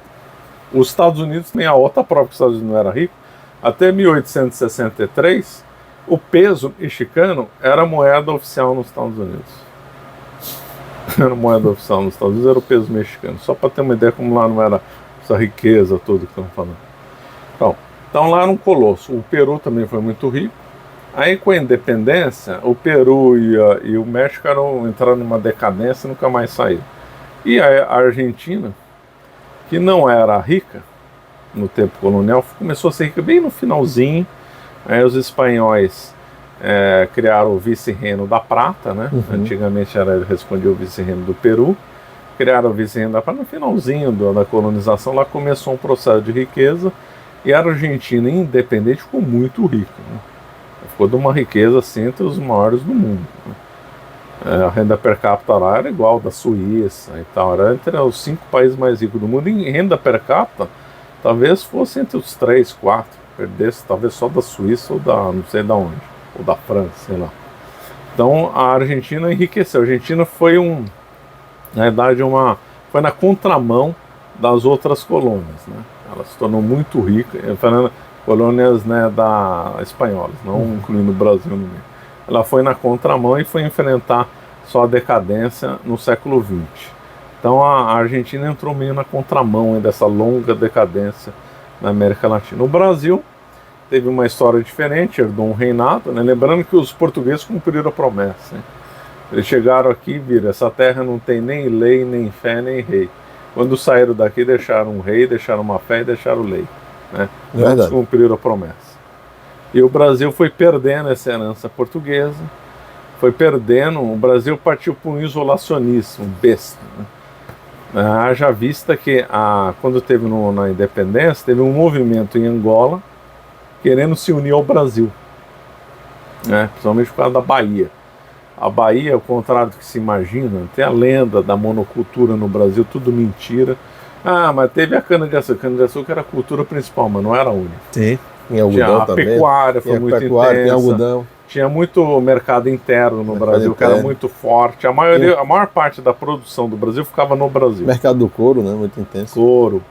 Os Estados Unidos nem a outra prova que os Estados Unidos não era rico. Até 1863, o peso mexicano era a moeda oficial nos Estados Unidos. Era a moeda oficial nos Estados Unidos, era o peso mexicano. Só para ter uma ideia como lá não era essa riqueza toda que estamos falando. Então lá era um colosso. O Peru também foi muito rico. Aí com a independência, o Peru e o México entraram numa decadência e nunca mais saíram. E a Argentina, que não era rica no tempo colonial, começou a ser rica bem no finalzinho. Aí os espanhóis criaram o vice-reino da Prata, né? Antigamente respondia o vice-reino do Peru. Criaram o vice-reino da Prata. No finalzinho da colonização, lá começou um processo de riqueza. E a Argentina, independente, ficou muito rica, né? Ficou de uma riqueza assim, entre os maiores do mundo, né? A renda per capita lá era igual da Suíça e tal, era entre os 5 países mais ricos do mundo. Em renda per capita, talvez fosse entre os 3, 4, perdesse talvez só da Suíça ou da não sei da onde, ou da França, sei lá. Então a Argentina enriqueceu. A Argentina foi na verdade foi na contramão das outras colônias, né? Ela se tornou muito rica, falando colônias, né, espanholas, não incluindo o Brasil no meio. Ela foi na contramão e foi enfrentar só a decadência no século XX. Então a Argentina entrou meio na contramão dessa longa decadência na América Latina. O Brasil teve uma história diferente, herdou um reinado, né? Lembrando que os portugueses cumpriram a promessa, né? Eles chegaram aqui e viram, essa terra não tem nem lei, nem fé, nem rei. Quando saíram daqui, deixaram um rei, deixaram uma fé e deixaram lei, né? Eles cumpriram a promessa. E o Brasil foi perdendo essa herança portuguesa, foi perdendo, o Brasil partiu para um isolacionismo besta, né? Haja vista que quando teve na independência, teve um movimento em Angola querendo se unir ao Brasil, né? Principalmente por causa da Bahia. A Bahia, ao contrário do que se imagina, tem a lenda da monocultura no Brasil, tudo mentira. Ah, mas teve a cana-de-açúcar. Cana-de-açúcar era a cultura principal, mas não era a única. Sim. Tinha Tinha algodão a também. pecuária, foi Tinha muito pecuária, tinha intensa. algodão. Tinha muito mercado interno no Mercado Brasil, que era interno. muito forte. A maior parte da produção do Brasil ficava no Brasil. Mercado do couro, né? Muito intenso. Couro,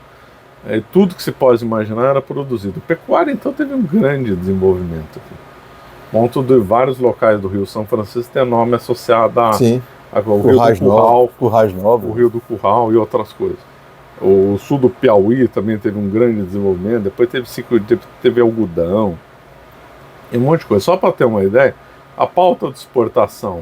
tudo que se pode imaginar era produzido. Pecuária, então, teve um grande desenvolvimento aqui. Monto de vários locais do Rio São Francisco tem nome associado ao Sim. Rio do Curral, Currais Novos. o Rio do Curral e outras coisas. O sul do Piauí também teve um grande desenvolvimento. Depois teve algodão e um monte de coisa. Só para ter uma ideia, a pauta de exportação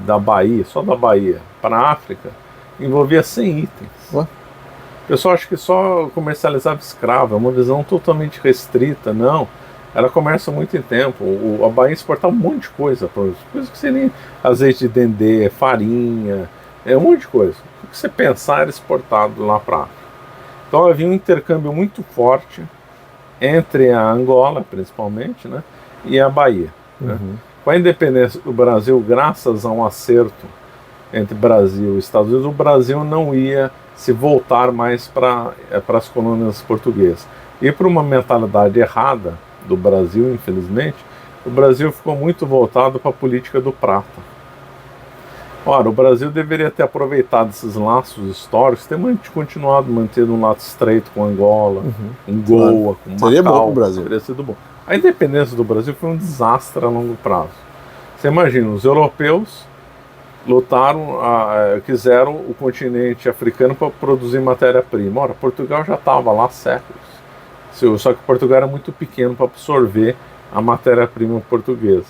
da Bahia, só da Bahia, para a África, envolvia 100 itens. Ué? O pessoal acha que só comercializava escravo, é uma visão totalmente restrita. Não, era comércio há muito tempo. A Bahia exportava um monte de coisa, coisas que você nem... azeite de dendê, farinha, um monte de coisa. O que você pensar era exportado lá para a África. Então havia um intercâmbio muito forte entre a Angola, principalmente, né, e a Bahia. Né? Com a independência do Brasil, graças a um acerto entre Brasil e Estados Unidos, o Brasil não ia se voltar mais para as colônias portuguesas. E por uma mentalidade errada do Brasil, infelizmente, o Brasil ficou muito voltado para a política do prata. Ora, o Brasil deveria ter aproveitado esses laços históricos, ter continuado mantendo um laço estreito com Angola, com Goa, com Macau. Seria bom para o Brasil. Teria sido bom. A independência do Brasil foi um desastre a longo prazo. Você imagina, os europeus lutaram, quiseram o continente africano para produzir matéria-prima. Ora, Portugal já estava lá há séculos. Só que Portugal era muito pequeno para absorver a matéria-prima portuguesa.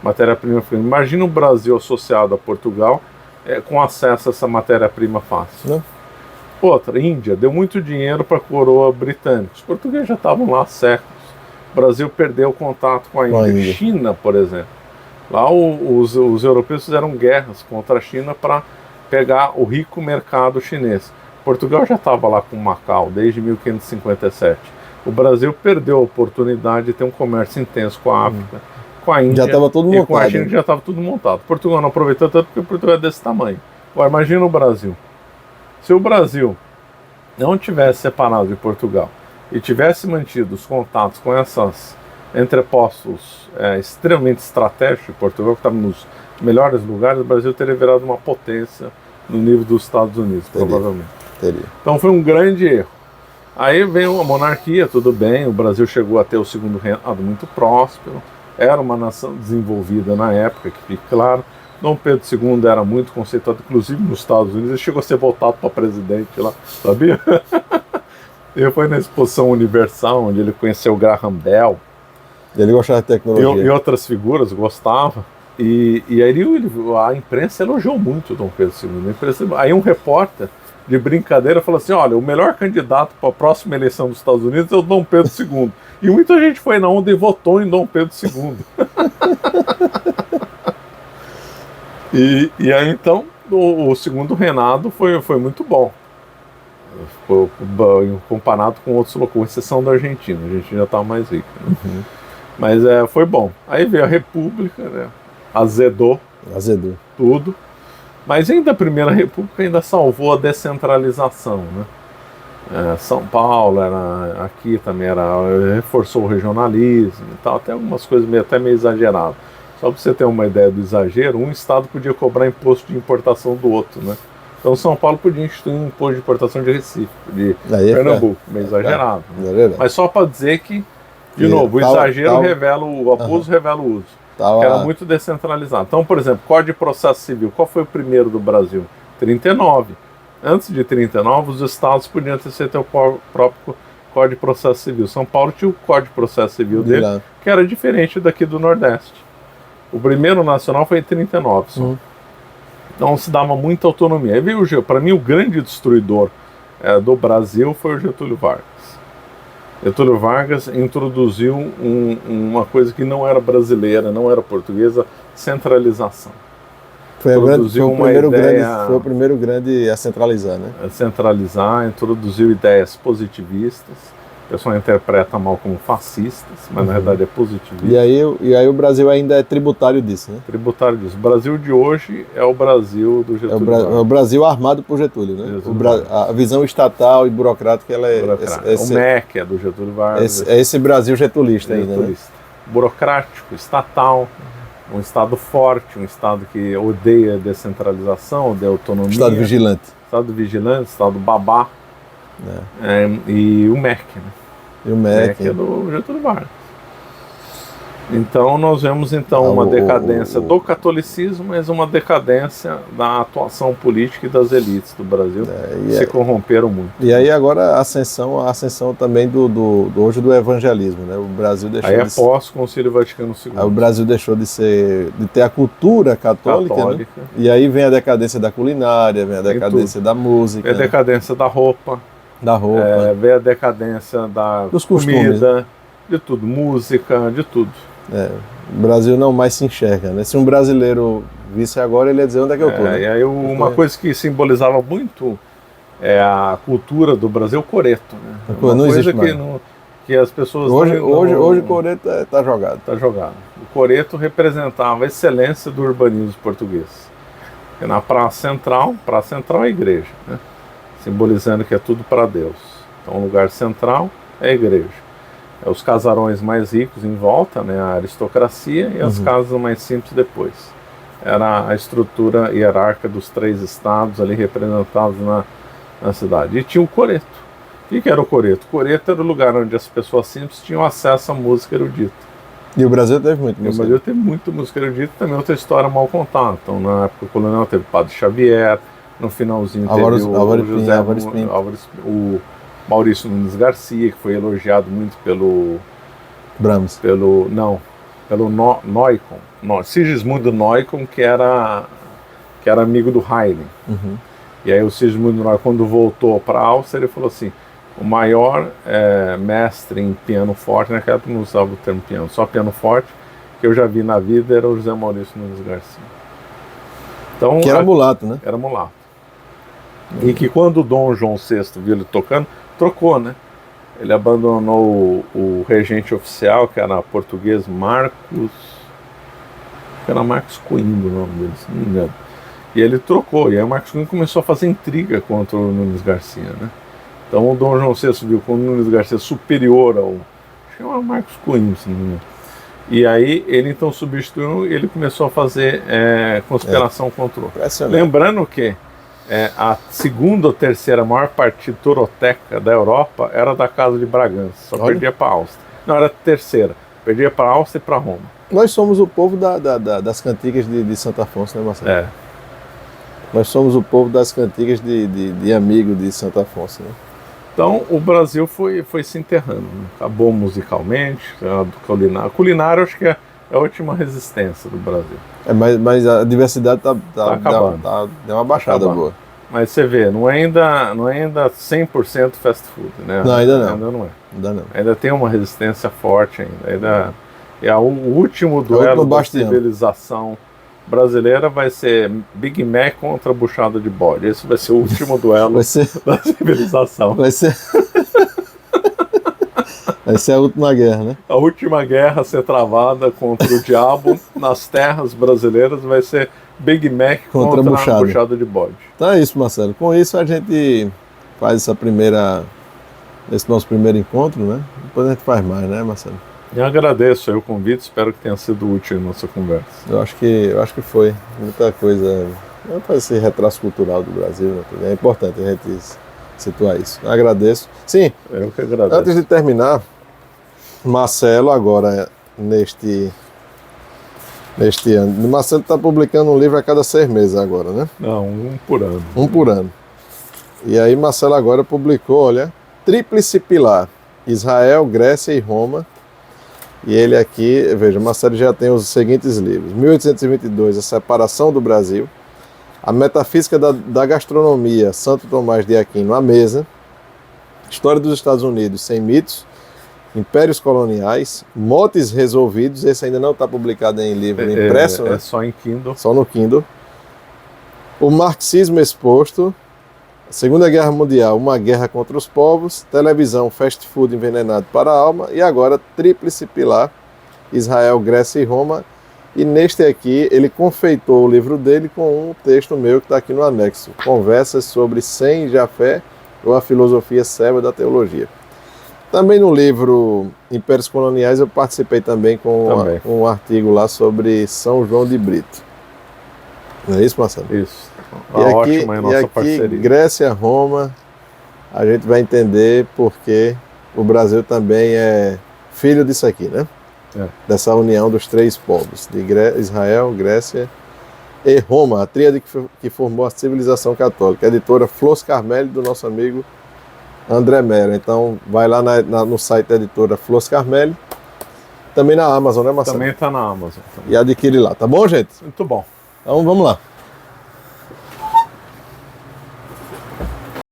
Matéria-prima africana. Imagina o Brasil associado a Portugal com acesso a essa matéria-prima fácil. Outra, Índia, deu muito dinheiro para a coroa britânica. Os portugueses já estavam lá há séculos. O Brasil perdeu o contato com a Índia. China, por exemplo. Lá os europeus fizeram guerras contra a China para pegar o rico mercado chinês. Portugal já estava lá com Macau desde 1557. O Brasil perdeu a oportunidade de ter um comércio intenso com a África, com a Índia já estava tudo e montado, com a China, já estava tudo montado. Portugal não aproveitou tanto porque Portugal é desse tamanho. Agora, imagina o Brasil. Se o Brasil não tivesse separado de Portugal e tivesse mantido os contatos com esses entrepostos extremamente estratégicos de Portugal, que estava nos melhores lugares, o Brasil teria virado uma potência no nível dos Estados Unidos, provavelmente. Então foi um grande erro. Aí veio a monarquia, tudo bem, o Brasil chegou a ter o segundo reinado muito próspero, era uma nação desenvolvida na época, que fique claro. Dom Pedro II era muito conceituado, inclusive nos Estados Unidos, ele chegou a ser votado para presidente lá, sabia? Ele foi na Exposição Universal, onde ele conheceu o Graham Bell. Ele gostava de tecnologia. E outras figuras, gostava. E aí a imprensa elogiou muito o Dom Pedro II. Aí um repórter, de brincadeira, falou assim: olha, o melhor candidato para a próxima eleição dos Estados Unidos é o Dom Pedro II. E muita gente foi na onda e votou em Dom Pedro II. e aí então o segundo reinado foi muito bom. Comparado com outros locais, com exceção da Argentina. A Argentina já estava mais rica. Né? Mas foi bom. Aí veio a República, né? Azedou tudo. Mas ainda a Primeira República ainda salvou a descentralização, né? São Paulo aqui também reforçou o regionalismo e tal, até algumas coisas até meio exageradas. Só para você ter uma ideia do exagero, um estado podia cobrar imposto de importação do outro, né? Então São Paulo podia instituir um imposto de importação de Recife, de Pernambuco, meio exagerado. Né? Mas só para dizer que, de novo, o exagero revela o abuso, revela o uso. Que era muito descentralizado. Então, por exemplo, Código de Processo Civil, qual foi o primeiro do Brasil? 39. Antes de 39, os estados podiam ter seu próprio Código de Processo Civil. São Paulo tinha o Código de Processo Civil dele, que era diferente daqui do Nordeste. O primeiro nacional foi em 39 só. Então se dava muita autonomia. Aí veio, para mim, o grande destruidor do Brasil foi o Getúlio Vargas. Getúlio Vargas introduziu uma coisa que não era brasileira, não era portuguesa, centralização. Foi o primeiro grande a centralizar, né? Introduziu ideias positivistas, O pessoal interpreta mal como fascistas, mas na verdade é positivista. E aí o Brasil ainda é tributário disso, né? Tributário disso. O Brasil de hoje é o Brasil do Getúlio Vargas. É o Brasil armado por Getúlio, né? A visão estatal e burocrática, ela é... O MEC é do Getúlio Vargas. É esse Brasil getulista ainda, né? Burocrático, estatal, um Estado forte, um Estado que odeia descentralização, odeia autonomia. Estado vigilante. Estado vigilante, Estado babá. E o MEC, né? E o MEC é do Getúlio Vargas. Então nós vemos uma decadência do catolicismo, mas uma decadência da atuação política e das elites do Brasil, que se corromperam muito. E aí agora a ascensão também hoje do evangelismo, né? O Brasil deixou aí pós-Concílio Vaticano II. Aí o Brasil deixou de ter a cultura católica. Né? E aí vem a decadência da culinária, vem a decadência da música. Vem a decadência da roupa. Vem a decadência dos comida, né? De tudo, música, de tudo. O Brasil não mais se enxerga, né? Se um brasileiro visse agora, ele ia dizer onde é que eu tô. E aí uma coisa que simbolizava muito a cultura do Brasil, o coreto. Né? Uma não existe coisa que as pessoas... Hoje o coreto está jogado. Está jogado. O coreto representava a excelência do urbanismo português. Porque na Praça Central é a igreja, né? Simbolizando que é tudo para Deus. Então o lugar central é a igreja. Os casarões mais ricos em volta, né, a aristocracia, e as casas mais simples depois. Era a estrutura hierárquica dos 3 estados ali representados na cidade. E tinha o coreto. O que era o coreto? O coreto era o lugar onde as pessoas simples tinham acesso à música erudita. E o Brasil teve muito música. O Brasil teve muito música erudita, também outra história mal contada. Então, na época colonial teve o Padre Xavier, no finalzinho teve o Maurício Nunes Garcia, que foi elogiado muito pelo Brahms. Pelo Neumann, Sigismundo Neumann, que era amigo do Haydn. E aí o Sigismundo Neumann, quando voltou para a Áustria, ele falou assim: o maior mestre em piano forte, naquela época não usava o termo piano, só piano forte, que eu já vi na vida era o José Maurício Nunes Garcia. Então, que era mulato, né? Era mulato. E que quando o Dom João VI viu ele tocando, trocou, né? Ele abandonou o regente oficial, que era português Marcos Coimbra, o nome dele, se não me engano. E ele trocou, e aí o Marcos Coimbra começou a fazer intriga contra o Nunes Garcia, né? Então o Dom João VI viu como o Nunes Garcia superior ao... acho que é o Marcos Coimbra, se não me engano. E aí ele então substituiu e ele começou a fazer conspiração contra o... Lembrando que a segunda ou terceira maior partitoroteca da Europa era da Casa de Bragança, só perdia para a Áustria. Não, era a terceira, perdia para a Áustria e para Roma. Nós somos o povo das cantigas de Santo Afonso, né, Marcelo? Nós somos o povo das cantigas de amigo de Santo Afonso, né? Então o Brasil foi se enterrando, né? Acabou musicalmente, a culinária acho que é a última resistência do Brasil. Mas a diversidade tá acabando. Deu uma baixada boa. Mas você vê, não é ainda 100% fast food, né? Não, ainda não. Ainda não é. Ainda não. Ainda tem uma resistência forte ainda. É o último duelo da civilização brasileira vai ser Big Mac contra buchada de bode. Esse vai ser o último duelo da civilização. Vai ser a última guerra, né? A última guerra a ser travada contra o diabo nas terras brasileiras vai ser Big Mac contra buchada de bode. Então é isso, Marcelo. Com isso a gente faz esse nosso primeiro encontro, né? Depois a gente faz mais, né, Marcelo? Eu agradeço aí o convite, espero que tenha sido útil a nossa conversa. Eu acho que foi muita coisa. Para esse retrato cultural do Brasil, né? É importante a gente situar isso. Eu agradeço. Sim, eu que agradeço. Antes de terminar, Marcelo agora neste ano. Marcelo está publicando um livro a cada 6 meses agora, né? Não, um por ano. Um por ano. E aí Marcelo agora publicou, olha, Tríplice Pilar, Israel, Grécia e Roma. E ele aqui, veja, Marcelo já tem os seguintes livros: 1822, A Separação do Brasil, A Metafísica da Gastronomia, Santo Tomás de Aquino, A Mesa, História dos Estados Unidos, Sem Mitos, Impérios Coloniais, Motes Resolvidos, esse ainda não está publicado em livro impresso, né? É só em Kindle. Só no Kindle. O Marxismo Exposto, Segunda Guerra Mundial, uma guerra contra os povos, televisão, fast food envenenado para a alma, e agora tríplice pilar, Israel, Grécia e Roma. E neste aqui, ele confeitou o livro dele com um texto meu que está aqui no anexo. Conversas sobre Sem e Jafé, ou a filosofia célebre da teologia. Também no livro Impérios Coloniais eu participei também com um artigo lá sobre São João de Brito. Não é isso, Marcelo? Isso. Ótima a nossa parceria. Grécia, Roma, a gente vai entender porque o Brasil também é filho disso aqui, né? Dessa união dos três povos, de Israel, Grécia e Roma, a tríade que formou a civilização católica. A editora Flores Carmeli, do nosso amigo André Mera. Então vai lá no site da editora Flores Carmeli, também na Amazon, né, Marcelo? Também está na Amazon. E adquire lá, tá bom, gente? Muito bom. Então vamos lá.